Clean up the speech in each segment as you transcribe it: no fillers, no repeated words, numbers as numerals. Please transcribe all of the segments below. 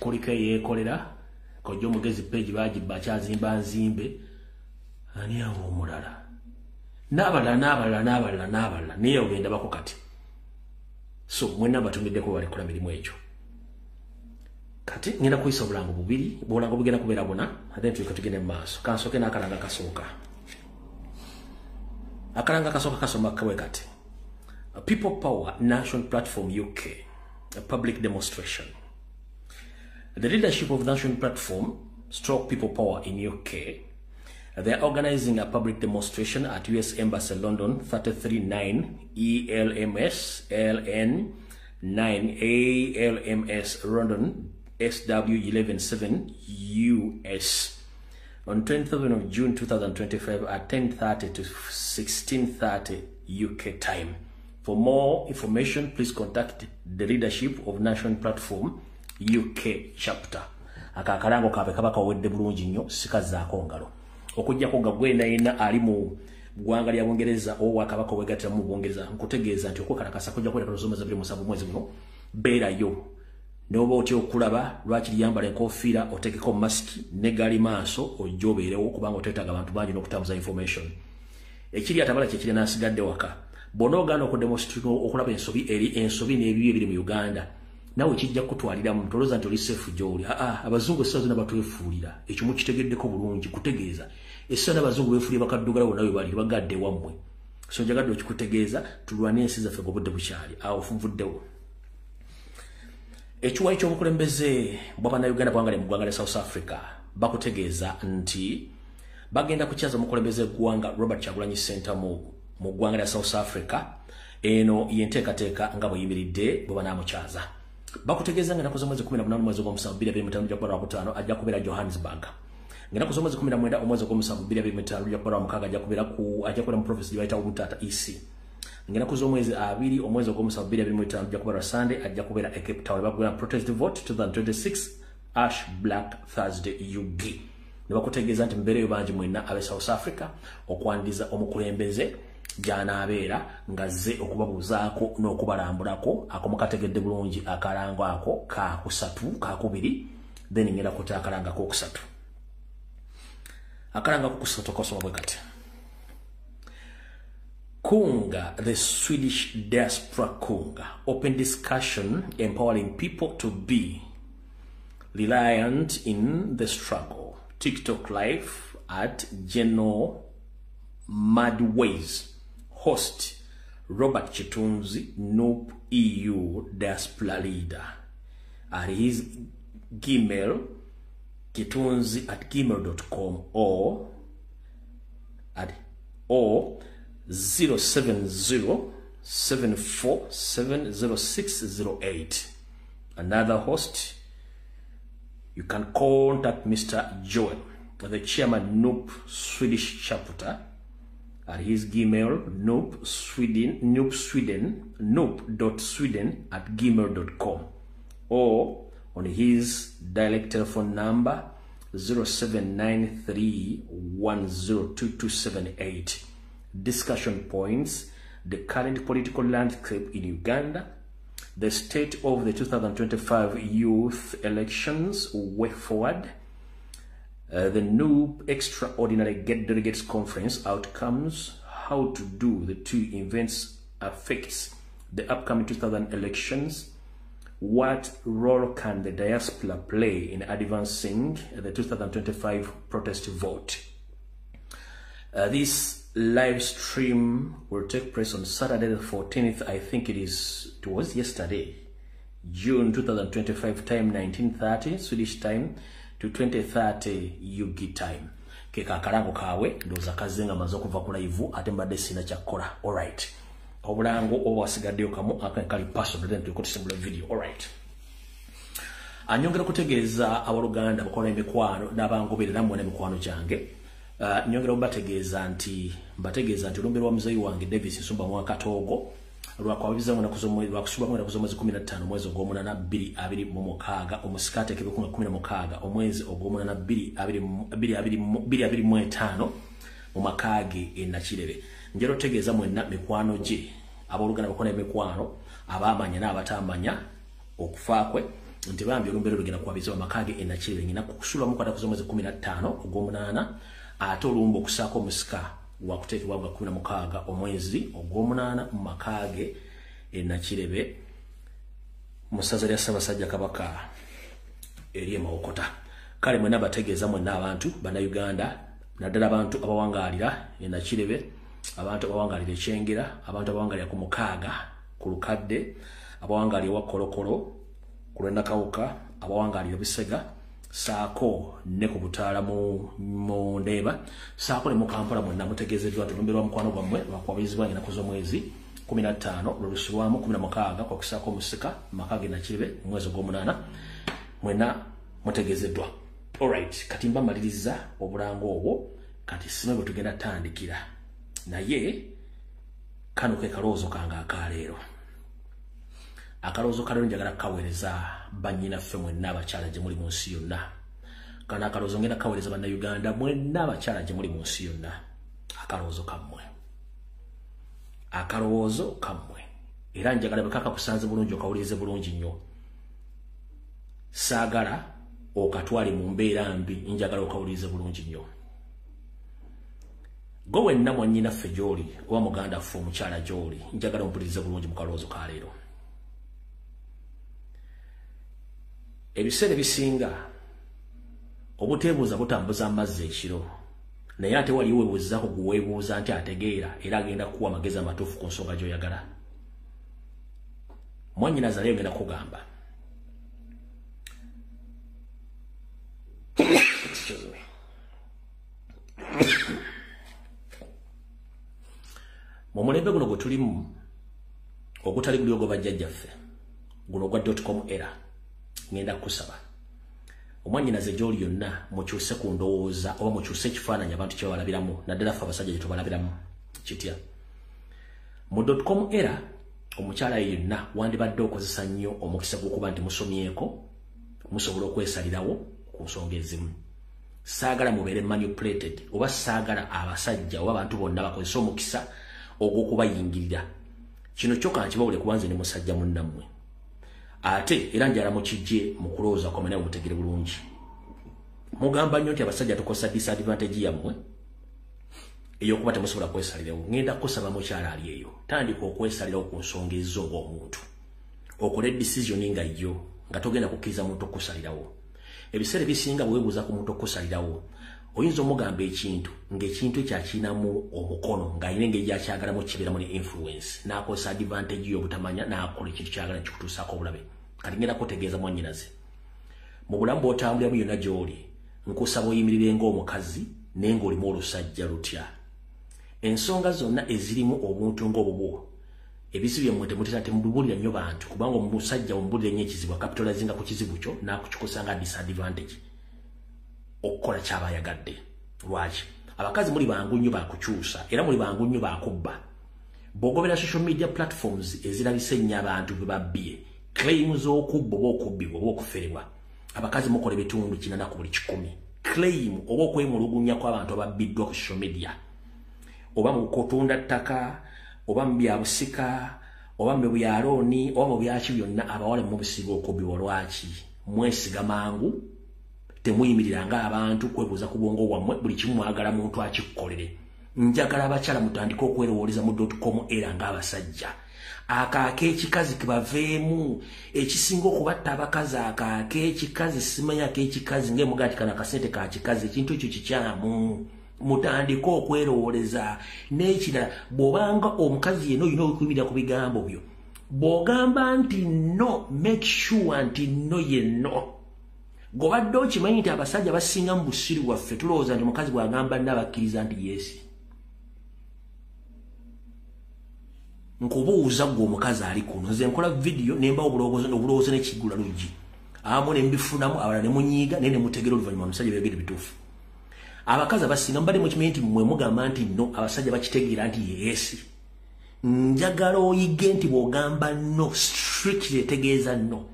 kuliko yekolera kojjo mugezi page bagiba kyazimba nzimbe ani awo omulala n'abalala niye ogenda bako kati so mwenna batumiddeko bali kola mirimu ekyo kati ngenda kuyisa obulango bubiri bwolango bugenda kubeera buna ate tulika tugende mu maaso kansooke n'akalanga kasooka akalanga kasooka kasoma kawe kati People Power National Platform UK, a public demonstration. The leadership of National Platform stroke People Power in UK, they are organizing a public demonstration at US Embassy London 339 ELMS LN 9 ALMS London SW117 US on 27th of June 2025 at 10:30 to 16:30 UK time. For more information, please contact the leadership of National Platform UK chapter. Akakalango kabe kabaka wedde bulungi nnyo sikazaako ngalo. Okujjako gagwena ina ali mu ggwanga lya Bungereza owa kabaka wegatira mu Bungereza nkutegeeza nti okukalakasa kujja kwera kalozoma za 27 mwezi guno beerayo. Noba otyo okulaba lwaki liyambala enkofiira otekeko masiki ne gali maaso ojjobeerewo kubanga oteetaaga abantu bangi n'okutambuza information. Ekiri atabala kye kiri n'asigadde waka. Bono gano ku demonstrate okulaba ensobi n'ebibi ebiri mu Uganda nawe kijja kutwalira mu ntoloza nti oli safe gy'oli abazungu essaawa zonna batwefuulira ekyo mukitegeddeko bulungi kutegeeza essaawa n'abazungu beefuulira bakaddugala bonna we bali bagadde wammwe so njagadde okikutegeeza tulwane ensi zaffe ng'obudde bukyali awo funvuddewo ekiwayi ky'obukulembeze bw'abannayuganda bwangale mu ggwanga lya South Africa bakutegeeza nti bagenda kukyaza omukulembeze eggwanga Robert Kyagulanyi Center mu ggwanga lya South Africa eno yenteekateeka nga bweyimiridde bwe banaamukyaza bakutegeeza nga ennaku z'omwezi 18 omwezi gw'omusanvu 2025 ojja kubeera wakutaano ajja kubeera Johannesburg ng'ennaku z'omwezi 19 omwezi gw'omusanvu 2025 ojja kubeera mukaaga ajja kubeera mu province gye bayita Umtata EC ng'ennaku z'omwezi 2 omwezi gw'omusanvu 2025 ojja kubeera Sunday ajja kubeera e Cape Town bakubeera protest vote 2026 Ash Black Thursday UG ne bakutegeeza nti mbeereyo bangi mwenna ab'e South Africa okwandiza omukulembeze gy'anaabeera ng'azze okubabuuzaako n'okubalambulako ako mukategedde bulungi akalango ako kakusatu kakubiri then ngenda kuta akalanga kokusatu akalanga kokusatu kosoma bwe kati Kunga, the Swedish diaspora Kunga, open discussion empowering people to be reliant in the struggle. TikTok live at Geno Madways. Host Robert Chitunzi, Noop EU diaspora leader. At his Gmail, kitunzi@gmail.com or 07074700608. Another host, you can contact Mr. Joel, the chairman Noop Swedish chapter, at his Gmail noop.sweden@gmail.com or on his direct telephone number 0793102278. Discussion points: the current political landscape in Uganda, the state of the 2025 youth elections way forward, the new extraordinary delegates conference outcomes, how to do the two events affects the upcoming 2000 elections, what role can the diaspora play in advancing the 2025 protest vote. This live stream will take place on Saturday the 14th, I think it was yesterday, June 2025, time 1930 Swedish time to 2030 UG time. Keka akalango kawe ndoza kazenga mazo kuva ku live ate mbadde sina kyakola. All right. Obulango obwasigaddeyo kamu akali personal then tukotesembula video. All right. Anyongera kutegeeza abaluganda bakola emikwano n'abangoberera mmwe n'emikwano gyange. Nyongera obategeeza nti olumbirwa muzeyi wange Davis Nsumba Mwakatogo lwakwabiza na kuzomwe lwakusuba na kuzomwe 15 mwezi ogw'omunana 2026 omusikate kebe 16 omwezi ogw'omunana 2025 mu makage enakirebe njero tegeeza mwenna mikwano gye abolugana bakola emikwano abamanya n'abatamanya okufaakwe nti bambi olumbero lugenda kuwabiza makage enakire nyina kusula mu kwata kuzomwezi 15 ogw'omunana ate olumbo okusaako omusika wakuteekebwa bwa 16 omwezi ogw'omunana mu makage enakirebe musaza lya Ssaabasajja Kabaka eri Mawokota. Kale mwena bategeeza mwena abantu bana Uganda naddala abantu abawangalira enakirebe, abantu abawangalira ekyengera, abantu abawangalira ku mukaaga ku lukadde, abawangalira wa Kolokolo ku Lwenakawuka, abawangalira Bisega saako ne ku Butaala mu Ndeeba saako ne mu Kampala mwena mutegeezeddwa tulumberwa mukwano gwammwe lwakwabizibwa ngina kuzo mwezi 15 lulusulwamu 16 kwa kusaako omusika makage nakirebe mwezi gw'omunana mwena mutegeezeddwa. Alright, kati mba maliriza obulango obwo kati sime bwe tugenda tandikira naye kano ke kaloozo kanga akaleero. Akaloozo kalero njagala kaweereza bannyina ffe mwenna abakyala gye muli mu nsi yonna. Kana akaloozo ngenda kaweereza bannayuganda mwenna abakyala gye muli mu nsi yonna. Akaloozo kammwe. Akaloozo kammwe. Era njagala bwekaka kusanze bulungi okawulirize bulungi nnyo. Saagala okatwale mu mbeera mbi, njagala okawulirize bulungi nnyo. Gwe wenna mwannyina ffe gy'oli oba muganda ffe omukyala gy'oli, njagala ompulirize bulungi mu kaloozo ka leero. Ebiseera ebisinga obuteebuuza butambuza amazzi ekiro, naye ate waliwo weebuuzizaako gweweebuuza nti ategeera era agenda kuwa amagezi amatuufu ku nsonga gy'oyagala. Mwannyinaza leero ngenda kugamba mu mulembe guno gwe tulimu ogutali guli ogwa bajjajjaffe guno gwa .com era ngenda kusaba omwannyinaze gy'oli yonna mukyuse ku ndowooza oba mukyuse ekifaananyi abantu kye babalabiramu naddala ffe abasajja gye tubalabiramu kitya. Mu .com era omukyala yenna wandibadde okozesa nnyo omukisa gw'okuba nti musomyeko musobola okwesalirawo ku nsonga ezimu. Saagala mubeere manipulated oba saagala abasajja oba abantu bonna bakozesa omukisa ogw'okubayingirira. Kino kyo kankibawule kubanze ne musajja munnammwe. Ate era njala mukijje mu kulowooza kwa mwenawe mutegere bulungi. Mugamba nnyo nti abasajja tukosa disadvantage yammwe ey'okuba temusobola kwesalirawo. Ngenda kusaba mukyala ali eyo tandika okwesalirawo ku nsonga ezo ng'omuntu. Okole decision nga yo nga togenda kukkiriza muntu okusalirawo. Ebiseera ebisinga bwe weebuuza ku muntu okusalirawo oyinza omugamba ekintu ng'ekintu ekyo akinamu omukono ng'alina engeri gy'akyagalamu kibeeramu ne influence n'akozesa advantage y'obutamanya n'akola ekintu kyagala kikutuusaako obulabe. Kati ngenda kutegeeza mwannyinaze mu bulamu bw'otambuliramu yonna gy'oli nkusaba oyimirire ng'omukazi naye ng'olimu olusajja lutya. Ensonga zonna ezirimu obuntu ng'obubwo ebizibu byammwe temutera temubulira nnyo bantu kubanga omusajja omubulira nnyo ekizibu akapitolazinga ku kizibu kyo n'akukikosa nga disadvantage okukola kyaba ayagadde. Lwaki? Abakazi muli bangu nnyo bakukyusa era muli bangu nnyo bakubba. Bw'ogobera social media platforms ezirabise nnyo abantu bwe babbye claims z'okubba oba okubbibwa oba okuferebwa, abakazi mukola ebitundu 4 ku buli 10. Claim oba okwemulugunya kw'abantu ababbiddwa ku social media oba mu kutunda ttaka oba mu byabusika oba mu byalooni oba mu byaki byonna abawala mu bisiga okubbibwa. Lwaki? Mwesiga mangu temuyimirira ng'abantu kwebuuza ku bwongo bwammwe buli kimu mwagala muntu akikkolere. Njagala abakyala mutandika okwerowooleza mu .com era ng'abasajja. Akaako ekikazi kebaveemu ekisinga okubatta abakazi akaako ekikazi simanyi ak'ekikazi ng'emugaa nti kano akasente ka kikazi ekintu ekyo kikyamu. Mutandika okwerowooleza. N'ekirala bw'obanga omukazi yenna olina okuyimirira ku bigambo byo bw'ogamba nti no make sure nti no ye no. Gobadde okimanyi nti abasajja basinga mu busiru bwaffe tulowooza nti omukazi bw'agamba n'abakkiriza nti yesi. Nkubuuza gwe omukazi ali kuno nze nkola video nemba obulowoozo n'ekigula luggi abamu ne mbifunamu abalala ne munyiiga naye ne mutegera oluvannyuma omusajja byogere bituufu. Abakazi abasinga mbadde mukimanyi nti mmwe mugamba nti no abasajja bakitegeera nti yesi. Njagala oyige nti bw'ogamba no strictly etegeeza no.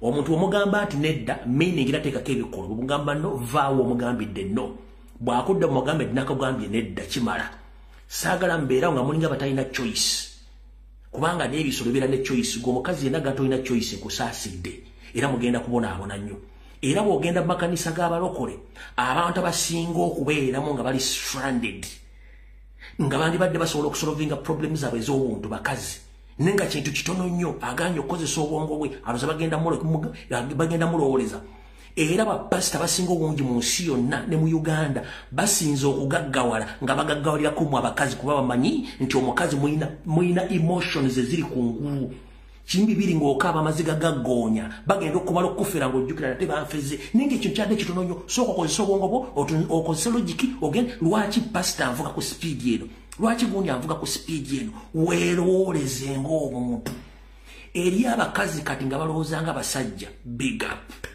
Omuntu omugamba nti nedda meaning irateekako ebikolwa bw'omugamba no vaawo omugambidde no. Bw'akudda mugambye nti nakagambye nedda kimala. Saagala mbeerawo nga mulinga batalina choice kubanga n'ebisolo bibeera ne choice. Gwe omukazi yenna gatolina choice nkusaasidde era mugenda kubonaabona nnyo. Era bw'ogenda mu makanisa g'abalokole abantu abasinga okubeeramu nga bali stranded nga bandibadde basobola okusolvinga problemu zaabwe ez'obuntu bakazi naye nga kintu kitono nnyo aganye okukozesa obwongo bwe aloza bagenda mulowoleza. Era bapasita basinga obungi mu nsi yonna ne mu Uganda basinza okugaggawala nga bagaggawalirako mu abakazi kuba bamanyi nti omukazi muyina emotions eziri ku ngulu kimbi biri ng'okaaba amaziga gaggoonya bagenda okumala okufera ng'ojjukira nate banfeze naye ng'ekyo kyadde kitono nnyo sooka okozesa obwongo bwo okozesa logiki ogenda lwaki pasita anvuga ku sipiidi eno lwaki gundi anvuga ku sipiidi eno weerooleze ng'omuntu eri abakazi kati nga balowooza nga basajja big up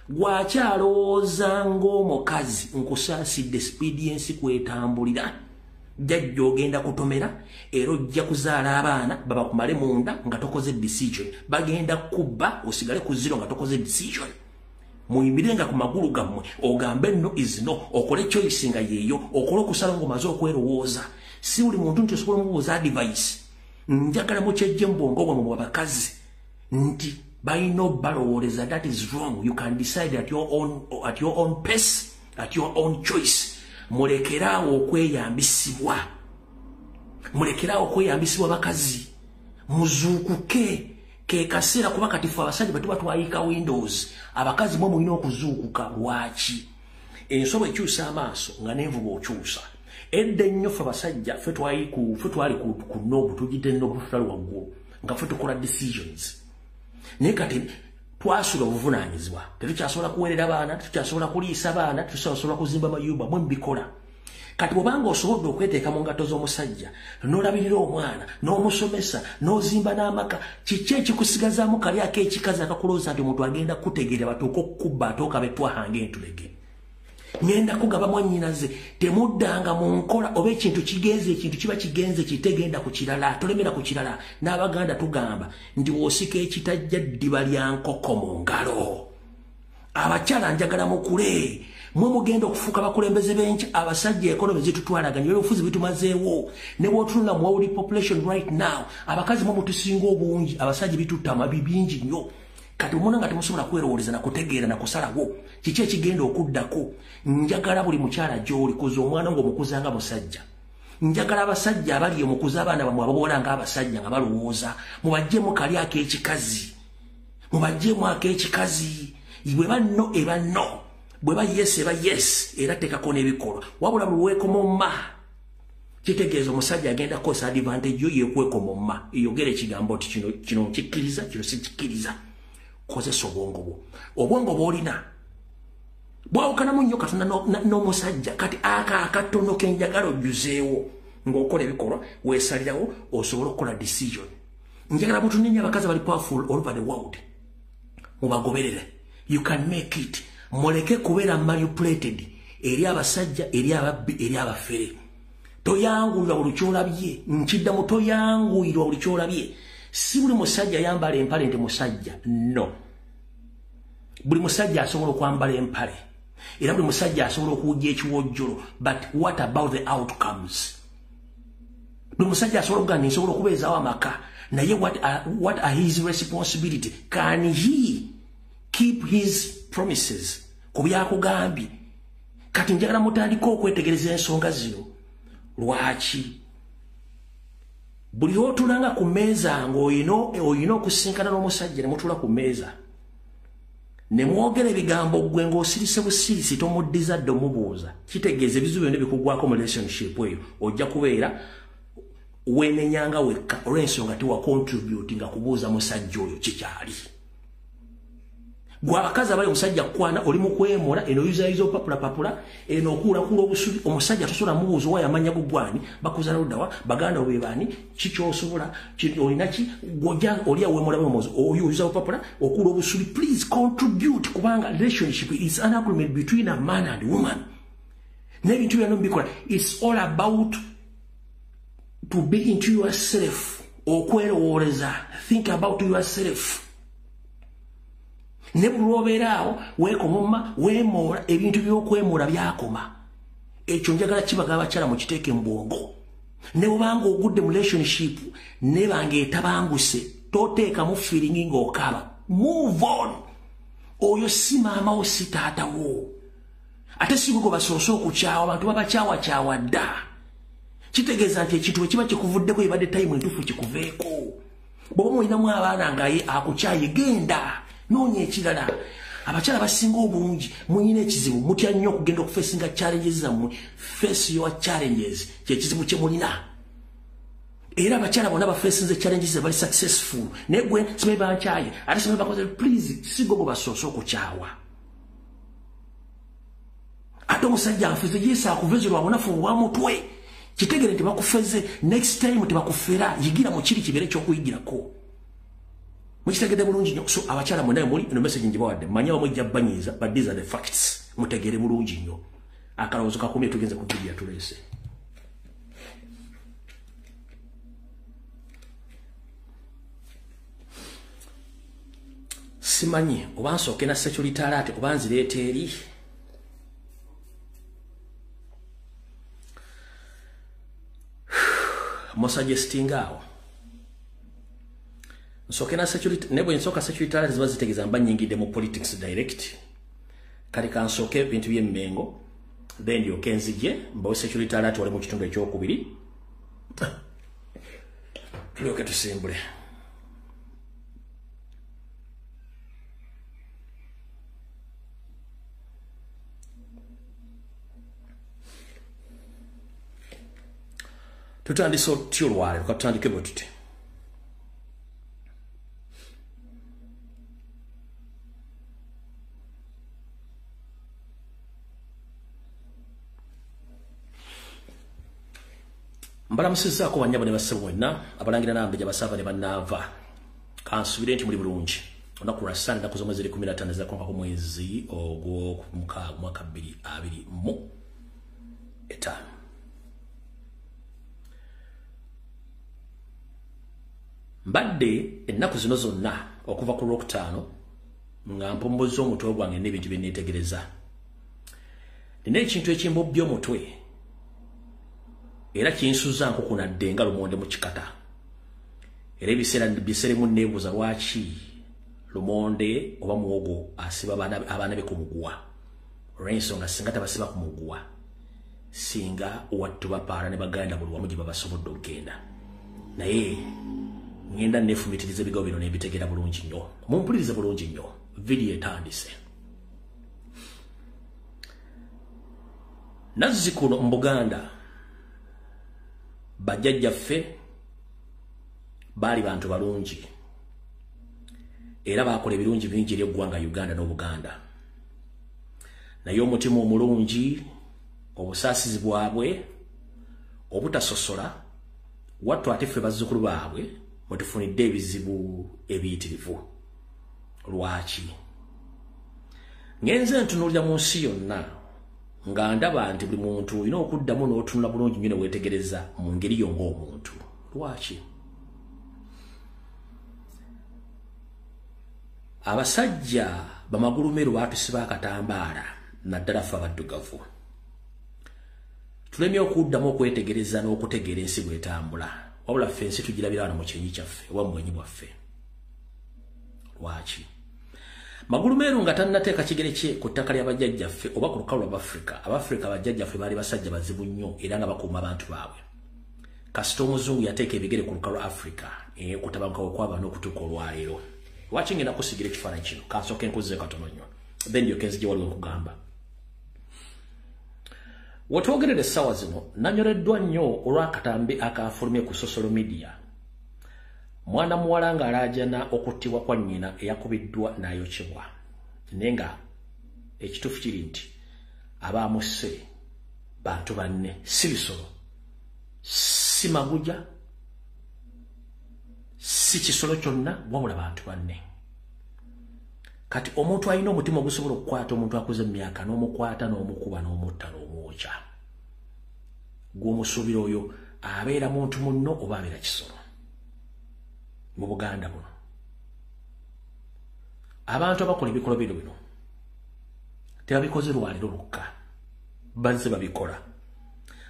gwakyalowooza ng'omukazi nkusaasidde sipiidi y'ensi kwetambulira jjajja ogenda kutomera era ojja kuzaala abaana babakumale munda nga tokoze decision bagenda kubba osigale ku zero nga tokoze decision muyimirenga ku magulu gammwe ogambe no is no okole choice nga yeeyo okole okusala ng'omaze okwerowooza si buli muntu nti osobola omubuuza advice njagala mukyejje mu bwongo bwammwe mu bakazi nti balina obbalowoleza that is wrong. You can decide at your own pace, at your own choice. Mulekerawo okweyambisibwa bakazi muzuukuke ke kaseera kuba katifu abasajja bwe tuba twayika windows abakazi mwe mulina okuzuukuka lwaki ensobo ekyusa amaaso nga n'envuba okyusa edda ennyo ffe abasajja ffe twali ku noobu tugidde noobu tutali waggulu nga ffe tukola decisions naye kati twasula obuvunaanyizibwa tetukyasobola kuweerera baana tetukyasobola kuliisa baana tetukyasobola kuzimba mayumba mwe mbikola kati bwobanga osobodde okweteeka mu ngatto z'omusajja n'olabirira omwana n'omusomesa n'ozimba n'amaka kiki ekikusigazaamu kali ak'ekikazi akakulooza nti omuntu agenda kutegeera batuuka okukubba ate okabe twahanga entulege ngenda kugaba mwannyinaze temuddanga mu nkola oba ekintu kiba kigenze kitegenda ku kirala tolemera ku kirala n'abaganda tugamba nti w'osika ekitajja ddiba lya nkoko mu ngalo abakyala njagala mukule mwe mugenda okufuuka bakulembeze benki abasajja ekonomi zitutwalaganya ebyobufuzi bitumazeewo ne bw'otunula mu world population right now abakazi mwe mutusinga obungi abasajja bitutta amabi bingi nnyo kati omuna nga temusobola kwerowoleza na kutegeera na kusalawo kiki ekigenda okuddako njagala buli mukyala gy'oli kuza omwana ng'omukuzanga musajja njagala abasajja abali omukuza abaana bamwe ababola nga abasajja nga balowooza mubajjemu kali ak'ekikazi bwe banno eba no bwe ba yes eba yes era tekako n'ebikolwa wabula buli weekomomma kitegeeza omusajja agenda kukozesa advantage yo yeekwekomomma eyogera ekigambo ti kino nkikkiriza kino sikikkiriza kozesa obwongo bw'olina bwawukanamu nnyo katonda n'omusajja kati akatono kenjagala ojjuzeewo ng'okola ebikolwa weesalirawo osobola okukola decision njagala butunenya abakazi bali powerful all over the world mubagoberere you can make it muleke kubeera manipulated eri abasajja eri ababbi eri abafere toyanguyirwa buli kyolabye nkiddamu toyanguyirwa buli kyolabye si buli musajja yambala empale nti musajja no buli musajja asobola okwambala empale era buli musajja asobola okuwujja ekiwojjolo but what about the outcomes buli musajja asobola okugamba nsobola okubeezaawo amaka naye what are his responsibility can he keep his promises ku byakugambye kati njagala mutandika okwetegereza ensonga zino lwaki buli lwotulanga ku mmeeza ng'olina okusinkana n'omusajja ne mutula ku mmeeza ne mwogera ebigambo gwe ng'osirise busirisi tomuddiza dde omubuuza kitegeeza ebizibu byonna bikugwako mu relationship eyo ojja kubeera weenenyanga wekka olw'ensonga tewakontributinga kubuuza musajja oyo kikyali gwe abakazi abali omusajja kukwana oli mu kwemula eno oyuzayiza opapulapapula eno okuulakula obusubi omusajja tosobola mubuuza owa yamanya gugwani bakuzala luddawa baganda obe baani kikyosobola olinaki gwoja oli awemula bwemozi oyuza opapula okuula obusubi please contribute kubanga relationship is an agreement between a man and woman n'ebintu byonna mubikola it's all about to be into yourself okwerowoleza think about yourself ne bulwobeeraawo weekomomma weemoola ebintu by'okwemoola byakoma ekyo njagala kibaga abakyala mu kiteeke mu bwongo ne bwobanga ogudde mu relationship nebanga etabanguse toteekamu feeling ng'okaba move on oyo si maama wo si taata wo ate si gwe basoose okukyawa abantu babakyawa dda kitegeeza nti ekintu bwe kiba kikuvuddeko ebadde tayimu entuufu kikuveeko bw'oba mulinamu abaana nga akukyaye genda noonya ekirala abakyala basinga obungi muyina ekizibu mutya nnyo okugenda okufeesinga challenges zammwe face your challenges kyekizibu kye mulina era abakyala bonna bafeesinze challenges bali successful naye gwe simanyi bankyaye ate simanyi bakoze please sigo gwe basoose okukyawa ate omusajja afeze yesu akuveze lwa bunafu obwa mutwe kitegere nti bakufeze next time tebakufera yigira mu kiri kibere ky'okuyigirako mukitegede bulungi nnyo so abakyala mwenna muli eno message njibawadde manya bamujja banyiza but these are the facts mutegere bulungi nnyo akalowoozo kakumye tugenze ku video tuleese simanyi oba nsooke na security alert oba nzireeta eri mosuggestinga awo nsooke na security nebwe nsooka security alert ziba zitegeeza mba nnyingidde mu politics direct kale kansooke ebintu by'emmengo then ndyoke nzije mbawe security alert wali mu kitundu ekyokubiri tulyoke tusimbule tutandise otyo olwaleero katutandike bwe tuti mbalamusizaako banyabo ne bassebo mwenna abalangira n'abambejja basaava ne bannaava kansubire nti muli bulungi olunaku lwa ssande ennaku z'omwezi 15 ezakonka ku mwezi ogw'omukaaga mwaka 2025 mbadde ennaku zino zonna okuva ku lwokutaano nga mpomboza omutwe gwange n'ebintu bye neetegereza nina ekintu ekimbobbya omutwe era kinsuza nkukunadde nga lumonde mu kikata era ebiseera biseremu neebuuza lwaki lumonde oba muwogo asiba abaana be ku muguwa olw'ensonga singa tabasiba ku muguwa singa wattu bapaala ne baganda buli wamu gye babasobodde okugenda naye ngenda nefumitiriza ebigawo bino nebitegeera bulungi nnyo mumpulirize bulungi nnyo vidiyo etandise nazzikuno mu Buganda bajjajjaffe baali bantu balungi era bakola ebirungi bingi eri eggwanga Uganda n'Obuganda naye omutima omulungi obusaasizi bwabwe obutasosola wattu ate ffe bazzukulu baabwe mwetufunidde ebizibu ebiyitirivu lwaki ngenze ntunuulira mu nsi yonna nga ndaba nti buli muntu olina okuddamu n'otunula bulungi nnyo ne weetegereza mu ngeri yo ng'omuntu lwaki abasajja bamagulumeru baatusiba akatambaala naddala ffe abaddugavu tulemye okuddamu okwetegereza n'okutegeera ensi bw'etambula wabula ffe ensi tugirabira wano mu kyenyi kyaffe oba mu bwenyi bwaffe lwaki magulumeru nga tannateeka kigere kye ku ttaka ly'abajjajjaffe oba ku lukalu lw'Abafrika abafrika abajjajjaffe baali basajja bazibu nnyo era nga bakuuma abantu baabwe kasita omuzungu yateeka ebigere ku lukalu lwa Afrika okutabanguka okwava n'okutuuka olwaleero lwaki ngenda kusigira ekifaananyi kino kansooke nkuzize katono nnyo then ndyoke nzije waliwo okugamba wetwogerera essaawa zino nanyoleddwa nnyo olw'akatambi akafulumye ku social media mwana muwala ng'alaajana okuttibwa kwa nnyina eyakubiddwa n'ayokyebwa naye nga ekituufu kiri nti abaamusse bantu banne si bisolo si maguja si kisolo kyonna wabula bantu banne kati omuntu alina omutima ogusobola okukwata omuntu akuze emyaka n'omukwata n'omukuba n'omutta n'omwokya gw'omusuubira oyo abeera muntu munno oba abeera kisolo mu Buganda buno abantu abakola ebikolobero bino tebabikoze lwaliro lukka bazze babikola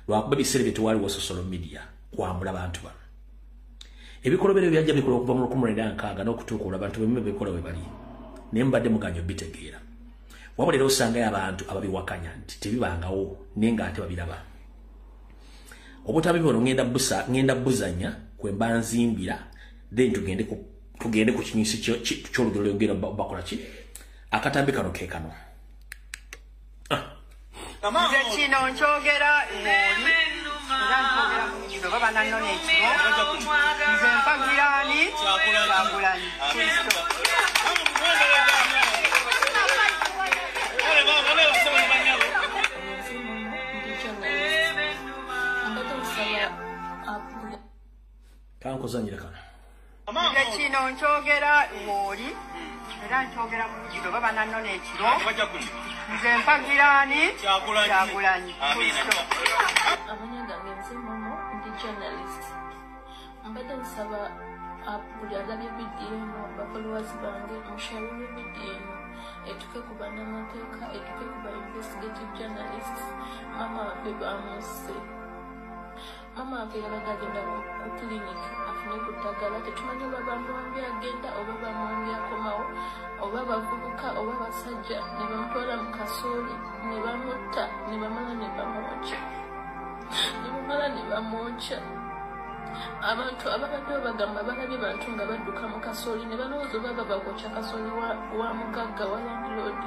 lwakuba ebiseera bye tewaaliwo social media kwambula bantu bano ebikolobero byajja bikola okuva mu 1996 n'okutuuka olwo abantu bemwe bikola we bali nembadde muganyo bitegeera wabulira osanga abantu ababiwakanya nti tebibangawo nenga ate babiraba obutabi bono ngenda buzanya kwe mbanzimbira then tugende ku kinyisi ky'olugero ngenda bakola ki akatambi kano ke kano nze kino nkyogera oli era nkyogera mu kiro baba nanone ekiro nze mpagirani Kyagulanyi Kristo kankozanyira kano nze kino nkyogera oli era nkyogera mu kiro baba nanone ekiro nze mpagirani Kyagulanyi Kristo abanyangange nze momo ndi journalist mbadde nsaba buli agabye vidiyo eno bafollowers bange mushabire vidiyo eno etuke ku bannamateeka etuke ku ba investigative journalists mama waffe bamuse mama waffe yabadde agenda ku clinic afune ku ddagala tetumanyi oba bamwambye agenda oba bamwambye akomawo oba bavubuka oba basajja ne bamutwala mu kasooli ne bamutta ne bamala ne bamwokya abantu ababadde bagamba balabye bantu nga badduka mu kasooli ne balowooza oba bava kwokya kasooli wa mugagga wa landlord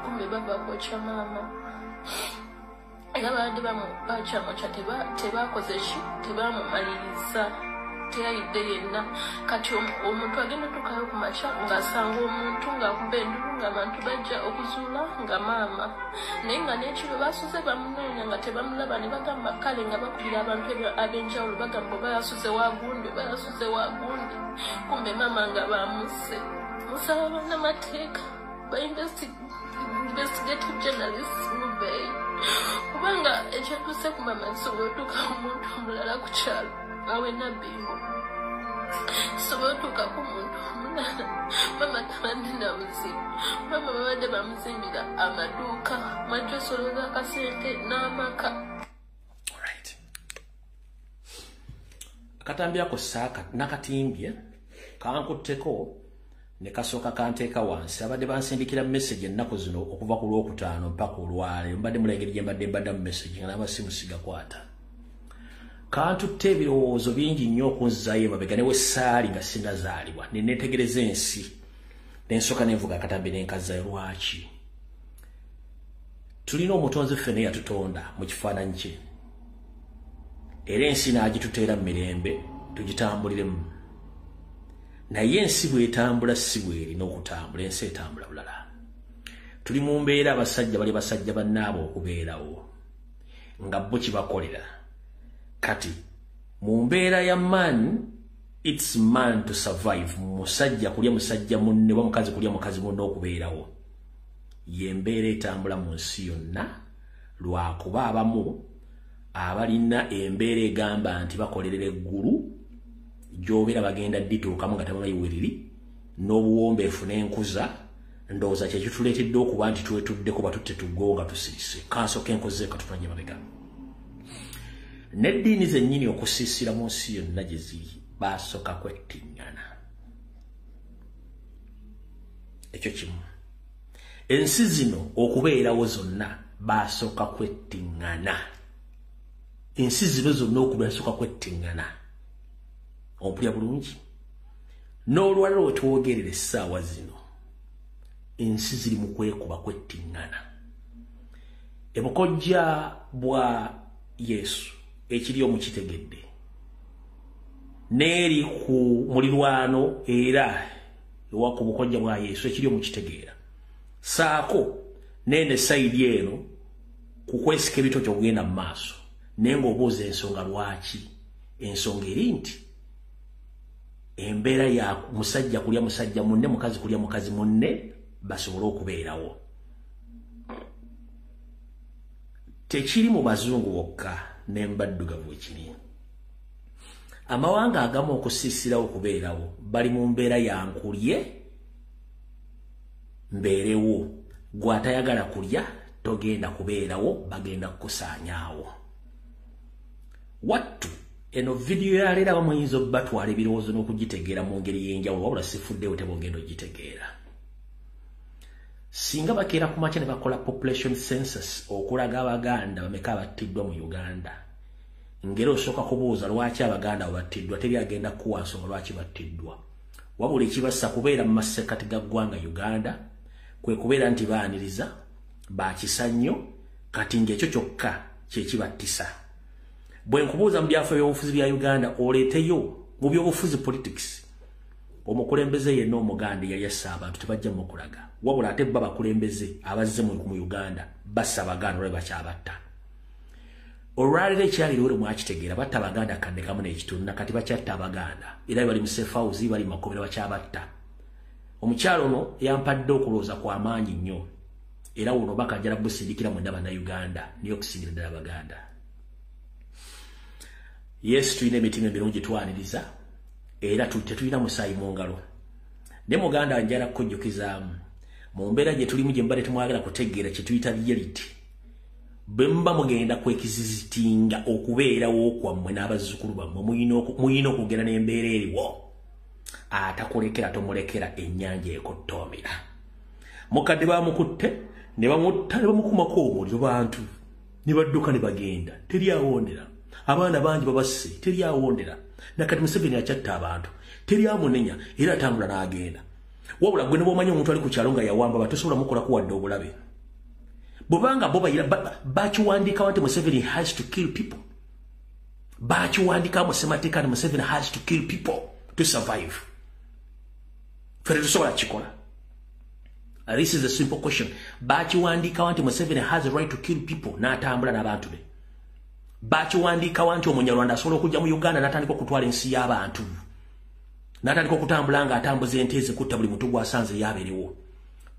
kumbe bava kwokya maama era babadde bakyamokya tebakoze ki tebamumaliriza teyayidde yenna kati omuntu agenda tukayo ku makya ng'asanga omuntu ng'akuba endulu ng'abantu bajja okuzuula nga maama naye nga n'ekiro basuze bamunoonya nga tebamulaba ne bagamba kale nga bakubira abantu ab'enjawulo bagamba oba yasuze wagundi kumbe maama nga bamuse musaba bannamateeka ba investigative journalists mubeeyi kubanga ekyatuuse ku maama nsobola otuuka omuntu omulala ku kyalo awe nabingo sobola otuuka ku muntu omulala mama tabadde na buzibu mama babadde bamuzimbira amaduuka mwatwesoloza akasente n'amaka akatambi ako saaka nakatimbye kankutteko ne kasooka kanteeka wansi abadde bansindikira message ennaku zino okuva ku Lwokutaano mpaka Olwaleero mbadde mulengeri gye mbadde mu message nga n'amasimu sigakwata kantutte ebirowoozo bingi nnyo okunzaayo emabega ne we ssaali nga sinnazaalibwa ne neetegereza ensi n'ensooka nenvuga akatambi n'enkazaayo lwaki tulina omutonzi ffene yatutonda mu kifaananyi kye era ensi n'agituteera mu mirembe tugitambuliremu naye ensi bw'etambula si bw'erina okutambula ensi etambula bulala tuli mu mbeera abasajja bali basajja bannaabo okubeerawo nga bo kibakolera kati mu mbeera ya man it's man to survive musajja kulya musajja munne wa mukazi kulya mukazi munne okubeerawo yembeera etambula mu nsi yonna lwakuba abamu abalina embeera egamba nti bakolerera eggulu gy'obeera bagenda ddituukamu nga tebabayiweriri n'obuwombeefu n'enkuza ndowooza kyekituleetedde okuba nti twetuddeko batutte tuggonga tusirise kansooka enkoze katutwanye mabega n'eddiini zennyini okusiisira mu nsi yonna gye ziri baasooka kwettiŋŋana ekyo kimu ensi zino okubeerawo zonna baasooka kwettiŋŋana ensi zino zonna okubeerasooka kwettiŋŋana ompulya bulungi n'olwaliro wetwogerera essaawa zino ensi ziri mu kwekuba kwettiŋŋana ebukojja bwa Yesu ekiri omukitegedde n'eri ku mulirwano era ewa ku bukojja bwa Yesu ekiri omukitegeera saako nende sayidi eno ku kwesika ebitokyo okugenda mu maaso naye ng'obuuza ensonga lwaki ensonga eri nti embeera ya musajja kulya musajja munne mukazi kulya mukazi munne basobole okubeerawo tekiri mu bazungu bokka n'embaddugavu ekiri amawanga agamu okusiisirawo okubeerawo bali mu mbeera yankulye mbeerewo gw'atayagala kulya togenda kubeerawo bagenda kukusaanyaawo wattu eno video ya leero abamuyinza batwala ebirowoozo n'okugitegeera mu ngeri y'enjawulo wabula sifuddewo tebogenda ogitegeera singa bakeera ku makya ne bakola population census okulaga abaganda bameka abattiddwa mu Uganda ngero osooka kubuuza lwaki abaganda battiddwa teri agenda kuwa nsonga lwaki battiddwa wabula ekibassa kubeera mu masekati ga ggwanga Uganda kwe kubeera nti baaniriza bakisa nnyo kati ng'ekyo kyokka kyekibattisa bwe nkubuuza mu byafaayo by'obufuzi bya Uganda oleeteyo mu by'obufuzi politics omukulembeze yenna omuganda yali assa abantu tebajja mu kulaga wabula ate baba bakulembeze abazze mu Uganda bassa abaganda olwe bakyabatta olwaliro ekyaliro ore mwakitegeera batta abaganda kadde kamu n'ekitundu nakati bakyatta abaganda era bali mu safe house bali makobera bakyabatta omukyalo ono yampadde okulooza kwa maanyi nnyo era uno bakajjala busindikira mu ndaba na Uganda niyo kusingira ddala abaganda yes tuyina emitima emirungi twaniriza era tetulina musaayi mu ngalo ne muganda njala kujjukiza mu mbeera gye tulimu gye mbadde tumwagala kutegeera kye tuyita reality bemba mugenda kwekizizitinga okubeerawo kwammwe n'abazzukulu bammwe muyina okugenda n'embeera eriwo atakulekera tomulekera ennyanja ekottoomera mukadde bamukutte ne bamutta ne bamukumako omuliro bantu ne badduka ne bagenda teri awondera abaana bangi babasse teri awondera nakati Museveni akyatta abantu teri amunenya era atambula n'agenda wabula gwe ne bw'omanyi omuntu ali ku kyalo nga yawamba batosobola mukola kuwadde obulabe bubanga bo bayira bakiwandika nti Museveni has to kill people bakiwandika mu ssemateeka nti Museveni has to kill people to survive fere tusobola kikola this is a simple question bakiwandika nti Museveni has a right to kill people n'atambula n'abantu be bakiwandika nti omunyarwanda asobola okujja mu Uganda n'atandika okutwala ensi y'abantu n'atandika okutambula nga atambuza ente ezikutta buli muntu gwasanze yabeerewo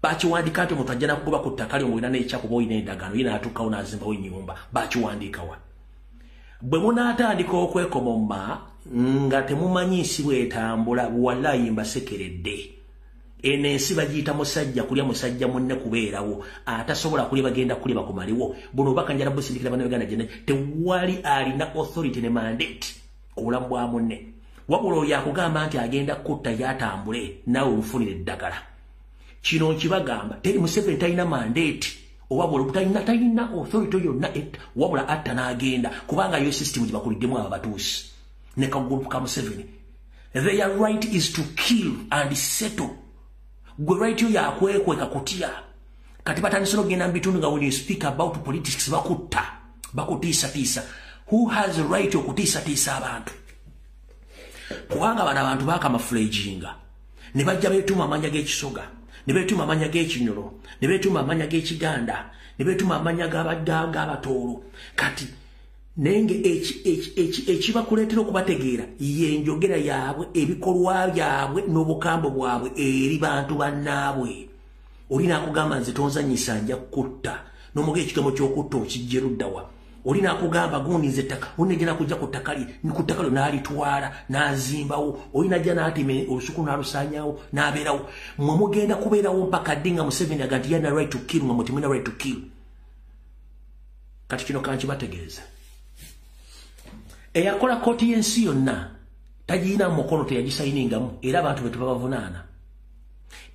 bakiwandika nti omuntu ajja nakugoba ku ttaka lyo ng'olina n'ekyakuba olina endagaano ye n'atuukawo n'azimbawo ennyumba bakiwandikawa bwe munaatandika okwekomoma nga temumanyi nsi bwetambula wallayi mbasekeredde eno ensi bagiyita musajja kulya musajja munne kubeerawo atasobola kulya bagenda kulya bakumaliwo buno bakanjala busindikira bana Uganda jene tewali alina authority ne mandate ku bulamu bwa munne wabula oyo akugamba nti agenda kutta yatambule nawe omufunire eddagala kino nkibagamba teri Museveni talina mandate owabula talina authority yonna wabula atta n'agenda kubanga yo system gye bakuliddemu abo batuusi ne kagulupu ka Museveni their right is to kill and settle gwe right yo yakwekweka kutya kati batandise okugenda mu bitundu nga when you speak about politics bakutiisatiisa who has a right okutiisatiisa abantu kubanga bano abantu bakamafulejinga ne bajja beetuma amanya g'ekisoga ne beetuma amanya g'ekinyolo ne beetuma amanya g'ekiganda ne beetuma amanya g'abatoolo kati nenge ekibakuleetera okubategeera yenjogera yaabwe ebikolwa byabwe n'obukambo bwabwe eri bantu bannaabwe olina akugamba nze tonzanyisa nja kutta n'omuga ekigambo ky'okutta okijja eruddawa olina akugamba gundize ettaka onegera kujja ku ttaka lyo n'alitwala n'azimbawo olina ajja n'atima olusuku n'alusaanyaawo n'abeerawo mwe mugenda kubeerawo mpaka ddi nga Museveni aga nti yana right to kill nga mutimuna right to kill kati kino kankibategeeza eyakola kooti y'ensi yonna tagiyina mu mukono teyagisayiningamu era abantu be tebabavunaana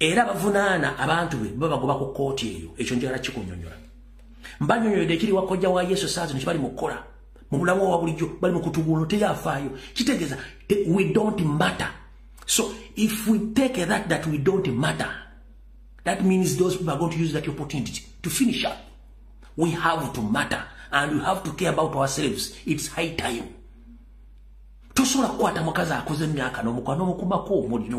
era bavunaana abantu be babagoba ku kooti eyo ekyo njagala kikunyonyola mbanyonyoledde ekiri wakojja wa Yesu saazi nekibali mu kukola mu bulamu wa bulijjo bali mu kutuguuno teyafaayo kitegeeza we don't matter so if we take that we don't matter that means those people are going to use that opportunity to finish up we have to matter and we have to care about ourselves it's high time tosobola kukwata mukazi akoze emyaka n'omukumako omuliro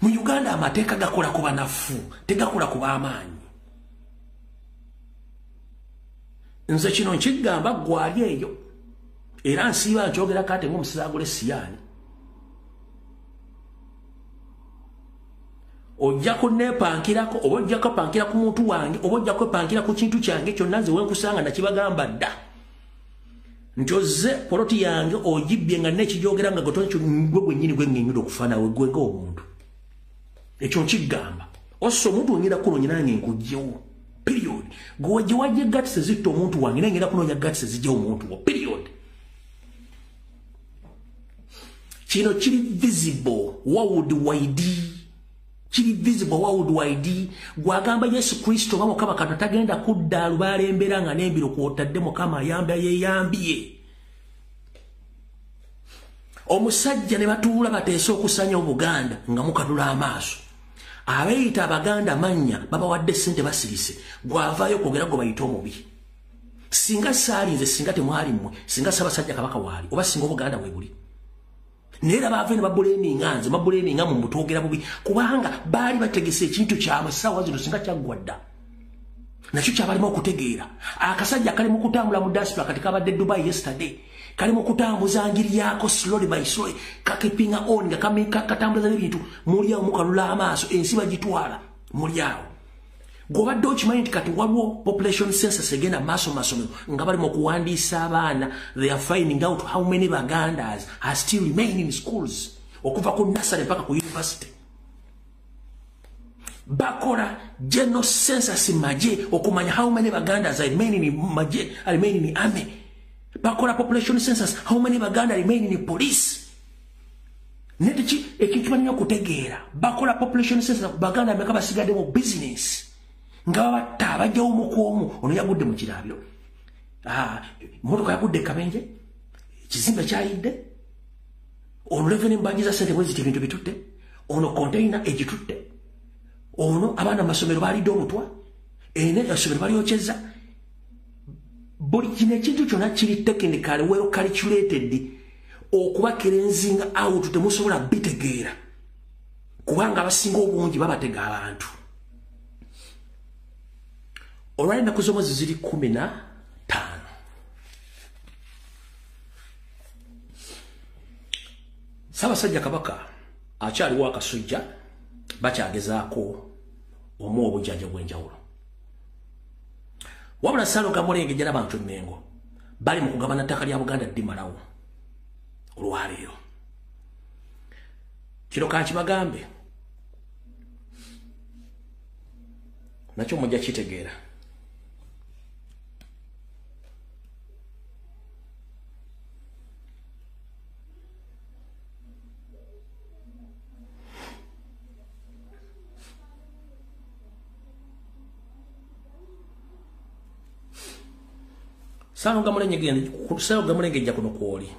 mu Uganda amateeka gakola ku banafu tegakola ku b'amaanyi nze kino nkigamba gwali eyo era nsiiba nkyogerako ate ng'omusizaagula essiyani ojja kunneepankirako oba ojja kwepankira ku muntu wange oba ojja kwepankira ku kintu kyange kyonna nze wenkusanga nakibagamba dda nti ozze poloti yange ogibbye nga nekijogera nga gotonekyo gwe gwennyini gwengenyuda okufaanawe gwe ng'omuntu ekyo nkigamba ossa omuntu wengenda kunonya nange nkugjewo period gwe gye wajja egatise zitta omuntu wange nengenda kunoonya gatise zijjawo omuntu wo period kino kiri visible worldwide. Kiri visible worldwide. Gwagamba Yesu Kristo bamo kaba kano tagenda kudda lubalembera nga nembiro kwotadde Mukama yamba yeyambye. Omusajja ne batuula bateesa okusanya Obuganda nga mukadula amaaso. Abeeyita Abaganda mannya babawadde ssente basirise. Gwavaayo kwogera gwe bayita omubi. Singa saalinze singa temwali mmwe singa Ssaabasajja Kabaka waali oba singa Obuganda bwe buli. Nera baave ne babuleeminga nze babuleeminga mu mutwogera bubi kubanga baali bategese ekintu kyabwe ssaawa zino singa kyaggwadda. Nakyo kyabalema okutegeera. Akasajja kali mu kutambula mu diaspora kati kabadde Dubai yesterday. Kali mu kutambuza njiri yako slowly by slowly kakipinga on nga katambuza n'ebintu muli awo mukalula amaaso ensi bagitwala muli awo. Gobadde okimanyi nti kati waliwo population census egenda maaso masomero nga bali mu kuwandiisa abaana. They are finding out how many Bagandas are still remaining in schools okuva ku nursery mpaka ku university. Bakola general census maje okumanya how many Bagandas are remaining in maje are remaining in army. Bakola population census how many Baganda remaining in police. Netichi ekikimanyi okutegeera bakola population census Baganda meka basigadde mu business. Ngawa tabajja omukwomu ono yagudde mu kirabiro. Motoka yagudde Kabenje kizimbe kyayidde. Ono revenue mbanjiza sente bweziti ebintu bitutte. Ono container egitutte. Ono abaana masomero balidde omutwa. Ene yasomero balyokyeza. Buli kino ekintu kyonna kiri technically well calculated okuba kerenzinga out temusobola bitegeera kubanga abasinga obungi babatega abantu. Olwali ennaku z'omwezi ziri 15. Ssaabasajja Kabaka akyaliwo akasujja bakyagezaako omuwa obujjanja bw'enjawulo. Wabula Saalonga Mulenge jala bantu Mengo bali mu kugabana ttaka lya Buganda ddimalawo olwaleero. Kino kankibagambe nakyo mujja kitegeera. Saalonga Mulenge ejja kuno kwoli.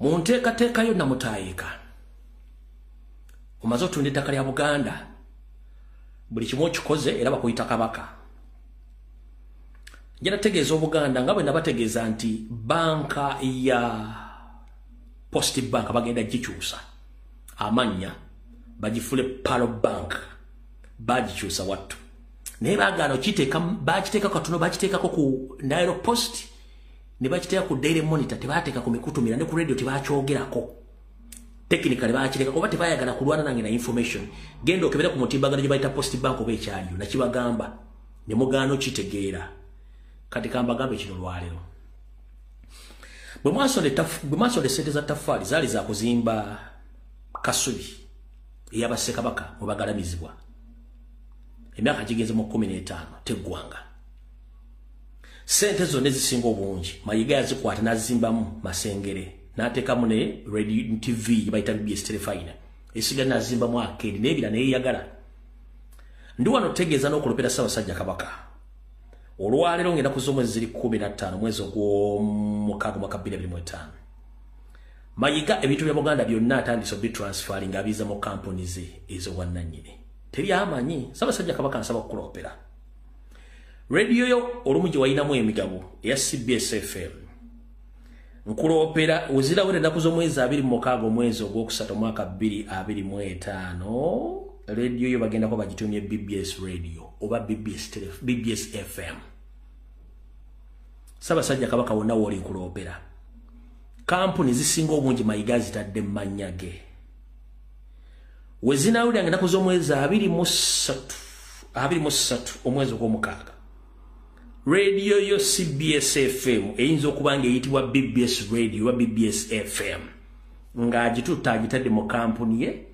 Mu nteekateeka yonna mutaayika. Omaze otunda ettaka lya Buganda. Buli kimu okikoze era bakuyita Kabaka. Njala tegeeza Obuganda nga bwe nabategeeza nti banka ya Post Bank bagenda gikyusa. Amannya bagifule Palo Bank. Bagikyusa wattu. Naye baagaana bakiteeka katono bakiteekako ku Nairo Post ne bakiteeka ku Daily Monitor tebaateeka ku mikutumira ne ku radio tebakyogerako. Technically bakiteekako oba tebaayagala kulwana nange na information. Genda okebera ku mutimbagano gye bayita Post Bank oba ekyaliyo nakibagamba ne mugaano kitegeera. Kati kambagambe kino lwaleero. Bwe mwasonde ssente za ttaffaali zaali za kuzimba Kasubi ey'Abassekabaka mwe bagalamizibwa. Emyaka gigeze mu 15 teggwanga. Sente zonna ezisinga obungi Mayiga yazikwata n'azimbamu Masengere n'ateekamu ne radio TV bayita BBS Telefina esiga n'azimbamu arcade n'ebira neeyagala. Ndi wano tegeeza n'okulopera Ssaabasajja Kabaka. Olwaleero ngenda kuz'omwezi ziri 15 mwezi ogw'omukaaga mwaka 2025. Mayiga ebintu bya Buganda byonna atandise obitransferring abiza mu kampuni ze ez'obwannannyini. Teri amanyi Ssaabasajja Kabaka nsaba okukulopera. Radio yo olumu gye wayinamu emigabo eya CBS FM. Nkulopera wezirawo ennaku z'omwezi 26 omwezi ogwokusatu mwaka 2025. Radio yo bagendako bagitumye BBS Radio oba BBS FM. Ssaabasajja Kabaka wonna woli nkulopera. Kampuni zisinga obungi Mayiga zitadde mu mannya ge. Wezinawulira ennaku z'omwezi 23 omwezi ogw'omukaaga. Radio yo CBS FM eyinza okuba ng'eyitibwa BBS Radio oba BBS FM ng'agitutta agitadde mu kampuni ye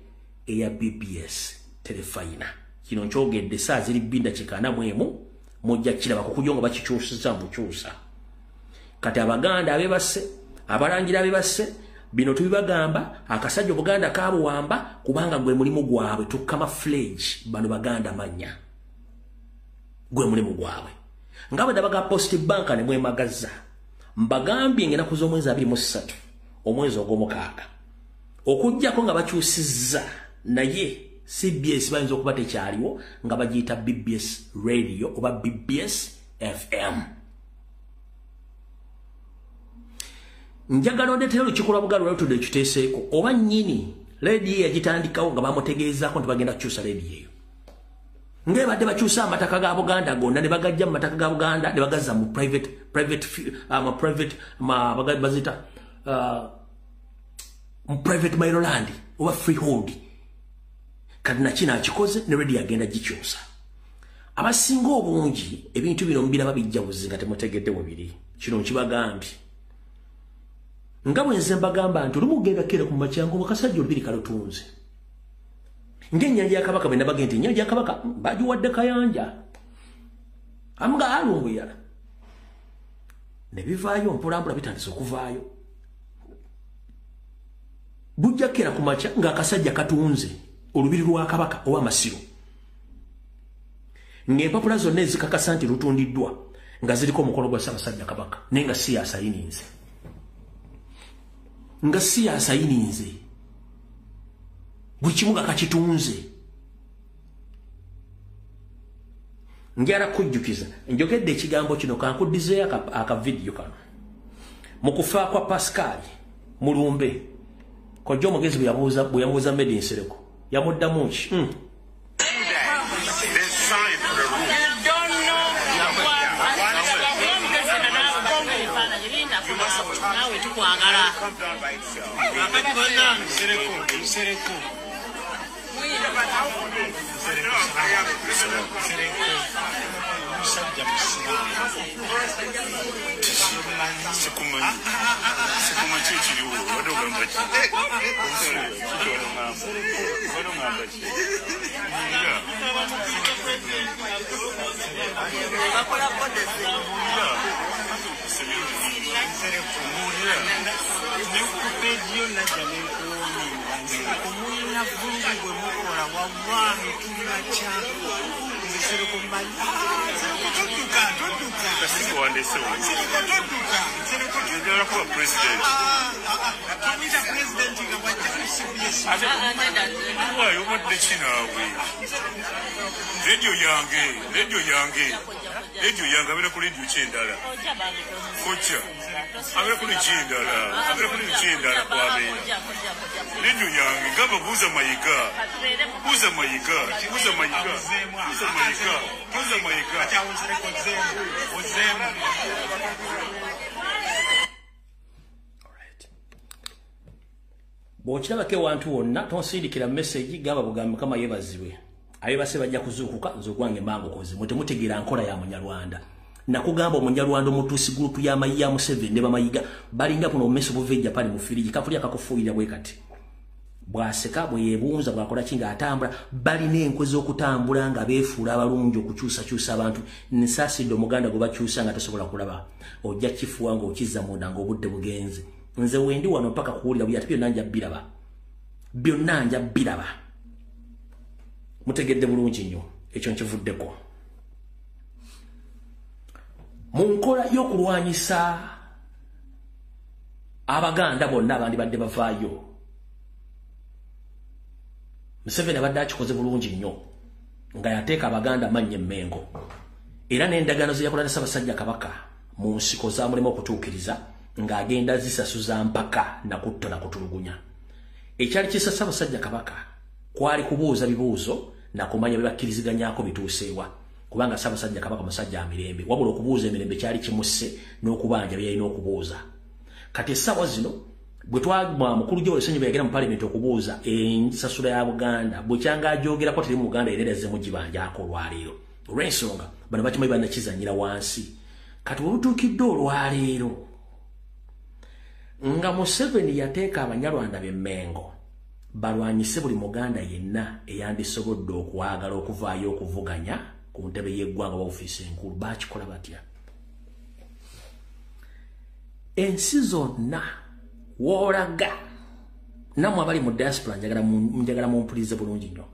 eya BBS Telefina. Kino nkyogedde saa ziri 2:41 mujja kiraba kukujonga bakikyusiza mbukyusa kati abaganda abebase abalangira abebase bino tubibagamba akasajja Buganda kabuwamba kubanga gwe mulimu gwabwe tukama fledge bano baganda manya gwe mulimu gwabwe ngabe dabaga post bank ne mwe magaza mbagambye ngena kuzo mwezi 23 omwezi ogw'omukaaga okujjako nga bakyusizza naye CBS bayinza okuba tekyaliwo nga bagiyita BBS radio oba BBS FM njagala ondetera olukikula Buganda lwatu de kiteseeko oba nnyini radio yagitandikawo nga bamutegeezaako nti bagenda kukyusa radio eyo ng'ebadde bakyusa amataka ga Buganda gonna ne bagajja mu mataka ga Buganda ne bagazza mu private Maryland oba freehold kati nakina akikoze ne radio agenda gikyusa abasinga obungi ebintu bino mbiraba bijja buzinga temutegedde bubiri kino nkibagambye nga bwe nze mbagamba nti olumugenda kera ku macyango bakasajja olubiri kalutunze ng'ennyanja ya Kabaka bwe nabagenda nti ennyanja ya Kabaka bagiwadde kayanja amuga alunguyala ne bivaayo mpolampola bitandise okuvaayo bujja kera ku maca ng'akasajja katunze olubiri lwa Kabaka owa Masiro ng'empapula zonna ezikakasa nti lutundiddwa nga ziriko omukono gwa Ssaabasajja Kabaka naye nga si yasayininze buli kimu nga kakitunze njala kujjukiza njogedde ekigambo kino kankuddizeeyo akavidiyo kano mu kufa kwa Pascal Mulumbe kojja omugezi bwe yamubuuza Medi Nsereko yamuddamu ki Radio yange abera kuli radio chendala. Kocha. Abera kuli chendala kwa abera. Radio yange ngaba buza mayika. Bw'okiraba ke wantu wonna tonsindikira message gaba bugambe kama yebazibwe ayebase bajja kuzuukuka nzogwange mango kozi mutemutegira nkola ya Munyarwanda nakugamba Munyarwanda omutusi group ya mayiya mu 7 ne bamayiga balinga kuno meso buveja pali mu firiji kafuli akakufuira bwe kati bwaseka bwe yebunza bwakola kinga atambula bali n'enkwe z'okutambula nga beefuula abalungi okukyusa abantu nsasido Muganda go bakyusa nga tasobola kulaba ojja kifuwa ngo okizza munda ngo obudde bugenze nze wendi wano paka kuwulira bya tibyo nanja biraba mutegedde bulungi nnyo ekyo nkivuddeko mu nkola y'okulwanyisa Abaganda bonna abandi badde bavaayo Museveni abadde akikoze bulungi nnyo nga yateeka Abaganda amannyo emmengo era n'endagaano ze yakola ne Ssaabasajja Kabaka mu nsiko zaamulema okutuukiriza ng'agenda zisasuza mpaka na kutta na kutulugunya ekyali kisa Ssaabasajja Kabaka kwali kubuuza bibuuzo na kumanya bibakkiriziganyako bituuseewa kubanga Ssaabasajja Kabaka musajja amirembe wabula okubuuza emirembe kyali kimusse n'okubanja bye yalina okubuuza kati essaawa zino bwe twagwa mukulu Joel Ssenyiba yagera mu Parliament okubuuza ensasula ya Buganda bwe kyanga ajogerako teri mu Buganda erereze mu gibanjako olwaleero olw'ensonga bano bakimanyi bannakizannyira wansi kati bwebutuukidde olwaleero nga Museveni yateeka Abanyarwanda b'emmengo balwanyise buli Muganda yenna eyandisobodde okwagala okuvaayo okuvuganya ku ntebe y'eggwanga wa ofiisi enkulu bakikola batya ensi zonna woolaga namwe abali mu diaspora njagala mumpulirize bulungi nnyo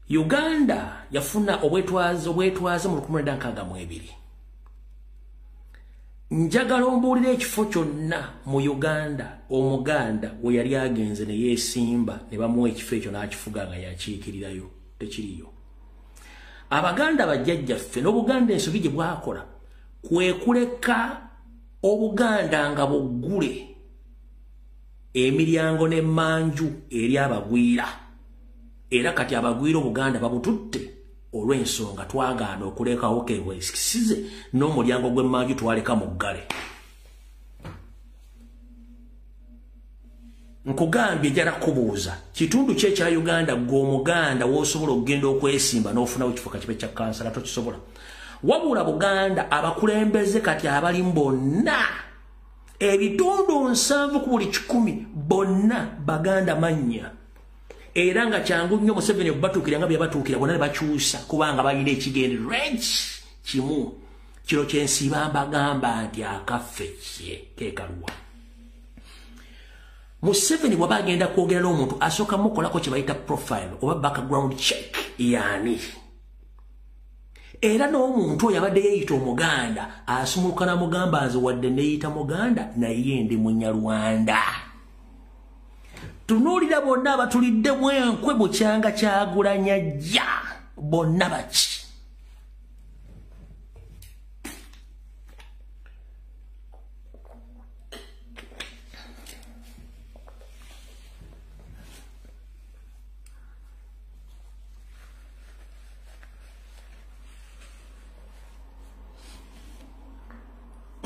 Uganda yafuna obwetwaze mu 1962 njagala ombuulira ekifo kyonna mu Uganda omuganda we yali agenze ne yeesimba ne bamuwa ekifo ekyo n'akifuga nga yakiikirirayo tekiriyo abaganda bajjajjaffe n'obuganda ensobi gye bwakola kwe kuleka obuganda nga buggule emiryango n'emmanju eri abagwira era kati abagwira obuganda babututte olw'ensonga twagaana okulekawo kebwesize n'omulyango gw'emmanju twaleka mu ggale nkugambye jala kubuuza kitundu kye kya Uganda gw'omuganda w'osobola okugenda okwesimba n'ofunawo ekifo kakibe kya kansala tokisobola wabula Buganda abakulembeze kati abali bonna ebitundu 7 ku buli 10 bonna baganda mannya era nga kyangu nnyo Museveni okubatuukira nga bye batuukira bonna ne bakyusa kubanga balina ekigendero kimu kiro kyensiba mbagamba nti akaffe keekaluwa Museveni bw'aba agenda kwogera n'omuntu asooka mukolako kye bayita profile oba background check yani era n'omuntu oyo abadde yeeyita omuganda asumuluka namugamba nze wadde neeyita muganda naye ndi munyarwanda tunuulira bonna abatuliddemu enkwe mu kyanga kyagulanya jja bonna baki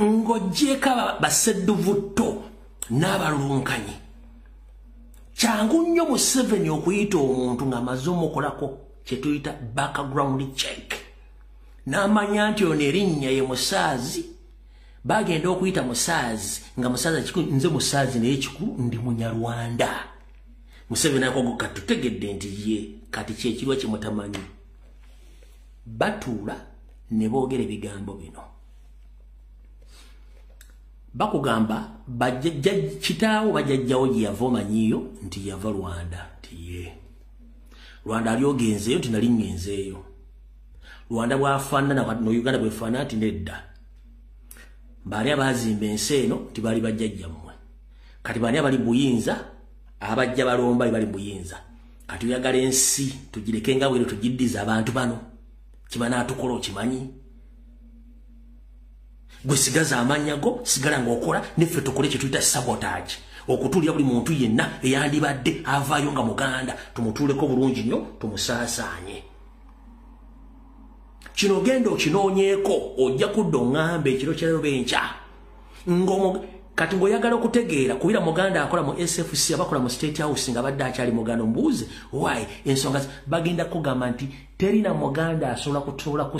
ng'oggyeko basedduvutto n'abalunkanyi kyangu nnyo Museveni okuyita omuntu ng'amaze omukolako kye tuyita background check n'amanya nti ono erinnya ye Musaazi bagenda okuyita Musaazi nga Musaazi akikulu nze Musaazi naye ekikulu ndi munyarwanda Museveni akogo katutegedde nti ye kati kyekirwa kimutamanyi batuula ne boogera ebigambo bino bakugamba kitaawo bajjajjawo gye yava omanyiyo nti yava Rwanda nti ye Rwanda ali ogenzeeyo nti nali ngenzeeyo Rwanda bwafaanana no Uganda bwefaanana nti nedda baali abaazimba ensi eno nti baali bajjajjammwe kati baani abali buyinza abajja balomba bali buyinza kati oyagala ensi tugireke nga bwero tugiddiza abantu bano kibanatukola okimanyi gwe sigaza amanya go sigala ng'okola neffe tukole kye tuyita sabotage okutuulira buli muntu yenna eyandibadde avaayo nga muganda tumutuuleko bulungi nnyo tumusaasaanye kino genda okinoonyeeko ojja kudda oŋŋamba ekiro kyaleero benkya kati ng'oyagala okutegeera kubira muganda akola mu SFC abakola mu State House nga badde akyali muganda omubuuze why ensonga bagenda kugamba nti terina muganda asobola kutuula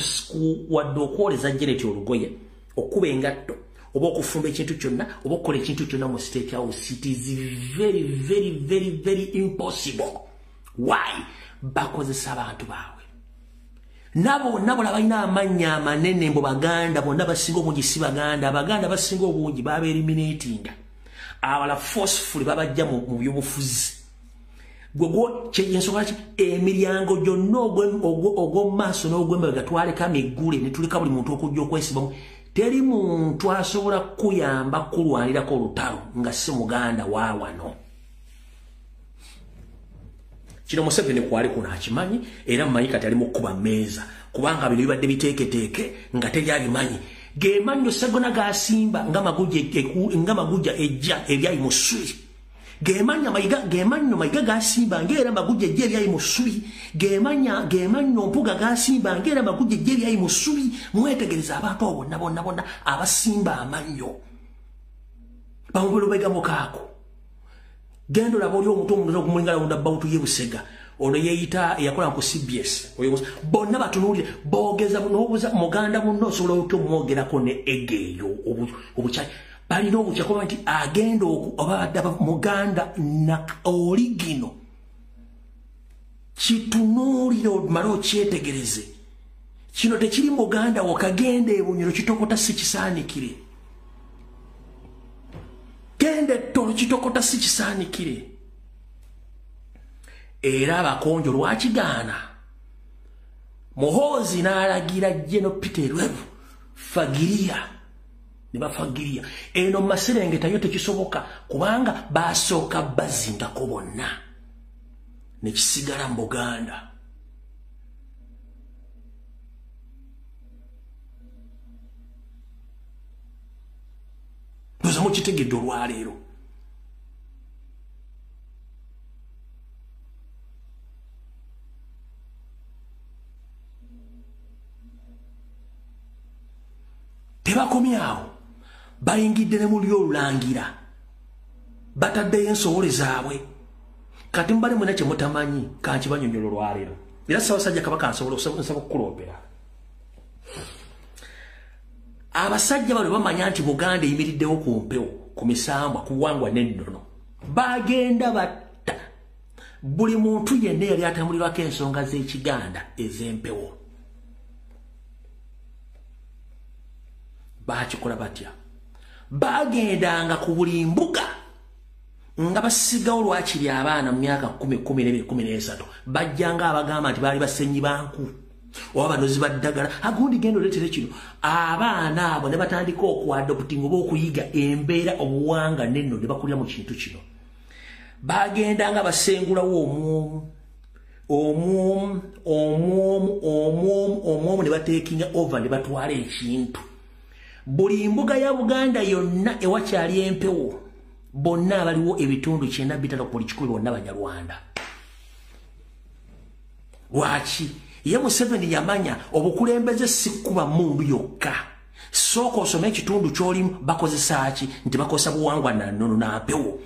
wadde okwoleza Janet olugoye okuba engatto oba okufumba ekintu kyonna oba okukola ekintu kyonna mu State House. It is very very very very impossible. Why? Bakozesa abantu baabwe nabo balina amannya amanene mbu baganda bonna basinga obungi si baganda abaganda basinga obungi baba eliminating abala forcefully babajja mu byobufuzi gwego kyensonga ki emiryango gyonna ogw'omaaso n'ogw'emabega twaleka miggule ne tuleka buli muntu okujja okwesibamu. Teri muntu asobola kuyamba kulwanirako olutalo nga si muganda wa wano. Kino Museveni kwali kuna akimanyi era mmanyi kati ali mu kuba mmeeza kubanga bino bibadde biteeketeeke nga teri abimanyi. Gemanyo sagona gasimba nga magujja ejja ebyayi mu ssuli. Gemanyo mayiga gasimba ngera magujja ejja ebyayi mu ssuli. Gemanyo mpuga gasimba ngera magujja ejja ebyayi mu ssuli. Mwetegereza abantu abo bonna abasimba amanyo. Bamubelo begamo kaako. Gendo la boli omuntu omuntu okumulingala unda bautu yebusega ono yeyita yakola ku CBS bonna batunulire boogeza n'obuza muganda munno osobola okumwogerako ne egeyo obukyai balina obukyako nti agenda oba muganda na origino kitunulire omala okyetegereze kino tekiri mu Buganda wakagende Bunyoro kitokota si kisaanikire gende Ttolo kitokota si kisaanikire era abakonjo lwakigaana Muhoozi n'alagira Jeno Peter Lwebu fagiria ne bafagiria eno Maserengeta yo tekisoboka kubanga basooka bazingako bonna ne kisigala mu Buganda Ndoza mukitegedde olwaleero tebakomyawo bayingidde ne muli olulangira bataddeyo ensowole zaabwe kati mbali mwena kye mutamanyi kankibanyonyola olwaleero era Ssaabasajja Kabaka nsobola nsaba okukuloopera abasajja bali bamanya nti Buganda eyimiriddewo ku mpewo ku misambwa kuwangwa n'ennono bagenda batta buli muntu yenna yali atambulirwako ensonga z'Ekiganda ez'empewo bakikola batya bagendanga ku buli mbuga nga basigawo lwakiri abaana mu myaka 10-13 bajjanga abagamba nti baali basenyi banku oba banozi baddagala agundi gendo letere kino abaana abo ne batandika okwadoptinga oba okuyiga embeera obuwanga nenno ne bakulira mu kintu kino bagendanga basengulawo omwomu ne batekinga over ne batwala ekintu buli mbuga ya Buganda yonna ewakyali empewo bonna abaliwo ebitundu 9 buli 100 bonna Banyarwanda lwaki ye Museveni yamanya obukulembeze sikuba mundu yokka soko osome ekitundu kyolimu bakozesa ki nti bakosa buwangwa na nnono na mpewo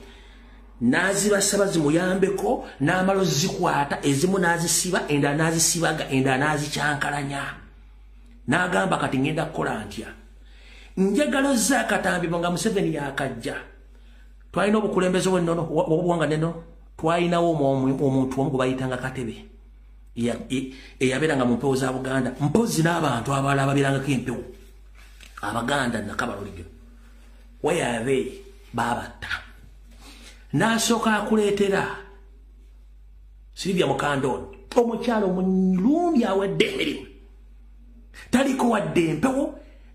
nazibasaba zimuyambeko n'amalo zikwata ezimu nazisiba enda nazisibaga enda nazikyankalanya n'agamba kati ngenda kukola ntya njagalo zakatambi nga Museveni yakajja twalina obukulembeze bw'ennono obuwanga n'ennono twalinawo omuntu omu gwe bayitanga Katebe eyabeeranga mu mpewo za Buganda mpozi n'abantu abalala ababeerangako empewo Abaganda nakabaloligo weyabe babatta n'asooka akuleetera Sylvia Mukandoni omukyalo omulungi awedde emirimu taliko wadde empewo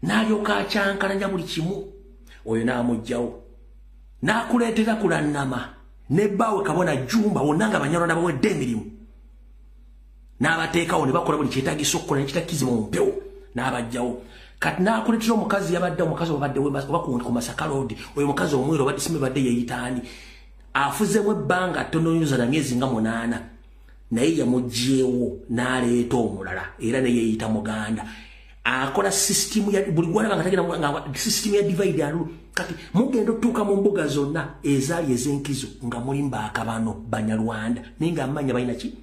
n'alyoka akyankalanya buli kimu oyo n'amugjawo n'akuleetera kulannama ne bbaawe Kabona Jumba wonna nga Banyarwanda bawedde emirimu n'abateekawo ne bakola buli kyetaagisa okukola nekitakkirizibwa mu mpewo n'abajjawo kati n'akuleetera omukazi yabadde omukazi obadde oba ku Masaka Road oyo mukazi omweru obadde simu badde yeeyitaani afuzemu ebbanga ttono na myezi nga 8 naye yamugjeewo n'aleeta omulala era ne yeeyita Muganda akola system ya buli gwalaba nga tagenda nga system ya divide alu kati mugenda otuuka mu mbuga zonna ezaali ez'enkizo nga muli Mbaakabano Banyarwanda naye nga amanya balina ki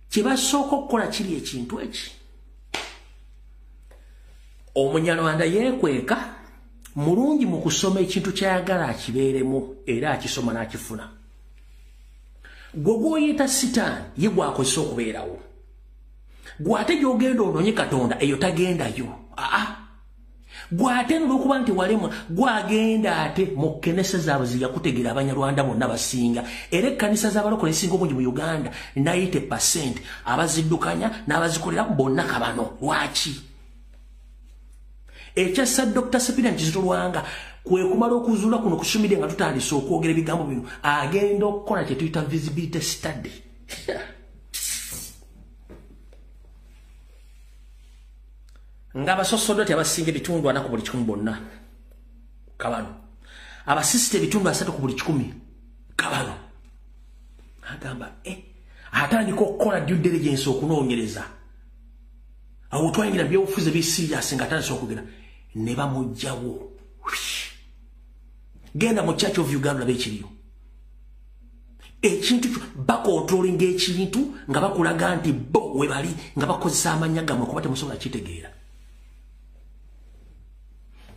kye basooka okukola kiri ekintu eki Omunyarwanda yeekweka mulungi mu kusoma ekintu kyayagala akibeeremu era akisoma n'akifuna gwe gw'oyita sitaani ye gwakozesa okubeerawo gwate gy'ogenda onoonye Katonda eyo tagendayo gwate n'olwokuba nti walemwa gwagenda ate mu kkenesa zaabwe ziyakutegera Abanyarwanda bonna basinga era ekkanisa z'abalokole esinga obungi mu Uganda 90% abaziddukanya n'abazikolera bonna kabano lwaki ekyassa Dr. Sepirian Kizito Lwanga kwe kumala okuzuula kuno kusumidde nga tutandise okwogera ebigambo bino agenda okukola kye tuyita visibility study nga basosodoti abasinga ebitundu 4 ku buli 100 bonna kabano abasisite ebitundu 3 ku buli 100 kabano agamba atandika okukola due diligence okunoonyereza awo twayingira byobufuzi ebisiriasi nga atandise okugenda ne bamugjawo genda mu Church of Uganda bekiriyo ekintu bakontrolinga ekintu nga bakulaga nti bo we bali nga bakozesa amanya gamwe kuba temusobola kitegeera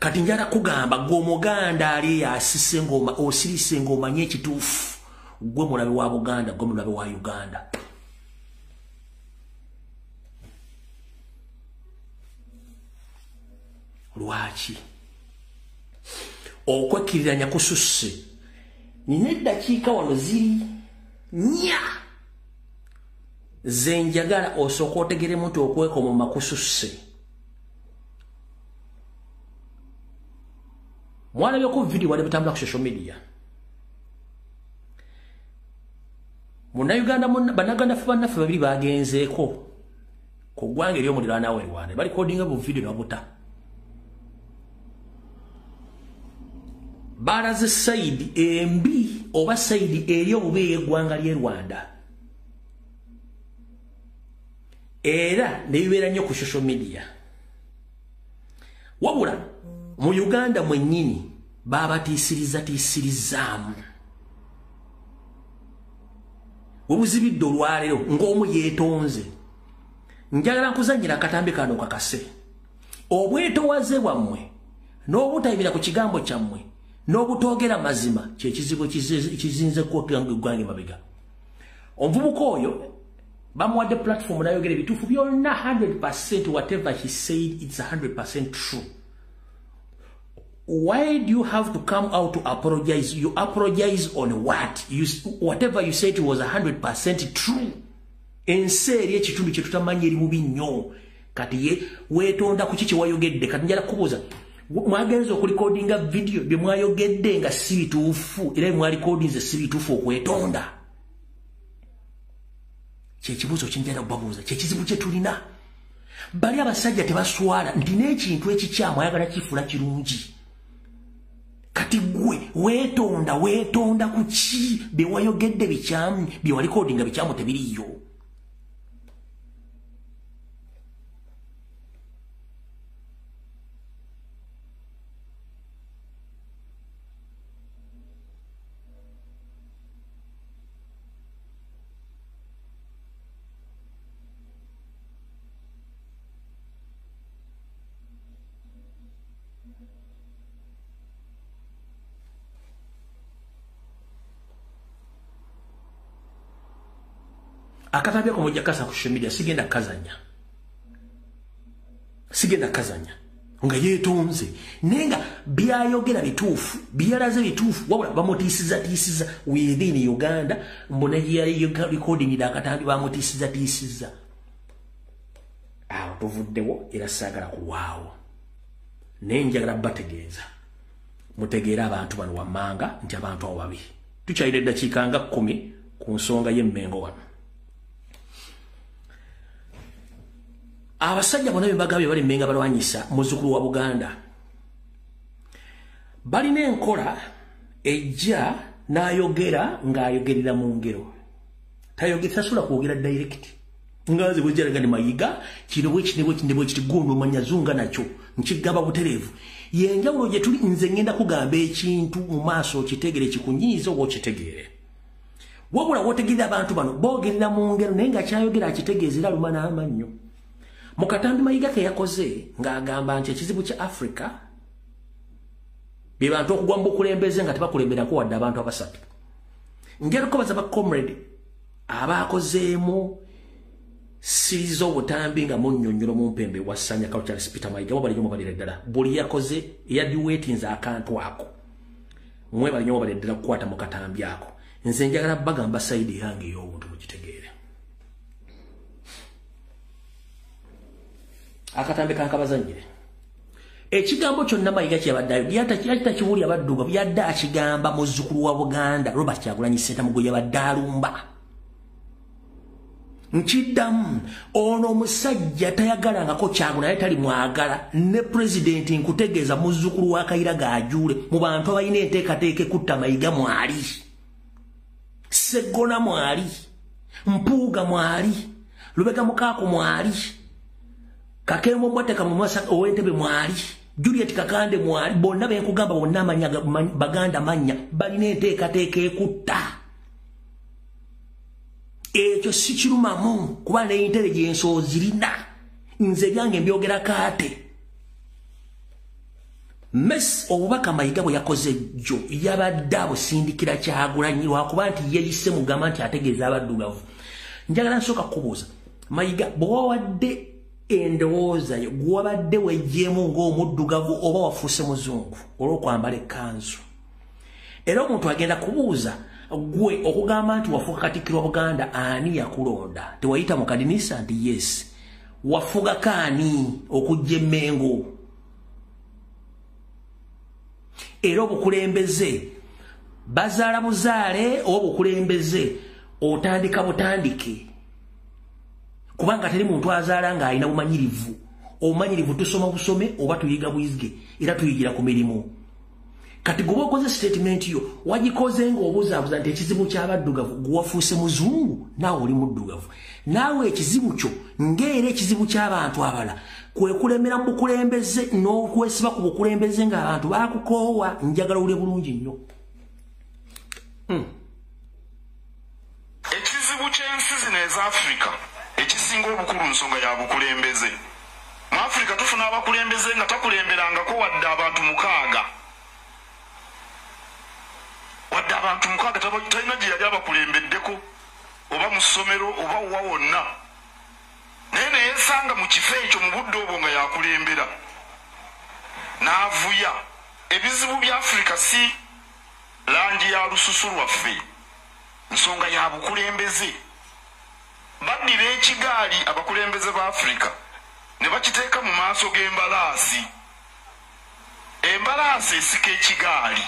kati njala kugamba gw'Omuganda ali yasise ngoma osirise ngoma nye ekituufu gwe mulabe wa Buganda gwe mulabe wa Uganda lwaki okwekiriranya kususse nina eddakiika wano ziri nya ze njagala osooka otegeremu nti okwekomoma kususse mwalabyeko video wali butambula ku social media Munnayuganda bannaganda ffe bannaffe babiri bagenzeeko ku ggwanga ery'omuliraano awo e Rwanda balikodinga bu video nabuta balaze sayidi embi oba sayidi eri obubi ey'eggwanga ly'e Rwanda era ne bibeera nnyo ku social media wabula mu Uganda mwennyini baabatiisirizaamu webuzibidde olwaleero ng'omu yeetonze njagala nkuzannyira akatambi kano kakase obwetowaze bwammwe n'obutayimira ku kigambo kyammwe n'obutoogera mazima kyekizibu kizinze gwange mabega omuvubuka oyo bamuwadde platform n'ayogera ebituufu byonna 100% whatever he said it's 100% true. Why do you have to come out to apologize? You apologize on what? Whatever you said was 100% true. Enseri ekitundu kye tutamanyi eri bubi nnyo kati ye weetonda ku kiki wayogedde kati njala kubuuza mwagenza okulikodinga video bye mwayogedde nga si bituufu era mwalikodinze si bituufu okwetonda kyekibuuzo kinjala okubabuuza kyekizibu kye tulina bali abasajja tebaswala nti n'ekintu ekikyamu ayagala kifuula kirungi kati gwe weetonda ku ki bye wayogedde bikyamu bye walikodinga bikyamu tebiriyo akatabya ko mujja kasa ku social media sigenda kazanya nga yeetonze nenga byayogera bituufu byalaze bituufu wabula bamutiisiza within Uganda mbona yali recording da akatambi bamutiisiza awo tuvuddewo era saagala kuwaawo nenjagala bategeeza mutegeera abantu bano wammanga nti abantu abo babiri tukyayira eddakiika nga 10 ku nsonga y'emmengo wano abasajja bonna bebagambye bali mmenga balwanyisa muzzukulu wa Buganda balina enkola ejja n'ayogera ng'ayogerera mu ngero tasula kwogera direct ngaze bwejjalaga ne mayiga kino bwekiti gono manyazunga nakyo nkigaba butereevu yenjawulo gye tuli nze ngenda kugamba ekintu mu maaso okitegere kikunyiiza oba okitegeere wabula wotegerera abantu bano boogerera mu ngero naye nga kyayogera akitegeeza era luma n'amannyo Mukatambi Mayiga ke yakoze ng'agamba nti ekizibu kya Africa bye bantu okugwa mu bukulembeze nga tebakulemberako wadde abantu abasatu ngero ko bazaba comrade abaakozeemu series obutambi nga munnyonnyola mu mpembe wasanya Cultural Peter Mayiga wabali nyomo balira ddala buli yakoze yadi wetinza akantu ako mwe bali nyomo balira ddala kukwata mu katambi ako nze njagala bagamba side yange y'obuntu mukitegeere akatambe kankabazanyire ekigambo kyonna Mayiga kyabaddayo yatakiwulya baddugavu yadde akigamba muzzukulu wa Buganda Robert Kyagulanyi Ssentamugo yabadde alumba nkiddamu ono omusajja tayagalangako Kyagulanyi tali mwagala ne president nkutegeeza muzzukulu wa Kayiraga ajuule mu bantu abalina enteekateeka ekutta Mayiga mwali Sseggona mwali Mpuuga mwali Lubega Mukaako mwali Kakembo Mwateka Mumasa Owentebe mwali Juliet Kakande mwali bonna benkugamba bonna amanya Baganda manya balina enteekateeka ekutta ekyo si kirumamu kuba ne intelligence ozirina nze byange mbyogera kaate mes obubaka Mayiga bwe yakoze jjo yabadde abusindikira Kyagulanyi lwakuba nti yeyise mugamba nti ategeeza abaddugavu njagala nsooka kubuuza Mayiga bw'owadde endowooza yo gwabadde wejjeemu ng'omuddugavu oba wafuuse muzungu olw'okwambala ekkanzu. Era omuntu agenda kubuuza gwe okugamba nti wafuuka Katikkiro wa Buganda ani yakulonda? Tewayita mu kadinisa nti yes. Wafuga kaani okujja Mengo? Era obukulembeze bazaala buzaale oba obukulembeze otandika butandike. Kubanga teri muntu azaala nga alina bumanyirivu. Obumanyirivu tusoma busome oba tuyiga buyige era tuyigira ku mirimu. Kati gwe okoze statement yo wagikoze ng'obuzaabuza nti ekizibu ky'abaddugavu gwe wafuuse muzungu naawe oli muddugavu. Naawe ekizibu kyo ng'era ekizibu ky'abantu abala kwe kulemera mu bukulembeze n'okwesiba ku bukulembeze ng'abantu baakukoowa. Njagala ule bulungi nnyo. Ekizibu ky'ensi zino eza Afrika ekisinga obukulu nsonga ya bukulembeze. Mu Afrika tufuna abakulembeze nga takulemberangako wadde abantu mukaaga. Wadde abantu mukaaga talina gye yali abakulembeddeko oba mu ssomero oba wa wonna. Naye ne yeesanga mu kifo ekyo mu budde obwo nga yakulembera. N'avuya. Ebizibu bya Afrika si langi ya lususu lwaffe. Nsonga ya bukulembeze. Baddira ekigaali abakulembeze ba Afrika ne bakiteeka mu maaso g'embalaasi. Embalaasi esika ekigaali.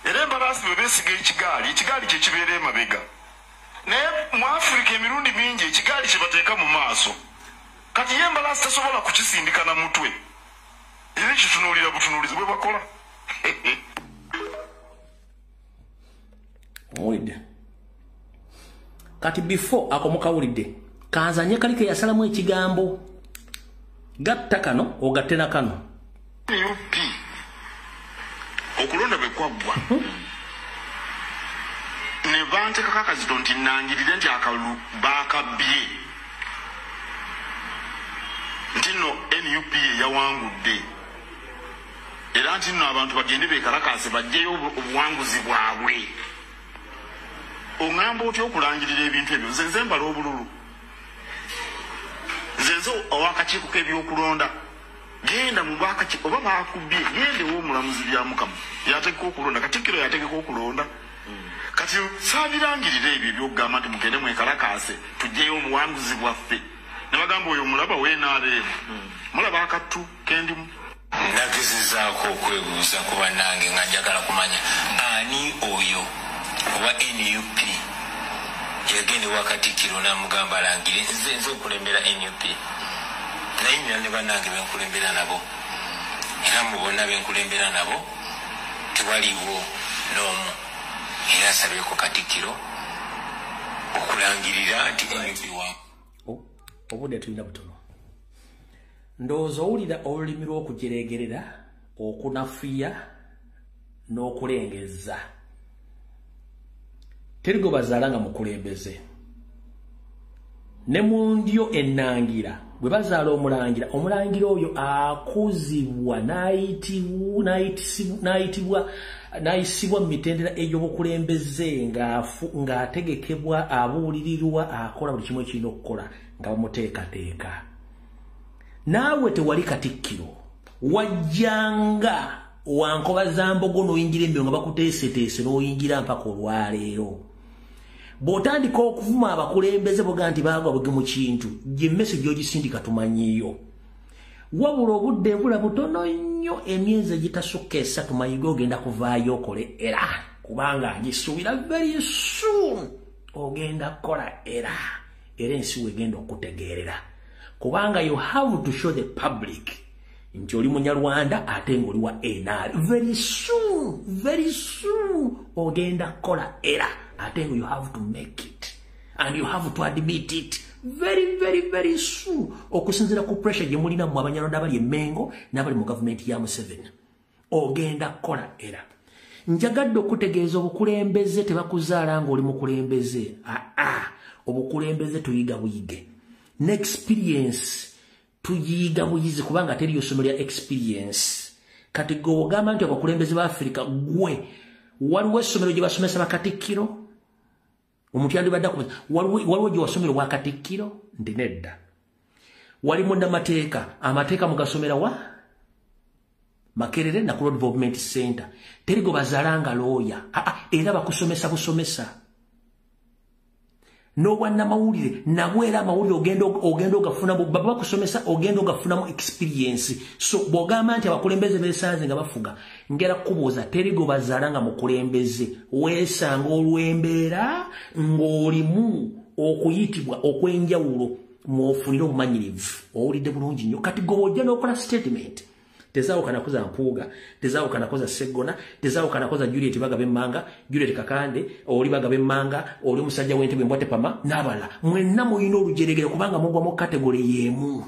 Era embalaasi bwe beesiga ekigaali kye kibeera emabega. Naye mu Afrika emirundi mingi ekigaali kye bateeka mu maaso. Kati ye embalaasi tasobola kukisindika na mutwe. Era ekitunuulira butunuulizi bwe bakola. Owulidde. Kati before akomukawulidde kanzanye kaliko yasalamu ekigambo gatta kano ogatte na kano. Okulonda bwe kwaggwa ne banteekako akazito nti nnangirire nti akalu baakabbye nti nno NUP yawangudde era nti nno abantu bagende beekalakaase baggyeyo obuwanguzi bwabwe. Oŋŋamba otya okulangirira ebintu ebyo? Nze mbala obululu. Nze ow'akakiiko k'ebyokulonda. Genda mu bwakakiiko oba baakubbye genda ew'omulamuzi bya Mukama yategeka okulonda. Katikkiro yategeka okulonda. Kati saabirangirira ebyo ebyokugamba nti mugende mwekalakaase tuggyeyo obuwanguzi bwaffe. Ne bagamba oyo mulaba w'NRM. Mulaba akattu kendimu. Nagezezaako okwebuuza ku bannange nga njagala kumanya ani oyo oba NUP yagenda ewa Katikkiro n'amugamba alangire nze nkulembera NUP. Naye nina ne bannange benkulembera nabo era mu bonna benkulembera nabo tewaliwo n'omu era asabyeko Katikkiro okulangirira nti NUP wa obudde tulina butono. Ndowooza owulira olulimi lw'okujeregerera okunafuya n'okulengeza. Teri gwe bazaala nga mukulembeze. Ne mu ndyo ennangira bwe bazaala omulangira, omulangira oyo akuzibwa n'ayisibwa mu mitendera egy'obukulembeze ng'ategekebwa, abuulirirwa, akola buli kimu ekirina okukola nga bamuteekateeka. Naawe tewali Katikkiro wajjanga wankoba za mbogo n'oyingira embiro nga bakuteeseteese n'oyingira mpaka olwaleero. Bw'otandika okuvuma abakulembeze boga nti baagwa buge mu kintu gye mmesi gy'ogisindika tumanyiyo. Wabula obudde bula butono nnyo, emyezi egitasukka 3 mayiga ogenda kuvaayo okole era kubanga agisuubira very soon ogenda kukola era ensi wegenda okutegeerera. Kubanga you have to show the public nti oli Munyarwanda ate ng'oli wa NR. Very soon ogenda kukola era ate you have to make it and you have to admit it very soon, okusinziira ku pressure gye mulina mu Abanyarwanda abali e Mengo n'abali mu gavumenti ya Museveni. Ogenda kukola era. Njagadde okutegeeza obukulembeze tebakuzaala ng'oli mukulembeze. Obukulembeze tuyiga buyige. N'experience tuyiga buyizi kubanga teriyo ssomero lya experience. Kati gwe ogamba nti abakulembeze ba Afrika gwe waliwo essomero gye basomesa Bakatikkiro? Omuntu yandibadde akumanya waliwo gye wasomero wa Katikkiro? Ndi nedda. wali munnamateeka amateeka mugasomera wa Makerere Nakuru Development Center terigo bazalanga lawyer era bakusomesa busomesa no bwana mawulire nabwera mawulire ogendo gafuna baba kusomesa ogendo gafuna mu experience so bogamba nti abakulembeze besanze nga bafuga ngera kubuza terigo bazalanga mu kulembeze wesanga olwembera ngolimu okuyitibwa okwenjawulo mufunira obumanyirivu owulidde bulungi nnyo kati gobojja n'okola statement tezaawo kanakoza mpuuga tezaawo kanakoza segona tezaawo kanakoza Juliet Bagabe Manga Juliet Kakande oli Bagabe Manga oli musajja w'entebe mbwate pama n'abala mwenna muyina olujeregere kubanga mugwa mu category yemu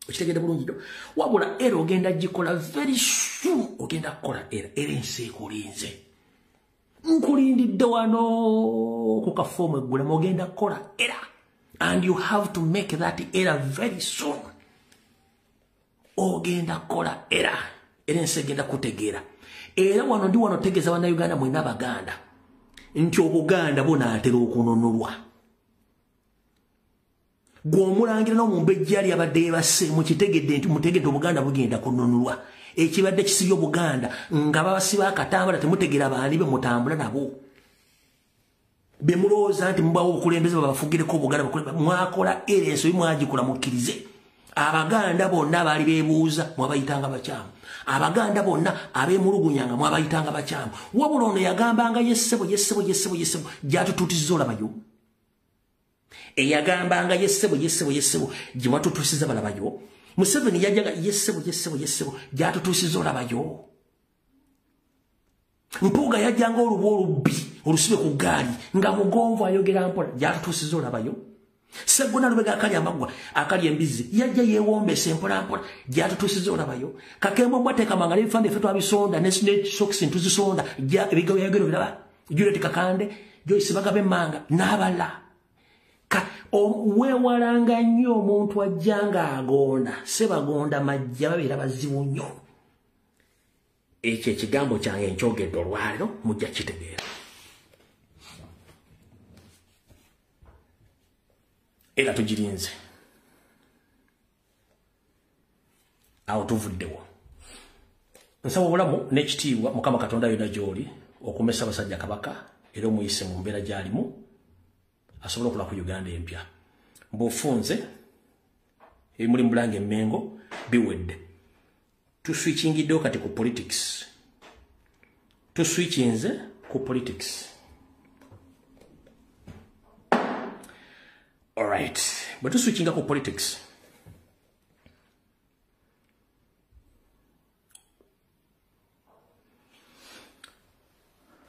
okitegedde bulungi nnyo wabula era ogenda gikola very soon ogenda kukola era ensi ekulinze nkulindidde wano ku kafoomu eggulamu ogenda kukola era and you have to make that error very soon. Ogenda kola error. Ensi egenda kutegeera. Era wano ndi wano tegeza wana Uganda mwina Baganda. Nti Obuganda bunaatera okununulwa. Gw'omulangira n'omumbejja ali abadde base mukitegedde nti mutegedde Obuganda bugenda kununulwa. Ekibadde kisibye Obuganda nga babasiba akatambula temutegeera baani be mutambula nabo. Bemulooza nti mbawo obukulembeze babafugireko Obuganda mwakola era ensobi mwagikola mukkirize. Abaganda bonna bali beebuuza mwabayitanga bakyamu. Abaganda bonna abemulugunyanga mwabayitanga bakyamu. Wabula ono yagambanga yessebo gyatutuutiza olabayo. Eyagambanga yessebo gye mwatutuusiza balabayo. Museveni yajjaga yessebo gyatutuusiza olabayo. Mpuuga yajjanga olubu olubbi olusibe ku gaali nga mugonvu ayogera mpola gyatutuusiza olabayo. Segona Lubega akali amagwa akali embizi yajja yeewombesa mpola gyatutuusiza olabayo. Kakembo mwateeka mangala ebifande ffe twabisonda ne socks ntuzisonda ebigawo yagero biraba Juliet Kakande Joyce Bagabe Manga n'abala. Weewalanga nnyo omuntu ajjanga agonda sebagonda majja babeera bazibu nnyo. Ekyo ekigambo kyange nkyogedde olwaliro mujja kitegeera. Era tugirinze. Awo tuvuddewo. Nsaba obulamu n'ekitiibwa Mukama Katonda yonna gy'oli okumesa abasajja Kabaka era omuyise mu mbeera gy'alimu asobola okola ku Uganda empya. Mbufunze ebimuli mu Bulange Mmengo biwedde. Tuswitchingiddewo kati ku politics. Tuswitchinze ku politics. Alright. But tuswitchinga ku politics.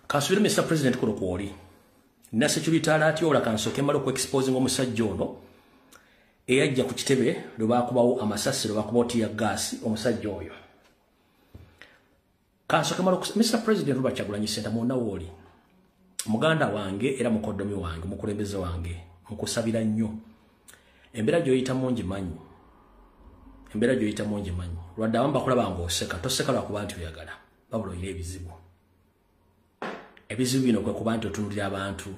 Kasubire Mr. President kuno kwoli. Na security alert yola kansoke malo ku exposing omusajja ono eyajja ku kitebe lwe baakubawo amasasi lwe baakubawo tiya gas omusajja oyo. Kansoke malo Mr. President Robert Kyagulanyi Ssentamu mwonna wooli. Muganda wange era mukoddomi wange mukulembeze wange nkusabira nnyo. Embeera gy'oyita mungi manyi. Embeera gy'oyita mungi manyi. Lwadde abamu bakulaba ng'oseka toseka lwakuba nti oyagala babula oyina ebizibu. Ebizibu bino kwe kuba nti otunulira abantu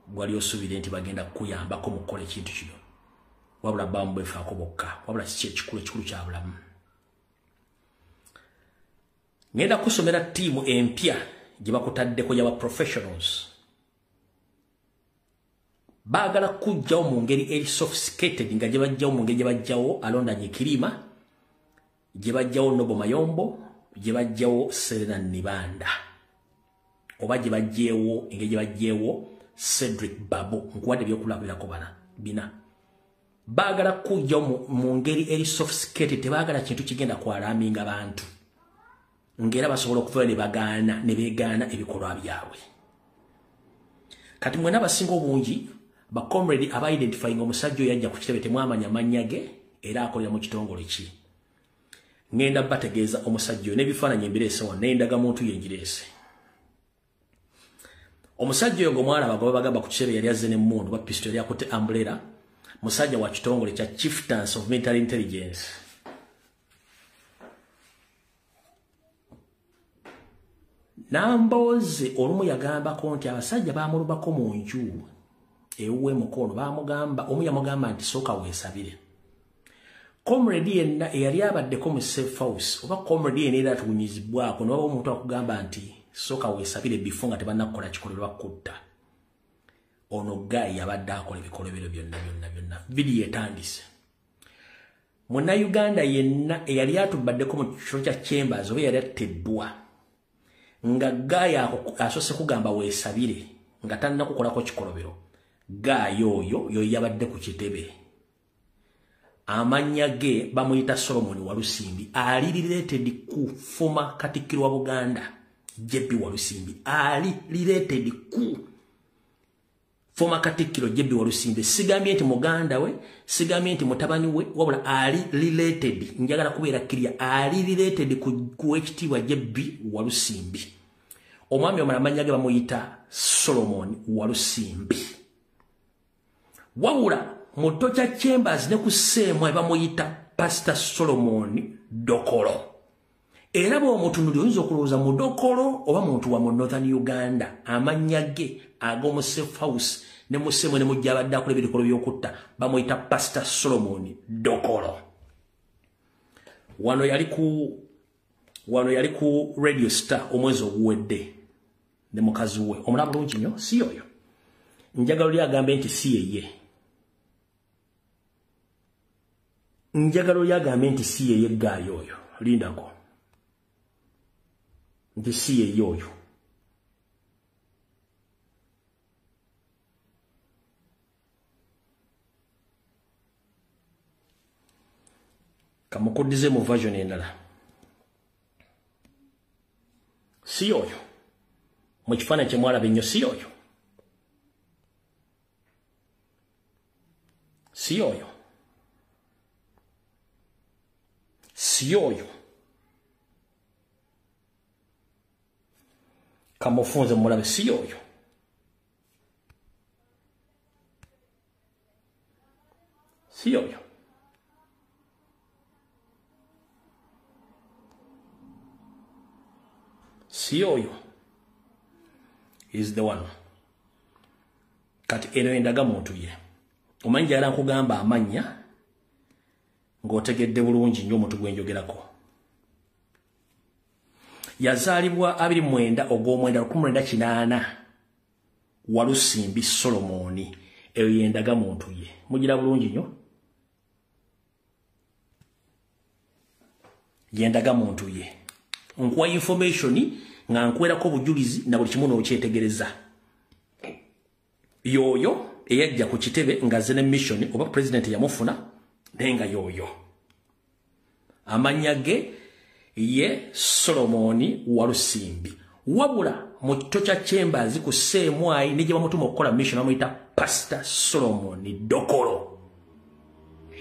gwali osuubire nti bagenda kukuyambako mu kukola ekintu kino. Wabula bamu beefaako bokka. Wabula kiki ekikulu kya bulamu. Ngenda kusomera ttiimu empya gye bakutaddeko y'aba professionals. Baagala kujjawo mu ngeri eri sophisticated nga gye bajjawo mu ngeri gye bajjawo Alonda Nyikirima, gye bajjawo Nobo Mayombo, gye bajjawo Serena Nibanda. Oba gye bajjeewo engeri gye bajjeewo Cedric Babu nkuwadde ebyokulabirako bina. Baagala kujjawo mu ngeri eri sophisticated tebaagala kintu kigenda kwalaminga bantu. Ngera basobola okuva ne bagaana ne beegaana ebikolwa byabwe. Kati mwena abasinga obungi ba comrade aba identifying omusajja yajja ku kitebe temwamanya mannya ge era akolera mu kitongole ki. Ngenda bategeeza omusajja n'ebifaananyi embireese wano n'endaga muntu yenjireese. Omusajja oyo ng'omwana bagoba bagamba ku kitebe yali azze n'emmundu ba pistol yali akutte umbrella musajja wa kitongole kya Chieftains of Military Intelligence. Namboze olumu yagambako nti abasajja baamulubako mu nju ewuwe mukono baamugamba omu yamugamba nti sooka weesabire comrade yenna eyali abaddeko mu safe house oba comrade yenna era atugunyizibwako ne waba omuntu akugamba nti soka weesabire before nga tebannakola kikolebwa kutta ono guy yabadde akola ebikolobero byonna vidiyo etandise Munnayuganda yenna eyali atubaddeko mu kifo kya Chambers oba yali atteddwa nga gaya asose kugamba weesabire nga tannakukolako kikolobero gaayo oyo yabadde ku kitebe amanya ge bamuyita Solomon Walusimbi ali related ku former Katikkiro wa Buganda JB Walusimbi ali related ku former Katikkiro JB Walusimbi sigambye nti muganda we sigambye nti mutabani we wabula ali related njagala kubeera kiria ali related ku ekitiibwa JB Walusimbi omwami omala amanya ge bamuyita Solomon Walusimbi wabula muto kya Chambers ne kuseemwa bamuyita Pastor Solomon Dokolo era bw'omutunuli oyinza okulowooza mu Dokolo oba muntu wa mu Northern Uganda amanya ge ag'omu safe house ne museemwe ne mujja abadde akola ebirikolo by'okutta bamuyita Pastor Solomon Dokolo wano yali ku Radio Star omwezi oguwedde ne mukazi we omulaba bulungi nnyo si oyo njagala oli agambe nti si yeye njagalo yagambe nti si yeye gaayo oyo lindako nti si yeye oyo kamukudize mu version endala si oyo mu kifaananyi kye mwalaba ennyo si oyo si oyo si oyo kamufunze mulabe si oyo si oyo si oyo is the one kati eno endaga muntu ye omanyi gyala nkugamba amanya ng'otegedde bulungi nnyo omuntu gwe njogerako yazaalibwa 29 ogw'omwenda 1980 Walusimbi Solomoni eyo yendaga muntu ye mugira bulungi nnyo yendaga muntu ye nkuwa information nga nkwerako bujulizi na buli kimu n'okyetegereza yoyo eyajja ku kitebe nga zene mission oba president yamufuna nenga yoyo amanya ye Solomoni Walusimbi wabula mu kito kya Chambers ku seemwayi ne gye bamutuma okukola mission amuyita Pastor Solomoni Dokolo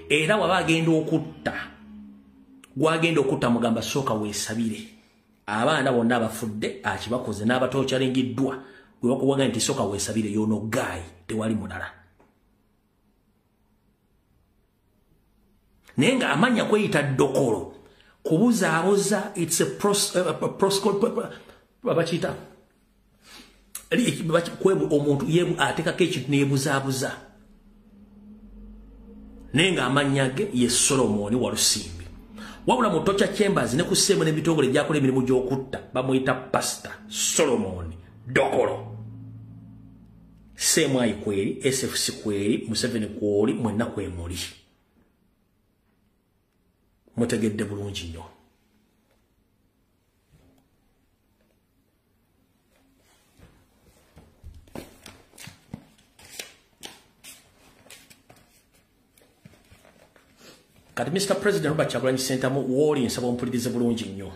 era waba agenda okutta mugamba sooka weesabire abaana bonna abafudde akibakoze n'abatokyalingiddwa gwe bakuwaga nti sooka weesabire yono gaayi tewali mulala nenga amanya kweyita Dokolo kubuzaabuza it's a babachita kwebu omuntu yebu atekako ekintu neebuzaabuza nenga amanya ge ye Solomoni Walusimbi wabula mu Tocha Chambers ne kuseemwe n'ebitongole byakola emirimu gy'okutta bamuyita Pastor Solomoni Dokolo seemwayi kweri SFC kweri Museveni kwoli mwenna kwemuli mutegedde bulungi nnyo kati Mr. President Robert Kyagulanyi Ssentamu wooli nsaba ompulirize bulungi nnyo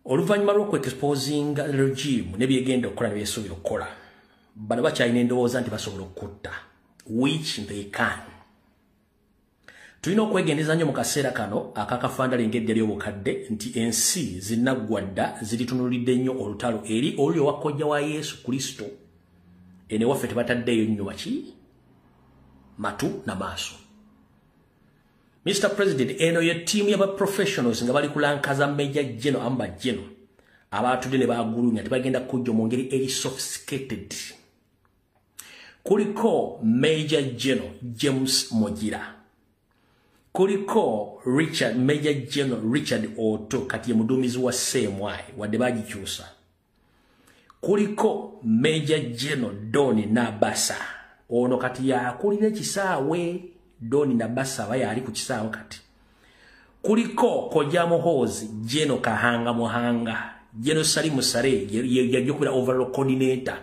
oluvannyuma lw'okwexposinga regime nebyegenda okukola nebyesuubira okukola bano bakyalina endowooza nti basobola okutta which they can tulina okwegendeza nnyo mu kaseera kano akakafandalinga eddya ly'obukadde nti ensi zinnaggwadda ziritunulidde nnyo olutalo eri oli owakojja wa Yesu Kristo ene waffe tebataddeeyo nnyo baki matu na maaso Mr. President eno ye team y'aba professionals nga bali kulankaza Major General amba General abatudde ne bagulunya tebagenda kujja mu ngeri eri sophisticated kuliko Major General James Mogira kuliko Major General Richard Otto kati ye mudumizi wa CMY wadde bagikyusa. Kuliko Major General Doni Nabasa ono kati yakulira ekisaawe. Doni Nabasa bayali ku kisaawe kati. Kuliko Kojja Muhoozi General Kahanga Muhanga General Salimu Sare yajja kubira overall coordinator.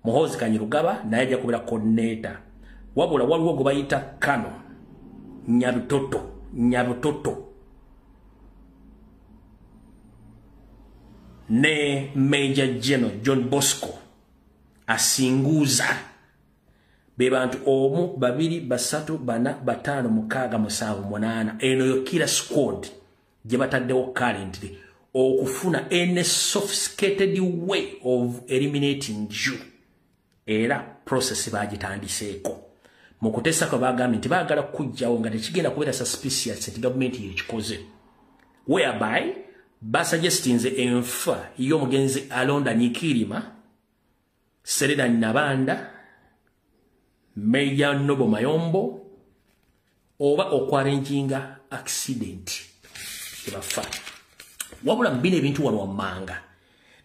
Muhoozi Kanyirugaba naye ajja kubira coordinator. Wabula waliwo gwe bayita Kano Nyabutoto ne Major General John Bosco asinguza be bantu omu babiri basatu bana batano mukaga musanvu munana eno yo kila squad gye bataddewo currently okufuna a sophisticated way of eliminating you era process bagitandiseeko mukutesa ko bagambye nti baagala kujjawo nga tekigenda kubeera suspicious nti government yekikoze whereby basuggestinze enfa y'omugenzi Alonda Nikirima Serena Nabanda Major Nobo Mayombo oba okwarenjinga accident kibafa wabula mbine ebintu wano wammanga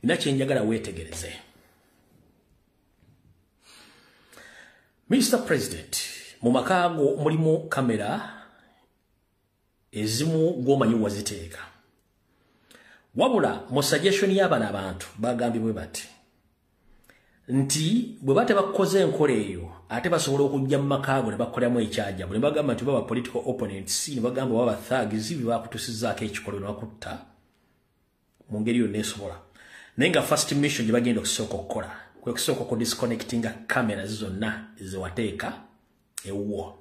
nina kyenjagala weetegereze. Mr. President, mu makago mulimu kamera ezimu gomanyi waziteeka. Wabula mu suggestion y'abana abantu bagambibwe bati nti bwe bate bakoze enkola eyo ate basobola okujja mu makago ne bakoleramu ekyaja bwe bagamba nti baba political opponents ne bagamba baba thugs bi bakutusizaako ekikolo ne bakutta mu ngeri yonna esobola naye nga first mission gye bagenda okusooka okukola kwe kusooka oku disconnectinga kamera zonna zewateeka ewuwo.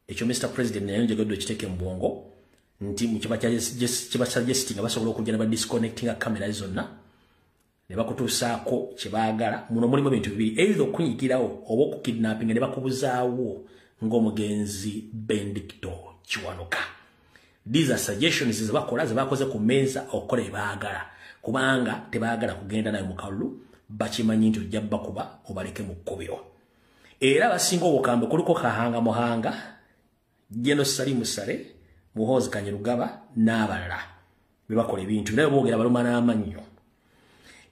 Ekyo Mr. President naye njagala okiteeke mu bwongo nti mu kiba suggestinga basobola okujja ne ba disconnectinga kamera zonna ne bakutuusaako kye baagala. Muno mulimu ebintu bibiri, either okunyigirawo oba okukidnappinga ne bakubuzaawo ng'omugenzi Benedicto Kiwanuka. These are suggestions ze bakola ze bakoze ku meeza okukola ebaagala kubanga tebaagala kugenda nayo mu kalulu bakimanyi nti ojja bakuba obaleke mu kkubiro. Era basinga obukambe kuliko Kahanga Muhanga, General Salimu Sare, Muhoozi Kanyirugaba n'abalala be bakola ebintu naye boogera baluma n'amannyo.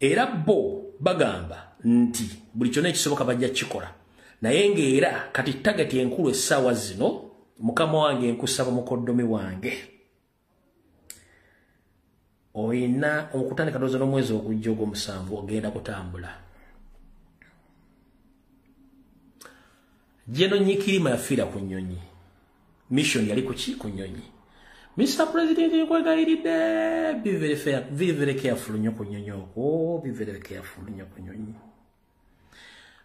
Era bo bagamba nti buli kyonna ekisoboka bajja kikola naye ng'era kati target enkulu essaawa zino mukama wange nkusaba mukoddomi wange oyina okutandika dooza n'omwezi ogujja ogw'omusanvu ogenda kutambula. Jeno Nyikirima yafiira ku nnyonyi. Mission yali kuki ku nnyonyi. Mr. President nkwegayiridde be very careful nnyo ku nnyonyi okwo, be very careful nnyo ku nnyonyi.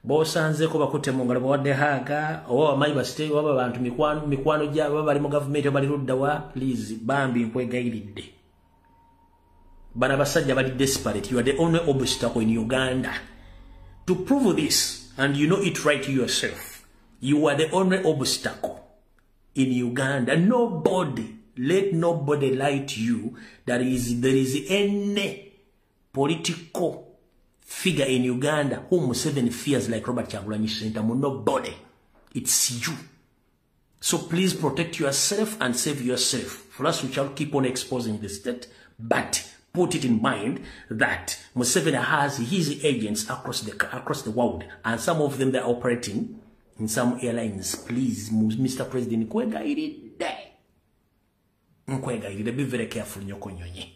B'osanzeeko bakutte mu ngalo bawadde haaga oba bamayi basite oba bantu mikwano gyabo bali mu gavumenti oba bali ludda wa please bambi nkwegayiridde. Bana basajja bali desperate. You are the only obstacle in Uganda. To prove this, and you know it right yourself, you are the only obstacle in Uganda. Let nobody lie to you that there is any political figure in Uganda whom Museveni fears like Robert Kyagulanyi Ssentamu. Nobody. It's you. So please protect yourself and save yourself. For us, we shall keep on exposing the state, but put it in mind that Museveni has his agents across the world, and some of them they are operating in some airlines. Please, Mr. President, nkwegayiridde, be very careful nnyo ku nnyonyi.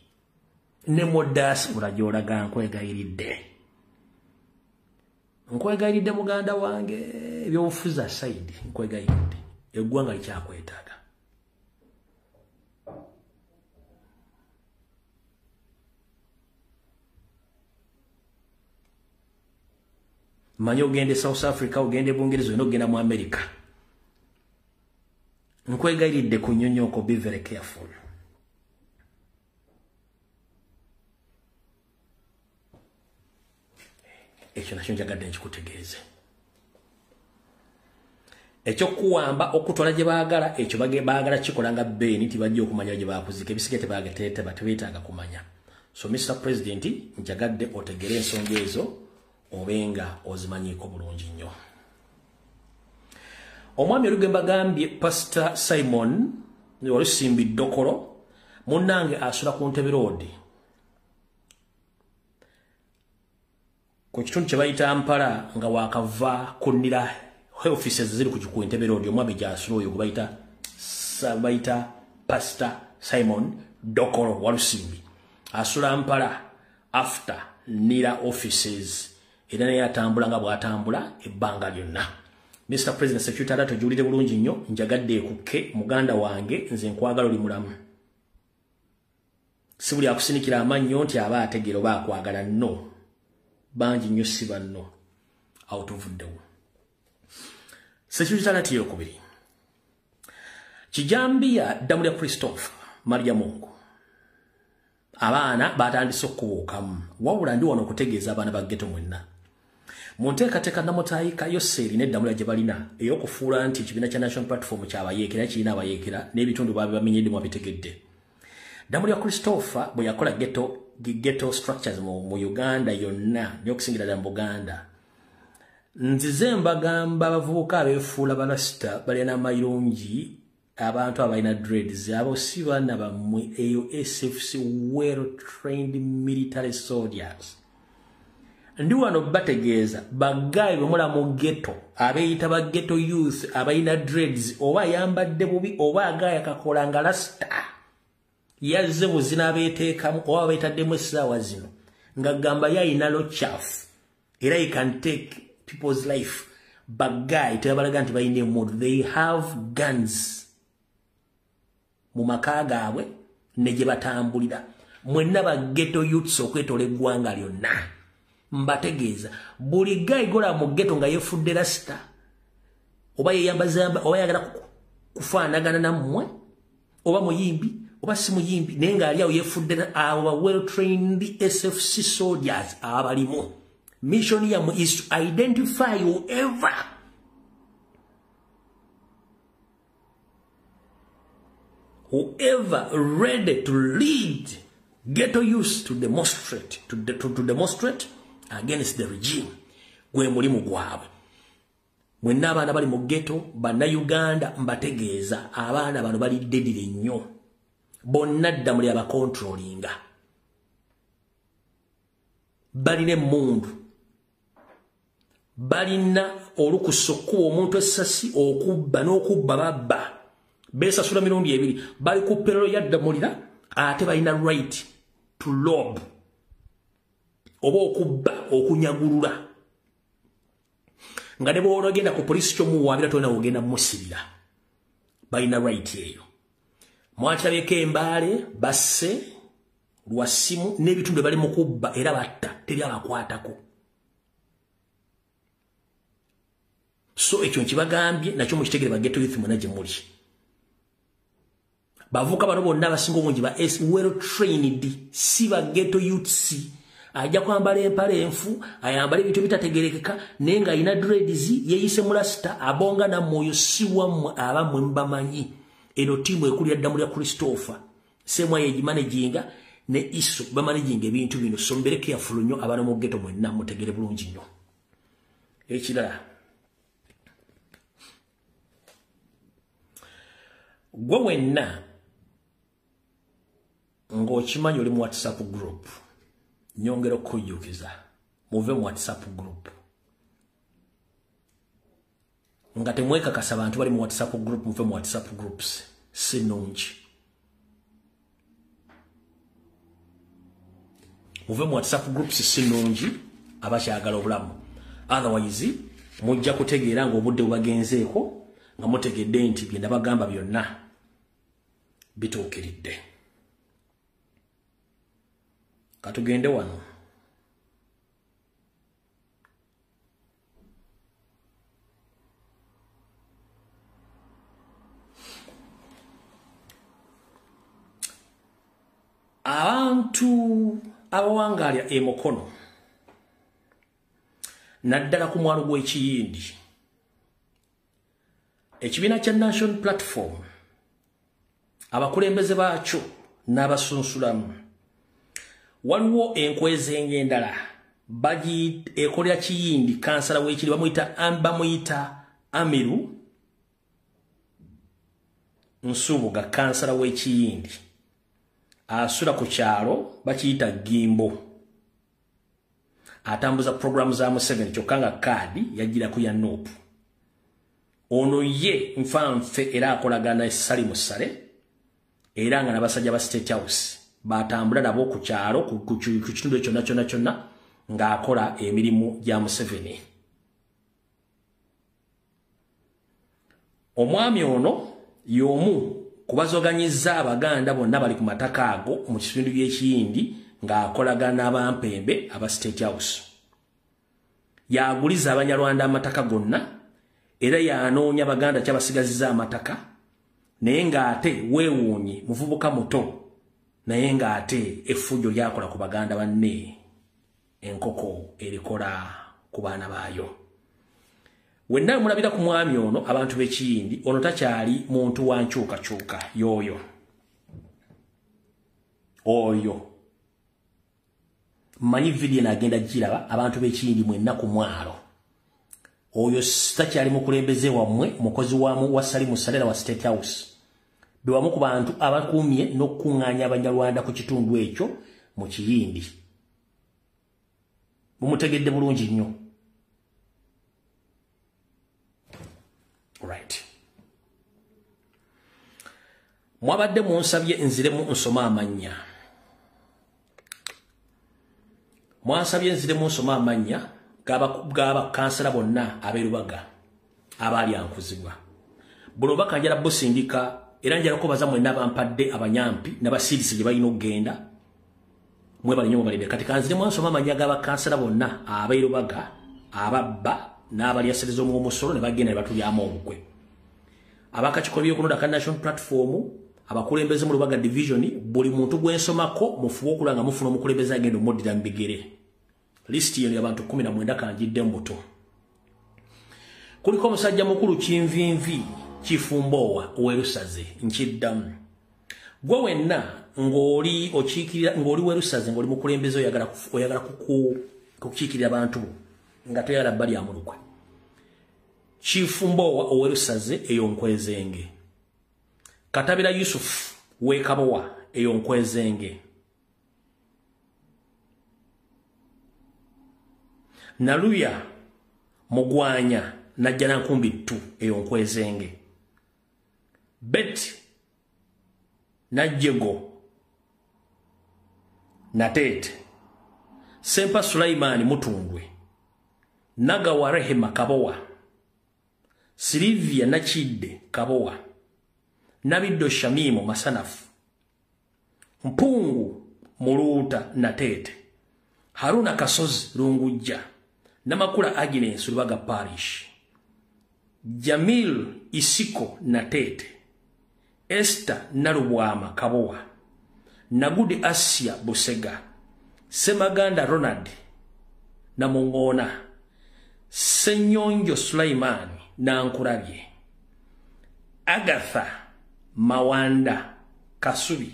Ne mu diaspora gy'olaga nkwegayiridde. Nkwegayiridde muganda wange, ebyobufuzi aside, nkwegayiridde. Eggwanga likyakwetaaga. Manyi ogende South Africa, ogende Bungereza, oyina ogenda mu America. Nkwegayiridde ku nnyonyi okwo, be very careful. Ekyo nakyo njagadde nkikutegeeze. Ekyokuwamba okutwala gye baagala, ekyo baagala kikola nga Beni tibajja okumanya gye baakuzika, ebisige tebeetaaga kumanya. So Mr. President, njagadde otegere ensonga ezo obenga ozimanyiiko bulungi nnyo. omwami Lugemba gambye Pastor Simon Walusimbi Dokoro munnange asula ku Ntebe Road ku kitundu kye bayita Mpala nga wakava kunnira offices ziri ku Ntebe Road omwami gyasula oyo bayita Pastor Simon Dokoro Walusimbi asula Mpala after nira offices era naye atambula nga bw'atambula ebbanga lyonna. Mr. President Secretary tujulire bulungi nnyo njagadde ekukke muganda wange nze nkwagala oli mulamu. Si buli akusinikira amannyo nti aba ategeera oba akwagala no. Bangi nnyo si banno awutuvuddewo. Secretary yokubiri. Kijambia Damulya Christopher Maria Mungu. Abaana batandise okubuukamu wabula ndi wano okutegeeza abaana ba ghetto mwenna. Munteekateeka namutayika Yoseri n'eddamula gye balina ey'okufuula nti ekibiina kya National Platform ky'abayeekera kirina abayeekera n'ebitundu babe bamenyeddemu abitegedde. Damulya Christopher bwe yakola ghetto structures mu Uganda yonna n'okusingira ddala mu Buganda. Nzize mbagamba abavubuka abeefuula balasita balina mayirungi abantu abalina dreads abo si baana bammwe eyo SFC well-trained military soldiers. Ndi wano bategeeza bagayi bemula mu ghetto abeeyita ba ghetto youth abalina dreads oba ayambadde bubi oba agayi akakola nga lasita yazze buzina abeeteekamu oba abeetaddemu essaawa zino nga gamba yayina lochafu era he can take people's life. Bagayi tebalaga nti balina emood, they have guns mu maka gaabwe ne gye batambulira. Mwenna ba ghetto youths okwetola eggwanga lyonna mbategeeza buli gayi gola mu ghetto nga yefudde lasita oba yeyambazamba oba yagala kufaanagana nammwe oba muyimbi oba si muyimbi naye nga ali awo yefudde abo well-trained SFC soldiers abalimu. Mission yammwe is to identify whoever ready to lead ghetto youth to demonstrate against the regime gwe mulimu gwabwe. Mwenna abaana bali mu ghetto bannauganda mbategeeza abaana bano bali dedire nnyo bonna Damulya abakontrolinga balina emmundu balina olukusa okuwa omuntu essasi okubba n'okubba babba beesasula mirundi ebiri bali ku perero ya Damulya ate balina right to rob oba okubba okunyagulula nga ne bw'oba ogenda ku polisi kyomuwaabira tolina wogenda musibira balina right eyo. Mwakirabyeko embaale basse lwasimu n'ebitundu bali mu kubba era batta teri abakwatako. So ekyo nkibagambye nakyo mukitegere ba ghetto youth mwena gye muli. Bavuka bano bonna abasinga obungi ba well-trained si ba ghetto youths ajja kwambala empale enfu ayambala ebintu bitategerekeka naye nga alina dreads yeeyise mulasita abonga namwoyo si wammwe abammwe mubamanyi. Eno tiimu ekulu ya Damulya Christopher semwa yegimanaginga ne iso bamanaginga ebintu bino so mbere careful nnyo abaana mu ghetto mwenna mutegere bulungi nnyo. Ekirala gwe wenna ng'okimanyi oli mu WhatsApp group nyongera okujjukiza muve mu WhatsApp group nga temwekakasa abantu bali mu WhatsApp group muve mu WhatsApp groups si nnungi. Muve mu WhatsApp groups si nnungi abakyagala obulamu otherwise mujja kutegeera ng'obudde bubagenzeeko nga mutegedde nti bye nabagamba byonna bituukiridde. Katugende wano abantu abawangalya Mukono naddala ku mwalo gw'Ekiyindi ekibiina kya National Platform abakulembeze baakyo n'abasunsulamu waliwo enkwezenge endala ekolera Kiyindi kansala w'Ekiri bamuyita Amiru Nsubuga kansala w'Ekiyindi asula ku kyalo bakiyita Gimbo atambuza programu za Museveni kyokka nga kaadi yagira ku ya Nuupu. Ono ye nfanfe era akolagana essali mu ssale era nga n'abasajja ba State House batambula nabo ku kyalo ku kitundu kyonna ng'akola emirimu gya Museveni. Omwami ono y'omu kubazoganyizza Abaganda bonna bali ku mataka ago mu kitundu by'Ekiyindi ng'akolagana n'abampembe aba State House. Yaguliza Abanyarwanda amataka gonna era yanoonya Baganda kyabasigaziza amataka naye ng'ate weewuunye muvubuka muto naye ng'ate effujjo lyakola ku Baganda banne enkoko erikola ku baana baayo. Wenna mulabira ku mwami ono abantu b'Ekiyindi ono takyali muntu wa nkyukakyuka yoyo. Oyo manyi video n'agenda giraba abantu b'Ekiyindi mwenna ku mwalo. Oyo takyali mukulembeze wammwe mukozi wamu wa Salimu Salera wa State House. Bewamu ku bantu abakuumye n'okuŋŋaanya Abanyarwanda ku kitundu ekyo mu Kiyindi. Mumutegedde bulungi nnyo. Right. Mwabadde munsabye nziremu nsoma amannya. Mwansabye nziremu nsoma amannya gaba kansala bonna abeerubaga abali ankuzibwa. Buno bakanjala busindika era njala kubaza mwenna abampadde abanyampi n'abasiirisi gye balina okugenda. Mwe bali nnyo balinde kati kanziremu nsoma amannya gaba kansala bonna abeerubaga ababba n'abali asereza omusolo ne bagenda ne batulyamu obukwe. Abakakikolwa by'okulonda ka National Platform abakulembeze mu Lubaga Division buli muntu gwensomako mufube okulanga mufuna omukulembeze agenda omuddira mu bigere. Listi yeno y'abantu 19 kanjidde muto. Kuliko omusajja mukulu Kinvinvi Kifumbowa Werusaze nkiddamu. Gwe wenna ng'oli okiikirira ng'oli Werusaze ng'oli mukulembeze oyagala kukiikirira abantu nga toyagala bali amulukwe. Kifumbowa Werusaze eyo nkwezenge. Katabira Yusuf Wekabowa eyo nkwezenge. Naluya Mugwanya Najjana Nkumbi 2 eyo nkwezenge. Bet Najjego Natete Sempa Sulaimani Mutundwe Nagawa Rehema Kabowa Silivia Nachidde Kabowa Nabido Shamimo Masanafu Mpungu Muluta Natete Haruna Kasozi Lungujja Namakula Agnes Lubaga Parish Jamil Isiko Natete Esther Narubwama Kabowa Nagudi Asia Busega Semaganda Ronald Namongona Senyonjo Sulaimani Nankurabye Agatha Mawanda Kasubi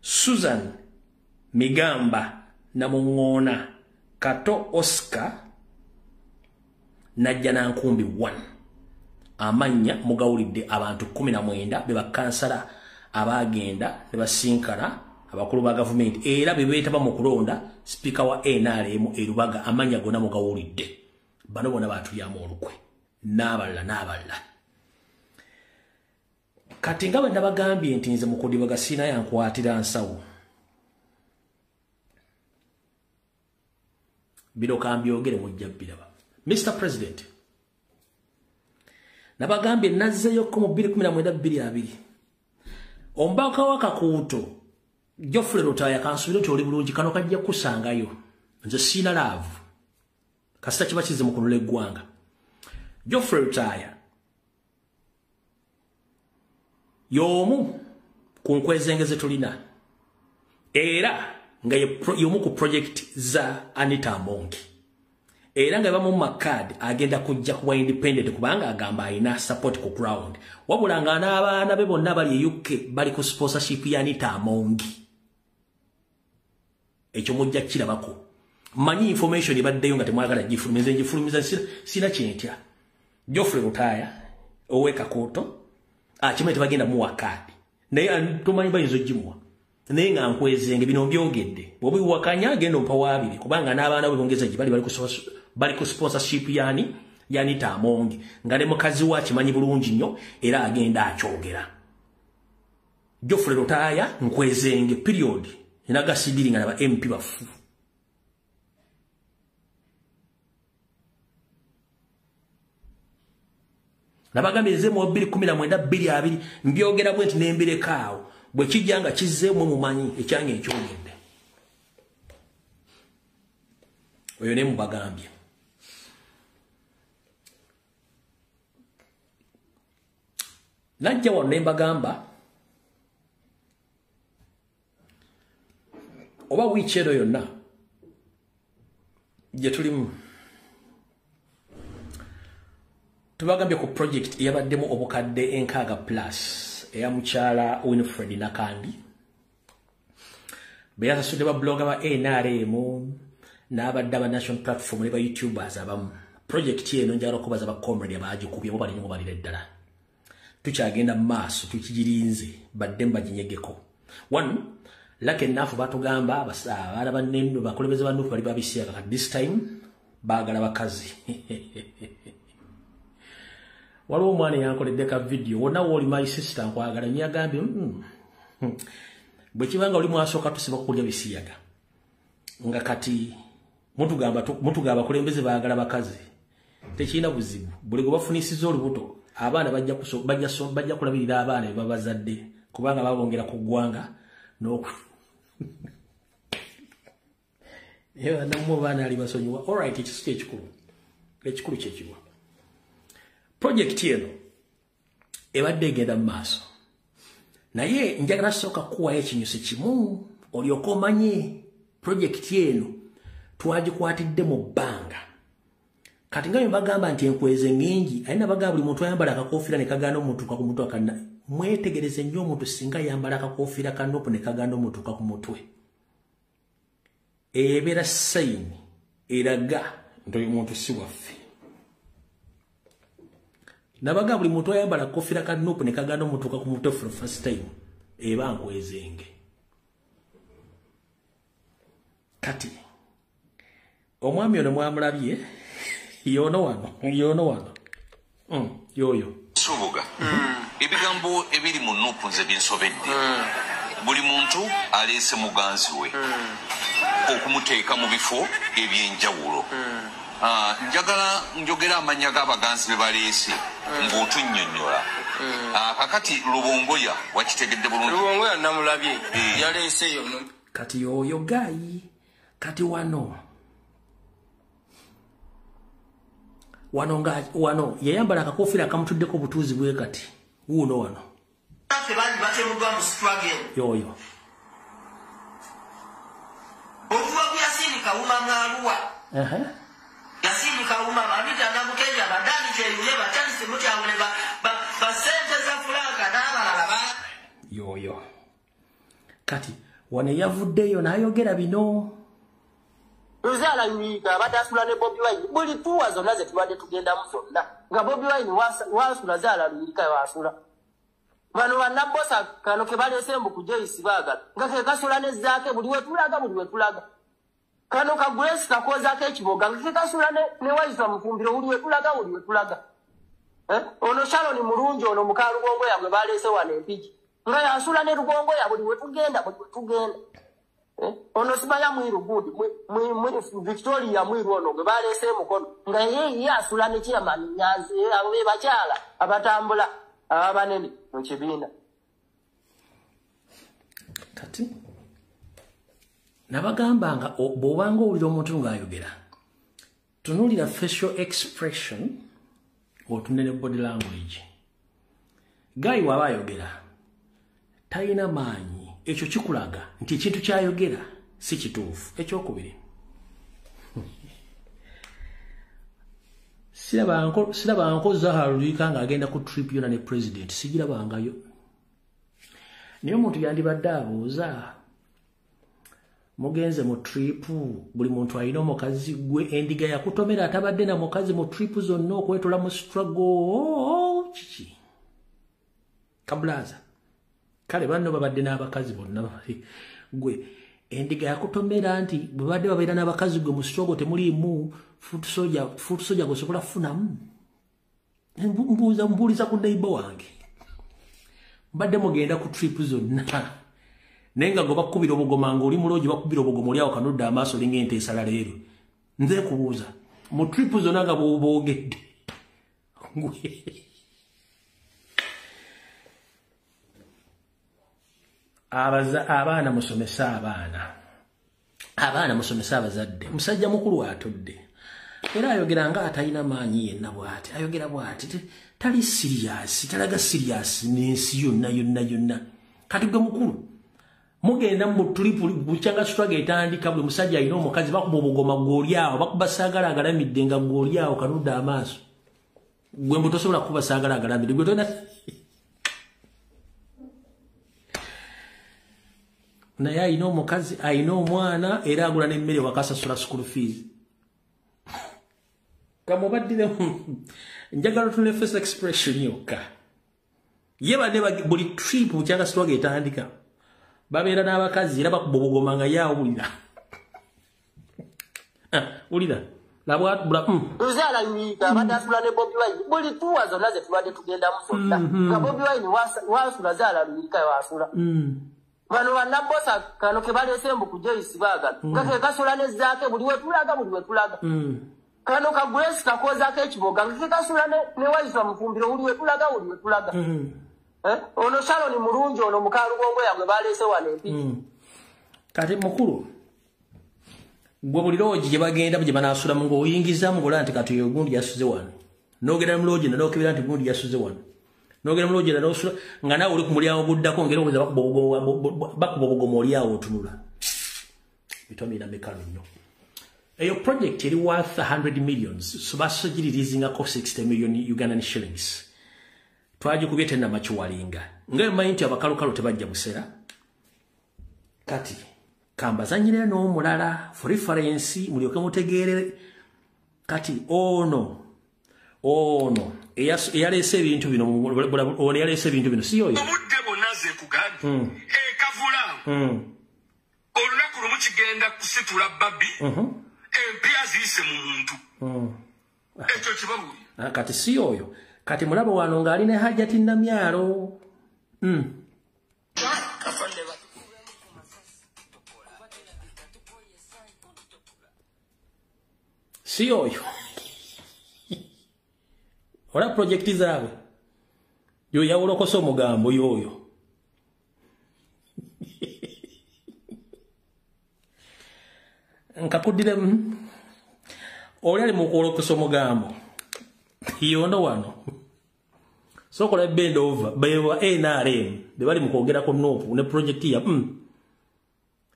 Susan Migamba Namongona Kato Oscar Najjana Nkumbi 1 amanya mugawulidde abantu 19 beba kansala abagenda ne basinkana abakulu ba government era bebeetaba mu kulonda speaker wa NRM erubaga amanya gona mugawulidde bano bona batulyamu olukwe n'aballa kati nga banda bagambye nti nze mukudibaga sina yankwatira nsawo bino kambyogere mujja biraba Mr. President nabagambye nazzeyo ko mu 2019 ombaka wa Kakuuto Geoffrey Rutaya kansubira nti oli bulungi kano kajja kusangayo nze sina love kasita kiba kize mu kunula eggwanga Geoffrey Rutaya yomu ku nkwezengeze tulina era nga yomu ku project za Anita Mongi era nga bamu makad agenda kujja kuba independent kubanga agamba ina support ku ground wabulanga n'abaana be bonna bali UK bali ku sponsorship ya Anita Mongi ekyo mujja kirabako manyi information ibaddeyo nga temwagala gifulumiza sina kyentya Geoffrey Rutaya owe Kakuuto Chimwe tebagenda muwa kadi. Naye tumanyi bayinza ogimuwa. Naye nga nkwezenge bino byogedde. Bwobi wakanya agenda ompa wabiri kubanga n'abaana bwe bongeza gibali bali ku sponsorship yani Tamongi. Nga ne mukazi wa kimanyi bulungi nnyo era agenda akyogera. Geoffrey Rotaya nkwezenge period. Inaga sidiri nga naba MP bafu. Nabagameze mu 2019 2020 mbyogera bwenti nembere kaawo bwe kijanga kizze mu mumanyi ekyange ekyogedde. Oyo ne mubagambye. Najja wano ne mbagamba oba wichero yonna je tulimu tubagambye ku project yabaddemu obukadde enkaaga plus eya mukyala Winfred Nakandi beyaza sude ba blogger ba NRM n'abadde aba national platform ne ba YouTubers abamu project eno njalo kubaza ba comrade abaji kubye bo bali ngo balire ddala tukyagenda maaso tukijirinze badde mbajinyegeko one lake nafu batugamba abasaba banendo bakolebeze bandu bali babisiya kati this time bagala bakazi waliwo omwana yankoledde ka video wona woli my sister nkwagala nyagambye bwe kibanga oli mwasooka tusiba kulya bisiyaga nga kati mutugamba kulembeze bagala bakazi tekina buzibu buli go bafunisiza olubuto abaana bajja kulabirira abaana babazadde kubanga babongera ku gwanga no yeah namwe bana ali basonyiwa all right it's ekikulu kyekiwa project eno ebadde egenda mu maaso naye njagala soka kuwa ekinyusi kimu olyoka omanye project eno twagikwatidde mu bbanga kati nga mbagamba nti enkweze ngingi ayina bagamba buli muntu ayambala akakofiira ne kaganda omutuka ku mutwe akana mwetegereze nnyo omuntu singa yambala akakofiira kanopo ne kaganda omutuka ku mutwe ebera sign eraga ntoyo muntu si waffe nabaga buli muntu ayambala kofira kanopo ne kaganda omutuka ku mutwe for first time eba nkwezenge kati omwami ono mwamulabye yono wano yoyo subuga ebigambo ebiri mu nupu nze binsobedde buli muntu alese muganzi we okumuteeka mu bifo ebyenjawulo njagala njogera amanya g'abaganzi be baleese ng'otunnyonnyola kakati Lubongoya wakitegedde bulungi Lubongoya namulabye yaleese yono kati yoyo gayi kati wano yayambala akakofiira akamutuddeko obutuuzi bwe kati wuuno wano yoyo okuva kuyasindika umangaluwa yasindika uma babita namukeja badani kyeyune batandise mutyawule basente za fulaka n'abalala yoyo kati wano yavuddeyo n'ayogera bino Uzala yuiga badasula ne Bobi Wine buli tuwa zonna ze tubadde tugendamu zonna nga Bobi Wine wasula zala luyika wasula bano bannabosa kano ke balese mbu kujeisi baagala nga ke kasula ne zaake buli we tulaga kano ka Grace kakoza ke kiboga nga ke kasula ne waiswa mufumbiro buli we tulaga ono Sharon mulungi ono mukalu gongo yabwe balese wane mpiki nga yasula ne rugongo ya buli we tugenda ono sibaya mwiru gudi Victoria mwiru ono gwe balese mukono nga yeye asula ne chairman Nyanzi abo be bakyala abatambula abanene mu kibiina kati nabagamba nga bw'obanga owulira omuntu ng'ayogera tunuulira facial expression otunene body language gayi waba ayogera talina maanyi ekyo kikulaga nti ekintu kyayogera si kituufu ekyokubiri sirabanko Zahara Luyika ng'agenda ku trip yona ne president sigirabangayo naye omuntu yandibadde abuuza mugenze mu trip buli muntu alina omukazi gwe endiga yakutomera atabadde na mukazi mu trip zonna okwetola mu struggle kiki kablaza kale banno babadde n'abakazi bonna gwe endiga yakutomera nti babadde babeera n'abakazi gwe mu strogo temuliimu foot soldier gwesobola kufunamu mbuuliza ku neighbor wange mbadde mugenda ku trip zonna naye nga gwe bakubira obugoma ng'oli muloogi bakubira obugoma oli awo kanudde amaaso linga ente esala leero nze kubuuza mu trip zonna nga boogedde abaana musomesa abaana musomesa abazadde musajja mukulu atudde era ayogera nga atalina maanyi yenna bw'ati ayogera bw'ati tali siriasi talaga siriasi n'ensi yonna kati gwe mukulu mugenda mu tulipu bukyanga struggle etandika buli musajja alina omukazi bakuba obugoma gw'oli awo bakuba saagala agalamidde nga gw'oli awo kanudde amaaso gwe mbu tosobola kuba saagala agalamidde gwe tolina naye alina omukazi alina omwana era agula n'emmere wakasasula school fees kamubaddire njagala tune first expression yokka ye bane buli trip bukyanga struggle etandika babeera n'abakazi era bakuba obugoma nga yaawulira ulira labwatubula Luzaala yuyiga abadde asula ne Bobi Wine buli tuwa zonna ze tubadde tugendamu zonna nga Bobi Wine wasula Zaala Luyirika wasula bano bannabosa kano ke baleese mbuku Joyce baagala kake kasula ne zaake buli we tulaga kano ka Grace kakozaako ekiboga ke kasula ne Waiswa Mufumbiro buli we tulaga ono Sharon mulungi ono mukalugongo yagwe baleese wano empiki kati mukulu gwe buli loogi gye bagenda gye banaasulamu ng'oyingizamu ngola nti kati oyo gundi yasuze wano n'ogenda mu loogi n'okebera nti gundi yasuze wano n'ogenda mu loogi n'osula nga naawe oli ku mulyango guddako ngera oweza bakuba obugoma oli awo otunula bitomira mekano nnyo eyo project eri worth 100 millions so basogiririizingako 60 million Ugandan shillings twagikubye tennamakiwalinga ngaemanyi nti abakalukalu tebajja busera kati kambazanyire n'omulala for reference mulyoke mutegeere kati ono eyaleese ebintu bino ono yaleese ebintu bino si oyo obudde bonna ze kugabi ekavula olunaku lumu kigenda kusitula babbi empya ziyise mu muntu ekyo kibabuulira kati si oyo kati mulaba wano ng'alina hajjati namyalo si oyo ola projekti zaabwe yo yawulokosa omugambo yoyo nkakuddiremu oli ali mu kuwulokosa omugambo yondo wano sokola bend over bewa NRM be bali mu kwogera ko nopu ne project ya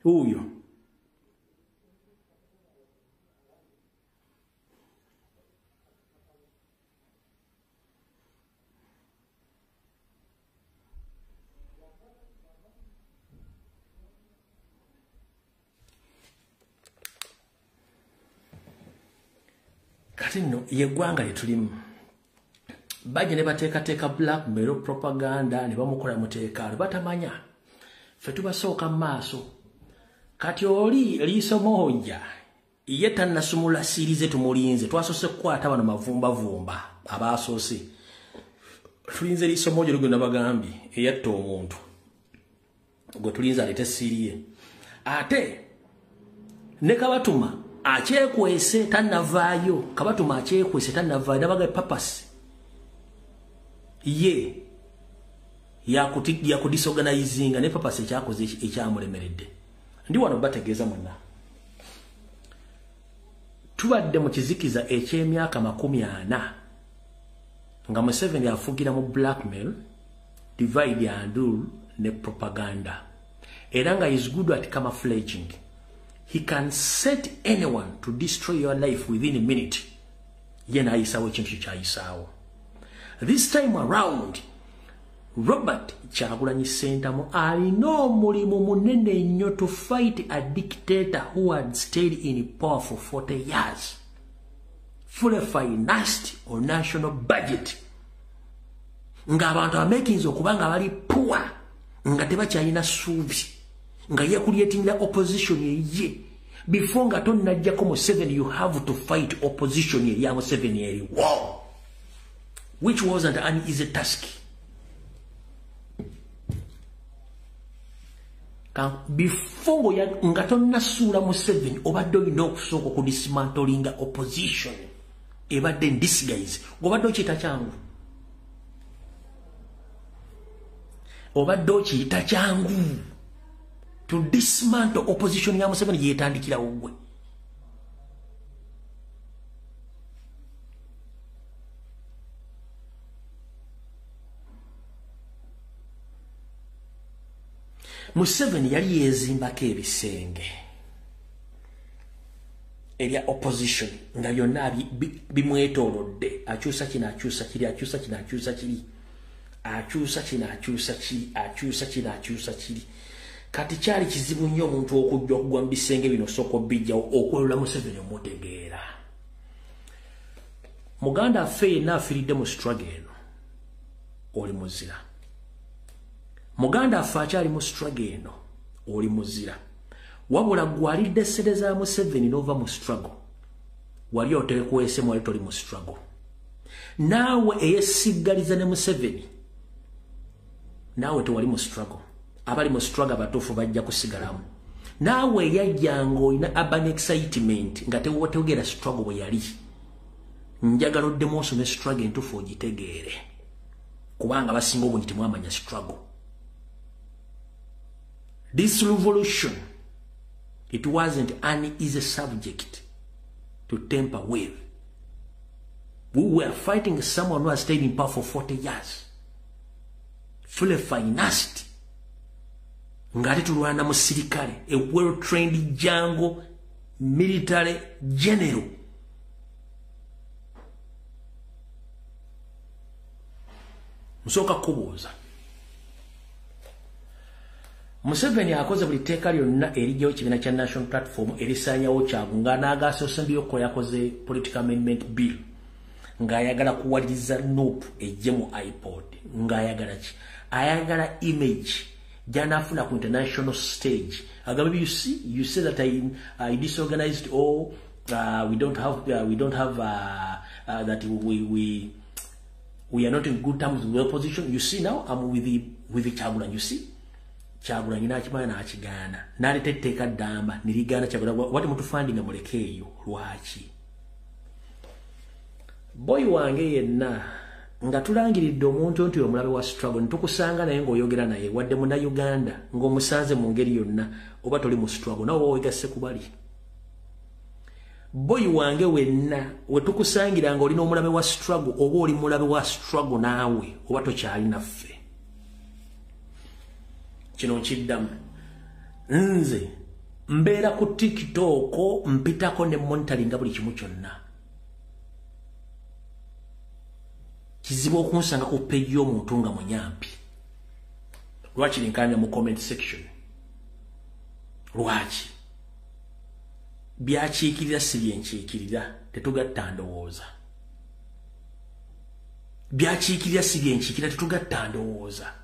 huyo kati no yeggwanga lyetulimu bajja ne bateekateeka blackmail propaganda ne bamukola muteekaalo batamanya ffe tubasooka mu maaso kati oli liiso moja ye tannasumula sirize tumulinze twasose kukwata bano mavumbavumba abaasoose tulinze liiso moja olugwe nabagambye eyatta omuntu gwe tulinze alete siriye ate ne kabatuma akyekwese tannavaayo kabatuma akyekwese tannavaayo nabaga papasi ye yakudisorganizinga ne papasi ekyakoze ekyamulemeredde ndi wano bategeeza mwenna tubadde mu kizikiza eky'emyaka 40 nga Museveni afugira mu blackmail divide and rule ne propaganda era nga is good at camouflaging. He can set anyone to destroy your life within a minute. Yena isawo chintu chayisawo. This time around, Robert Kyagulanyi Ssentamu alina omulimu munene nnyo to fight a dictator who had stayed in power for 40 years, fully financed on national budget. nga abantu amakings okubanga bali poor nga tebakyalina ssuubi nga yekulyetingira opposition ye before nga tonnajjako Museveni you have to fight opposition eri ya Museveni eri war which wasn't an easy task. Before nga tonnasuula Museveni obadde olina okusooka okudismantlinga opposition ebadde in disguise ng'obadde okiyita kyangu obadde okiyita kyangu to dismantle opposition ya Museveni yeetandikirawo gwe Museveni yali yeezimbako ebisenge ebya opposition nga byonna bimwetoolodde akyusa kino akyusa kiri akyusa kino akyusa kiri akyusa kino akyusa kiri akyusa kino akyusa kiri kati kyali kizibu nnyo omuntu okujja okugwa mu bisenge bino soko bijjawo okwelula Museveni omutegeera muganda affe yenna afiiridde mu struggle eno oli muzira muganda affe akyali mu struggle eno oli muzira wabula gwalidde ssente za Museveni n'ova mu struggle wali oteekuweesemu wali toli mu struggle naawe eyesiggaliza ne Museveni naawe tewali mu struggle abali mu struggle abatuufu bajja kusigalamu naawe eyajjanga olina urban excitement nga tewetegera struggle bwe yali njagala oddemu osome struggle entuufu ogitegeere kubanga basinga obungi temwamanya struggle. This revolution, it wasn't an easy subject to tamper with. We were fighting someone who has stayed in power for 40 years. Fully financed. Ngati tulwana musirikale, a well-trained Django military general. Musoka kubuuza. Museveni akoze buli tteeka lyonna erijjawo ekibiina kya National Platform erisaanyawo Kyagulanyi n'agaasa Osembiyo yakoze political amendment bill ng'ayagala kuwaliriza NUP ejje mu iPod ng'ayagala ki ayagala image gy'anaafuna ku international stage agamba you see that I disorganized all we don't have that we are not in good terms with the opposition. You see now I'm with the Kyagulanyi. You see Kyagulanyi n'akimanya n'akigaana n'aleeta etteeka ddamba nirigaana Kyagulanyi wati mutufandinga muleke eyo lwaki boy wange yenna nga tulangiridde omuntu nti omulabe wa struggle nitukusanga naye ng'oyogera naye wadde Munnayuganda ng'omusanze mu ngeri yonna oba toli mu struggle nawe weegasse kubali boy wange wenna wetukusangira ng'olina omulabe wa struggle oba oli mulabe wa struggle naawe oba tokyali naffe kino kiddamu nze mbeera ku TikTok mpitako ne monitoringa buli kimu kyonna kizibu okunsanga ku page y'omuntu nga munyampi lwaki linkanya mu comment section lwaki byakiikirira si byenkiikirira tetugatta ndowooza byakiikirira si byenkiikirira tetugatta ndowooza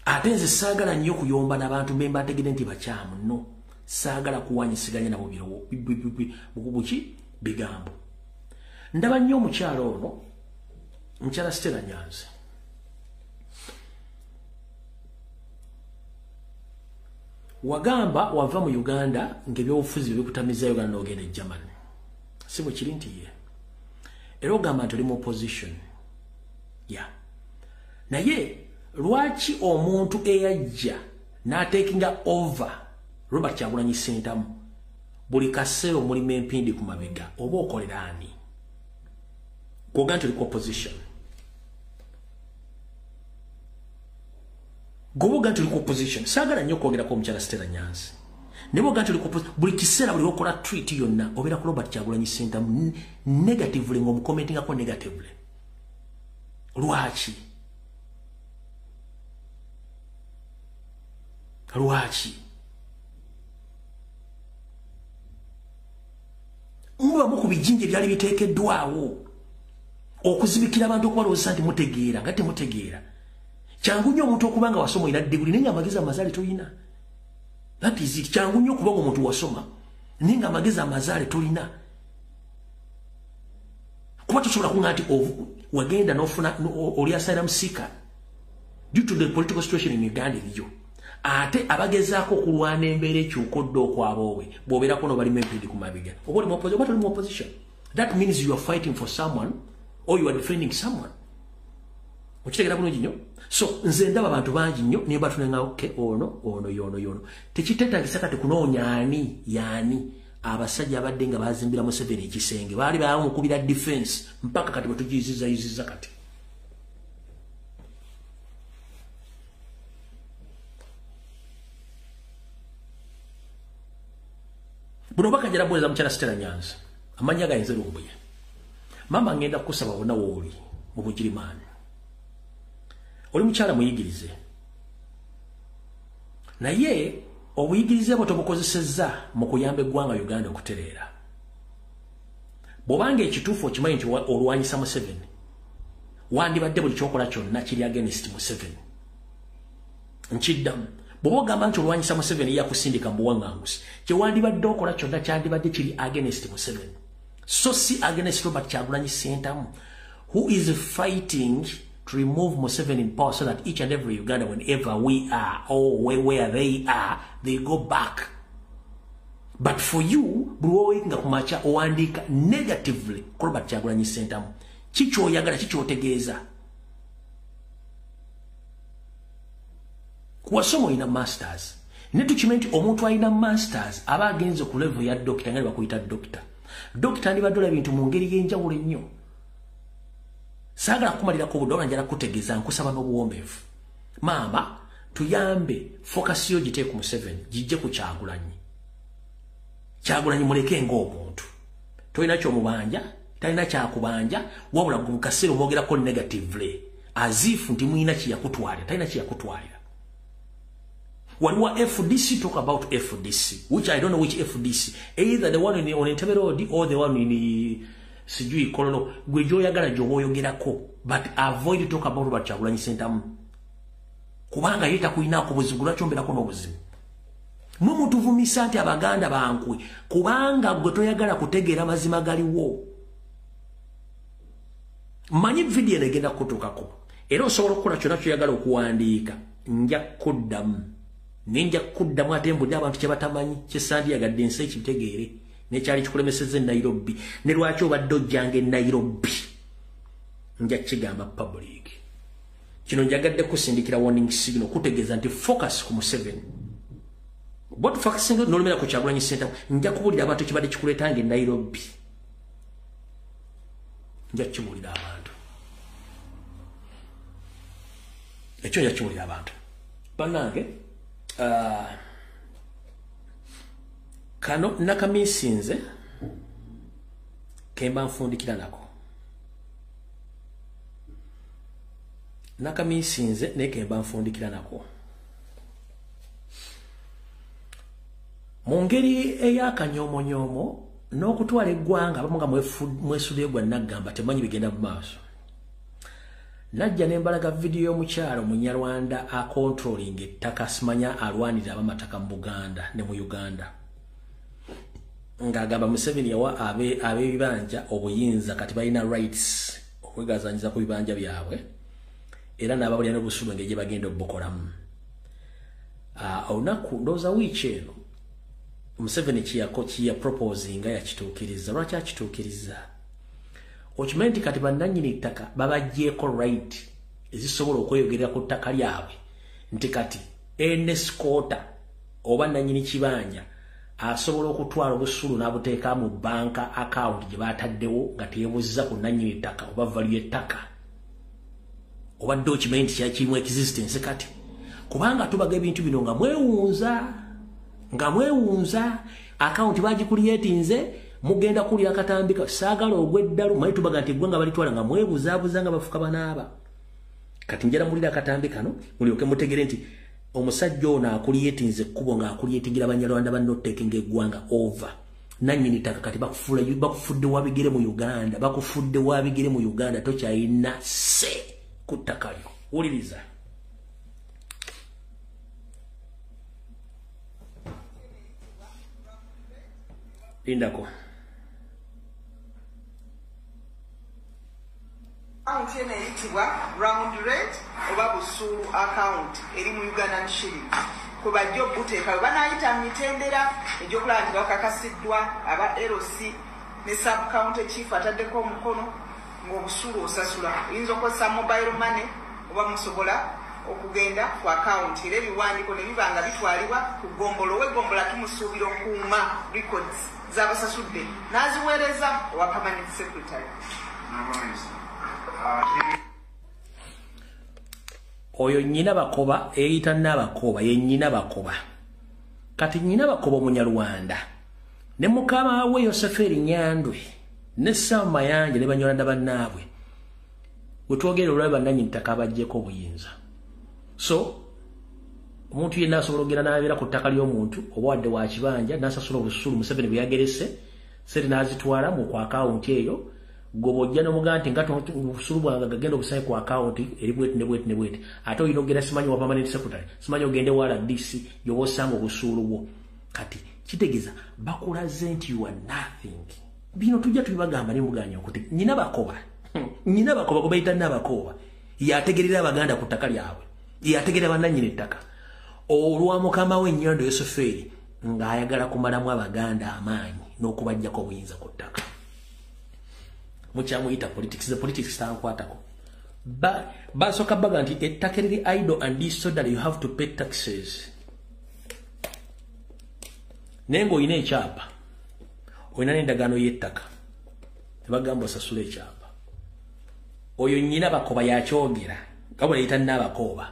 ate nze saagala nnyo kuyomba n'abantu mbe mbategedde nti bakyamu no saagala kuwanyisiganya nabo buki bigambo ndaba nnyo omukyalo ono mukyala Stella Nyanzi wagamba wava mu Uganda ng'ebyobufuzi bikutamiza Uganda n'ogenda e Germany si bwe kiri nti ye era ogamba nti oli mu opposition naye lwaki omuntu eyajja n'atekinga over Robert Kyagulanyi Ssentamu buli kaseero mulimu empindi ku mabega oba okolera ani gwoga nti oli ku opposition gwoga nti oli ku opposition saagala nnyo okwogerako omukyala Stella Nyanzi ne bwoga nti oli ku opposition buli kiseera buli okola tweet yonna obeera ku Robert Kyagulanyi Ssentamu negatively ng'omukommentingako negatively lwaki muba mu ku bijinja byali biteekeddwawo okuzibikira abantu okubalowooza nti mutegeera nga temutegeera. Kyangu nnyo omuntu okuba nga wasoma olina diguli naye nga amagezi amazaale tolina. That is it. Kyangu nnyo okuba nga omuntu wasoma naye nga amagezi amazaale tolina. Kuba tosobola kuŋŋa nti wagenda n'ofuna oli asylum seeker due to the political situation in Uganda eriyo. Ate abagezaako okulwana embeera ekyukodde okwaboowe bw'obeerako n'obalimu empindi ku mabega. Oba oli mu opposition. That means you are fighting for someone or you are defending someone. Okitegeera bulungi nnyo. So nze ndaba abantu bangi nnyo ne batunenga okay ono. Tekiteetagisa kati kunoonya ani abasajja abadde nga bazimbira Museveni ekisenge baali bamukubira defense mpaka kati bwetugiyiziza kati. Buno bakajala bweza mukyala Stella Nyanzi amanya gayinze lumbuye. Mama ngenda kusaba wonna wooli mu Bugirimaani. Oli mukyala muyigirize. Naye obuyigirize bwo tobukozesezza mu kuyamba eggwanga Uganda okutereera. Bw'obanga ekituufu okimanyi nti olwanyisa Museveni wandibadde buli kyokola kyonna kiri against Museveni. Nkiddamu. Bw'oba ogamba nti olwanyisa Museveni yakusindika mu buwaŋŋanguzi kye wandibadde okola kyonna kyandibadde kiri against Museveni. So si against Robert Kyagulanyi Ssentamu who is fighting to remove Museveni in power so that each and every Uganda, whenever we are or where they are, they go back. But for you, bluowing nga kumacha oandika negatively Robert Kyagulanyi Ssentamu. Chicho yagala chicho tegeeza. Kuwasomo ina masters. Netu chimenti omuntu alina masters aba agenze ku level ya doctor ngali bakuyita doctor. Doctor ndi badola bintu mu ngeri y'enjawulo ennyo. Sagala kumalira ko budola njala kutegeeza nkusaba n'obuwombeefu. Mama tuyambe focus yo gite ku Museveni jijje ku Kyagulanyi. Kyagulanyi muleke ng'omuntu. Toyina ky'omubanja, talina kyakubanja, wabula mu kaseera omwogerako negatively. As if nti mwina kiyakutwalira, talina kiyakutwalira. Waliwo FDC talk about FDC, which I don't know which FDC. Either the one on Entebbe Road or the one in the sijui Kololo. Gwe gyoyagala gy'oboyogerako, but avoid talk about Robert Kyagulanyi Ssentamu. Kubanga yeta kuyinaako buzibu lwaki ombeerako n'obuzibu. Mwe mutuvumisa nti Abaganda bankwe kubanga gwe toyagala kutegeera mazima galiwo. Manyi video egenda kutuukako. Era osobola okukola kyonna kyoyagala okuwandiika. Nja kuddamu. Ninja kuddamu ate mbudde abantu kye batamanyi kye sandyagadde ensi ekitegeere n'ekyali kikulemesezza e Nairobi ne lwaki obadde ojjanga e Nairobi. Nja kigamba public. Kino njagadde kusindikira warning signal kutegeeza nti focus ku Museveni. What focusing n'olumira ku Kyagulanyi Ssentamu nja kubuulira abantu kibadde kikuleetanga e Nairobi. Nja kibuulira abantu. Ekyo nja kibuulira abantu. Bannange kano nakamisinze kemba nfundikira nako. Nakamisinze ne kemba nfundikira nako. Mu ngeri ey'akanyoomonyomo n'okutwala eggwanga abamu nga mwesudde gwa naggamba temanyi bigenda mu maaso. Najja nembalaga video y'omukyalo Munyarwanda controlling ettaka simanya alwanira abamataka mu Buganda ne mu Uganda. Ng'agamba Museveni yawa ab'ebibanja obuyinza kati balina rights okwegazanyiza ku bibanja byabwe era n'ababulira n'obusuulu ng'egye bagenda obbukolamu. Olunaku ndowooza wiiki eno Museveni kiya proposing yakituukiriza. Lwaki akituukiriza? Okimanyi kati bannannyini ettaka babaggyeko right ezisobola okweyogerera ku ttaka lyabwe nti kati enescoota oba nannyini kibanja asobola okutwala obusuulu n'abuteeka mu banka account gye baataddewo nga teyeebuzza ku nannyini ettaka oba value ettaka. Obadde okimanyi nti kyakirimu existence kati kubanga tubaga ebintu bino nga mwewunza account bagikuliyetinze mugenda kulira akatambika saagala ogweddalu manyi tubaga nti eggwanga balitwala nga mwebuzaabuza nga bafuka banaaba. Kati njala mulira akatambika no mulyoke mutegere nti omusajja ono akuliyetinze ekkubo nga akuliyetingira Banyarwanda banno taking eggwanga over. nanyini ttaka kati bakufudde wabigere mu Uganda, bakufudde wabigere mu Uganda, tokyayina se ku ttaka lyo. Wuliriza. Lindako. Account eno eyitibwa round rate oba busuulu account eri mu Ugandan shillings. Kwe bajja obuteeka bwe banaayita mu mitendera egy'okulaba nti bakakasiddwa aba LC ne sub county chief ataddeko omukono ng'obusuulu osasula. Oyinza okukozesa mobile money oba musobola okugenda ku account era ebiwandiiko ne biba nga bitwalibwa ku ggombolo. Ow'eggombolo tumusuubira okuuma records z'abasasudde n'aziweereza owa permanent secretary. Oyo nyina bakoba eyita Nabakoba ye nyina bakoba. Kati nyina bakoba Munyarwanda ne mukama we Yoseferi Nyandwe ne Sam Mayanja ne Banyolanda bannaabwe bwetwogera olwaba nanyi ttaka bajjeko obuyinza. So omuntu yenna asobola okugenda n'abeera ku ttaka ly'omuntu oba wadde wa kibanja n'asasula obusuulu Museveni bwe yagerese sente n'azitwala mu ku akawunti eyo. Gobojja n'omugaa nti nga obusuulu bwange gagenda obusaye ku akawunti eri bweti ne bweti ne bweti. Ate oyina okugenda simanyi wa permanent secretary, simanyi ogende wa RDC gy'oba osanga obusuulu bwo. Kati kitegeeza bakulaze nti you are nothing. Bino tujja tubibagamba ne muganya okuti nyina bakoba. Nyina bakoba kuba yita Nabakoba. Yategerera Abaganda ku ttaka lyabwe. Yategerera bannannyini ettaka. Olwa mukama we Nyondo Yoseferi ng'ayagala kumalamu Abaganda amaanyi n'okubajjako obuyinza ku ttaka. Mukyamuyita politics, the politics tankwatako. Basoka baga nti ettaka eriri idle and disorderly, you have to pay taxes. Nengo oyina ekyapa, oyina n'endagaano y'ettaka, tebagamba osasula ekyapa. Oyo nnyina bakoba yakyogera nga bwe yayita Nabakoba.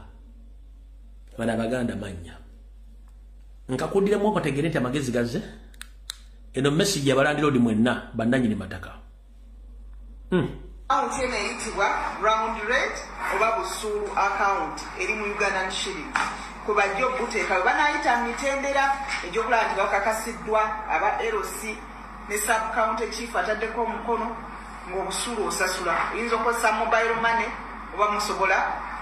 Bano Abaganda mannya. Nkakuddiremu okategere nti amagezi gaze. Eno message yabalandira odi mwenna bannannyini mataka. Account eno eyitibwa round rate oba busuulu account eri mu Ugandan shillings. Kwe bajja obuteeka bwe banaayita mu mitendera egy'okulaba nti bakakasiddwa aba LC ne sub county chief ataddeko omukono ng'obusuulu osasula. Oyinza okukozesa mobile money oba musobola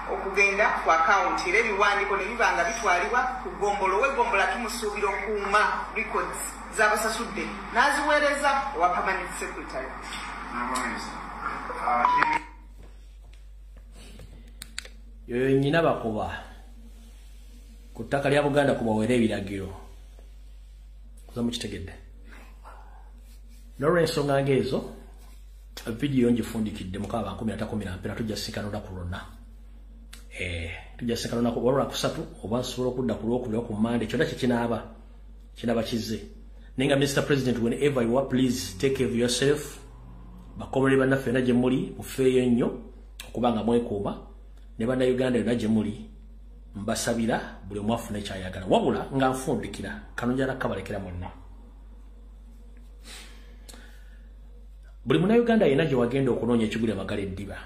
okugenda ku account era ebiwandiiko ne biba nga bitwalibwa ku ggombolo. Ow'eggombolo tumusuubira okuuma records z'abasasudde n'aziweereza owa permanent secretary. Yoyo nyina bakoba ku ttaka lya Buganda kubaweera ebiragiro. Kuza mukitegedde. N'olw'ensonga ng'ezo vidiyo ngifundikidde mukaba 13 tujja kusisinkana olunaku lwonna. Tujja kusisinkana olunaku olwakusatu oba nsobola okudda ku Lwokubiri ku Mande kyonna kinaaba kizze. Nenga Mr. President, whenever you are, please take care of yourself. Bakomole bannaffe na gye muli mufeeyo nnyo okubanga mwekuuma ne bannayuganda yonna gye muli mbasabira buli omu afune kyayagala wabula nga nfundikira kano njala kabalekera mwenna. Buli munnayuganda yenna gye wagenda okunoonya ekiguli Amagala Eddiba.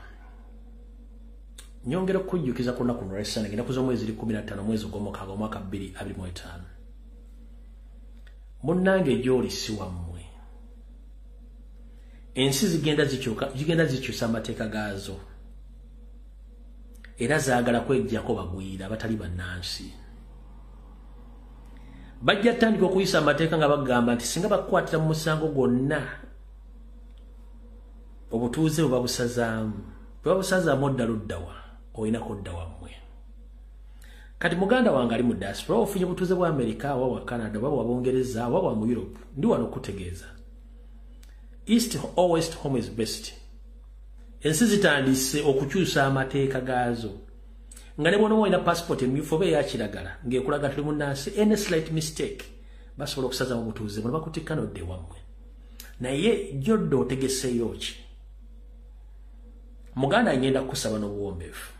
Nyongera okujjukiza ku lunaku lw'Essande ng'ennaku z'omwezi 15 mwezi gw'omukaaga omwaka 2025. Munnange gy'oli si wammwe. Ensi zigenda zikyusa amateeka gaazo. Era zaagala kweggyako bagwira abatali bannansi. Bajja tandika okuyisa amateeka nga bagamba nti singa bakwatira mu musango gwonna obutuuze bwe babusazaamu odda luddawa oyinako odda wammwe. Kati muganda wange ali mu diaspora ofunye obutuuze bwa Amerika oba bwa Canada oba bwa Bungereza oba bwa mu Europe ndi wano okutegeeza. East or West home is best. Ensi zitandise okukyusa amateeka gaazo. Nga ne bw'onoba olina passport emyufu oba eya kiragala ng'ekulaga tuli munnansi any slight mistake basobola okusaza mu butuuze bwe bakutikka n'odda ewammwe. Naye gy'odda otegeseeyo ki? Muganda ngenda kukusaba n'obuwombeefu.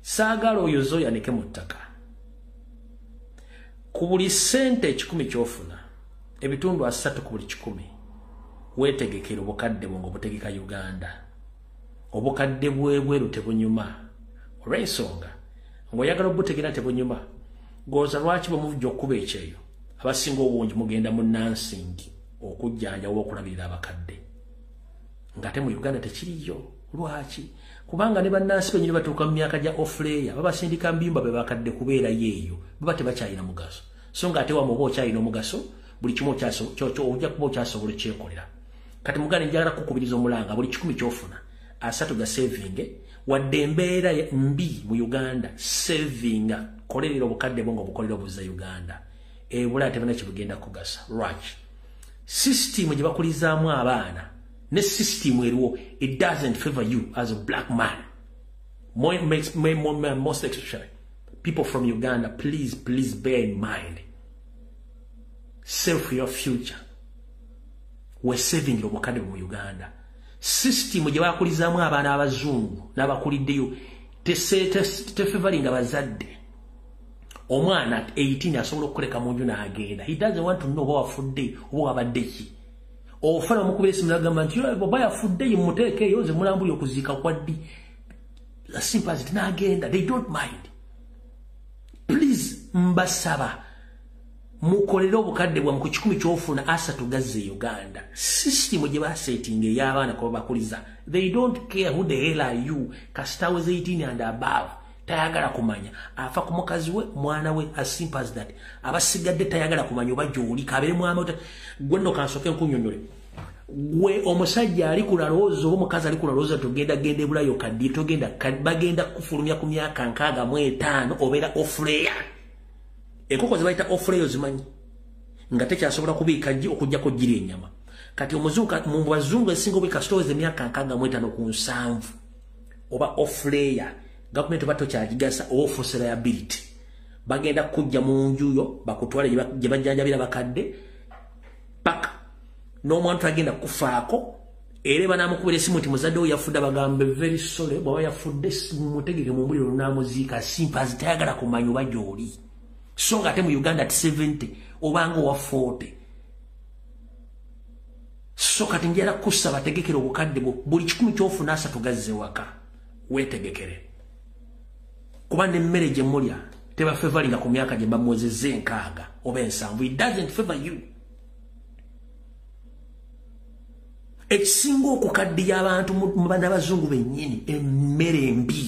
Saagala oyo zooyanike mu ttaka. Ku buli ssente 10 ky'ofuna ebitundu 3 ku buli 10 weetegekera obukadde bwo ng'obutegeka Uganda. Obukadde bweru tebunyuma. Olw'ensonga ng'oyagala obutegera tebunyuma. Gooza lwaki bwe muvujja okuba ekyeyo abasinga obungi mugenda mu nursing okujjanja oba okulabirira abakadde ngate mu Uganda tekiriyo lwaki kubanga ne bannansi benyini batuuka mu myaka gya ofleya babasindika mbimba be bakadde kubeera yeeyo baba tebakyalina mugaso so nga ate wamu oba okyalina omugaso buli kimu ojja kuba okyasobola ekyekolera kati mugane njagala kukubiriza omulanga buli 10 kyofuna 3 ga saving wadde embeera mbi mu Uganda saving kolerera obukadde bwo ng'obukolera obuzza Uganda ebula tebana kibugenda kugasa lwaki system gye bakulizaamu abaana ne system eriwo it doesn't favor you as a black man most especially people from Uganda please bear in mind save for your future we're saving obukadde mu Uganda system gye bakulizaamu abaana abazungu n'abakuliddeyo tefavoring abazadde omwana 18 asobola okuleka mu nju n'agenda he doesn't want to know oba wafudde oba wabadde ki ofana mukubira esimu n'agamba nti baba yafudde muteeke eyo nze mulambuli okuziika kwaddi simple as it n'agenda they don't mind please mbasaba mukolere obukadde bwa mu 10 kyofuna 3 gazze Uganda system gye basetting ey'abaana kuba bakuliza they don't care who the hell are you kasita was 18 and above tayagala kumanya afa ku mukazi we mwana we as simple as that abasigadde tayagala kumanya oba gy'oli kabere mwama gwe nno kansoke nkunyonyole gwe omusajja ali kulalooza oba omukazi ali kulalooza togenda genda ebulayo kaddi togenda bagenda kufulumya ku myaka 65 obeera ofleya enkoko ze bayita ofleyo zimanyi nga tekyasobola kubiika okujjako gira ennyama kati omuzungu mu bazungu esinga obiika stores emyaka 65 ku 7 oba ofleya government bato kyagigasa office liability bagenda kujja mu njuyo bakutwale gye bajjanjabira bakadde paka n'omuntu agenda kufaako era banamukubira esimu nti muzadde we yafudde bagambe very sorry bwaba yafudde mutegeke mu mbuliro n'amuziika simple as tayagala kumanya oba gy'oli so nga ate mu Uganda at 70 obanga owa 40 so kati njala kusaba tegekera obukadde buli 10 kyofuna 3 gazze waka wetegekere kuba n'emmere gye mulya teba favoringa ku myaka gye bamwezezze 6 oba 7 it doesn't favor you ekisinga okukaddiya abantu mu bana abazungu bennyini emmere mbi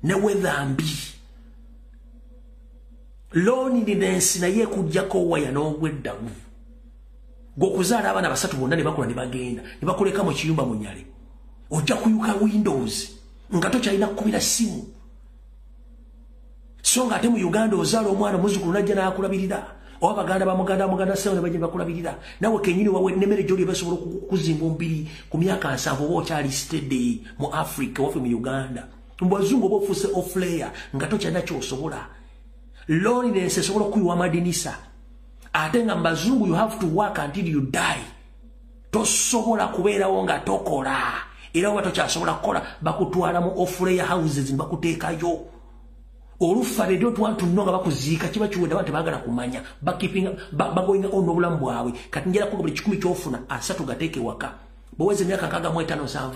ne weather mbi loneliness naye ekujjako waya n'ogweddamu gwokuzaala abaana 3 bonna ne bakula ne bagenda ne bakuleka mu kiyumba mu nyale ojja kuyuka windows nga tokyalina kukubira simu so nga ate mu Uganda ozaala omwana omuzukulu najja n'akulabirira oba baganda bamuganda sewo ne bajja bakulabirira nawe kenyini wawe n'emmere gy'oli basobola okukuzimba omubiri ku myaka 7 oba okyali steady mu Africa wafe mu Uganda mu bazungu oba ofuuse ofleya nga tokyalina ky'osobola loneliness esobola okuyiwa amadinisa ate nga mu bazungu you have to work until you die tosobola kubeerawo nga tokola era oba tokyasobola kukola bakutwala mu ofleya houses ne bakuteekayo olufa they don't want to know nga bakuziika kiba kiwedde abantu tebagala kumanya bagoyinga ono obulamu bwabwe kati njala kuga buli 10 kyofuna 3 gateeke waka bweweza emyaka 65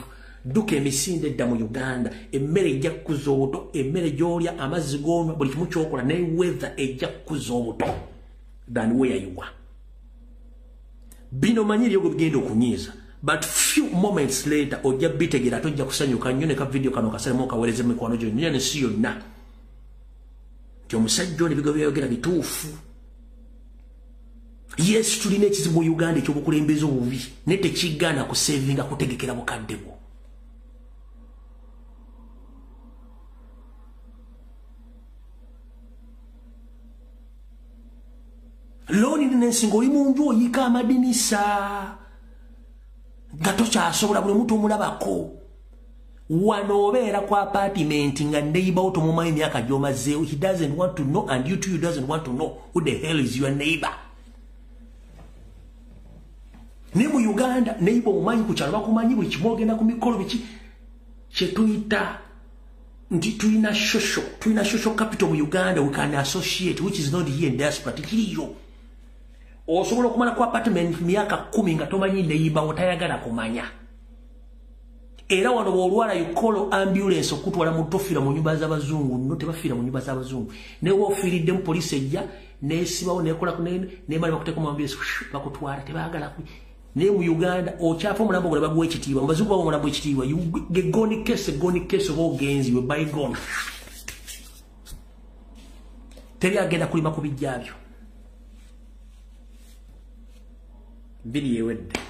duka emisinde edda mu Uganda emmere ejja kukuza obuto emmere gy'olya amazzi g'onywa buli kimu kyokola ne weather ejja kukuza obuto than where you are bino manyiri yogo bigenda okunyiiza but few moments later ojja bitegera tojja kusanyuka nnyo ne ka video kano kasalemu okaweereza mikwano gyo nnyo ne si yonna omusajja ono ebigo byayogera bituufu yes tulina ekizibu mu Uganda ekyobukulembeze obubi naye tekigaana kusevinga kutegekera bukadde bwo loneliness ng'oli mu nju oyiika amadinisa nga tokyasobola buli muntu omulabako wano obeera ku apartment nga neighbor wo tomumanyi emyaka gy'omazeewo he doesn't want to know and you too doesn't want to know who the hell is your neighbor ne mu Uganda neighbor omumanyi ku kyalo bakumanyi buli kimu ogenda ku mikolo biki kye tuyita nti tulina social capital mu Uganda we can associate which is not here in diaspora tikiriyo osobola okumala ku apartment myaka 10 nga tomanyi neighbor wo tayagala kumanya era wano bw'olwala you call ambulance okutwala mu tofira mu nyumba z'abazungu no tebafira mu nyumba z'abazungu ne wofiridde mu police ejja nesibawo nekola nemali bakuteka mu ambulance bakutwala tebaagala ne mu Uganda okyafa omulambo gwe bagwe ekitiibwa mbazungu babo omulambo ekitiibwa goni case oba ogenzi we bygone teri agenda kulima ku bijjabyo biri yewedde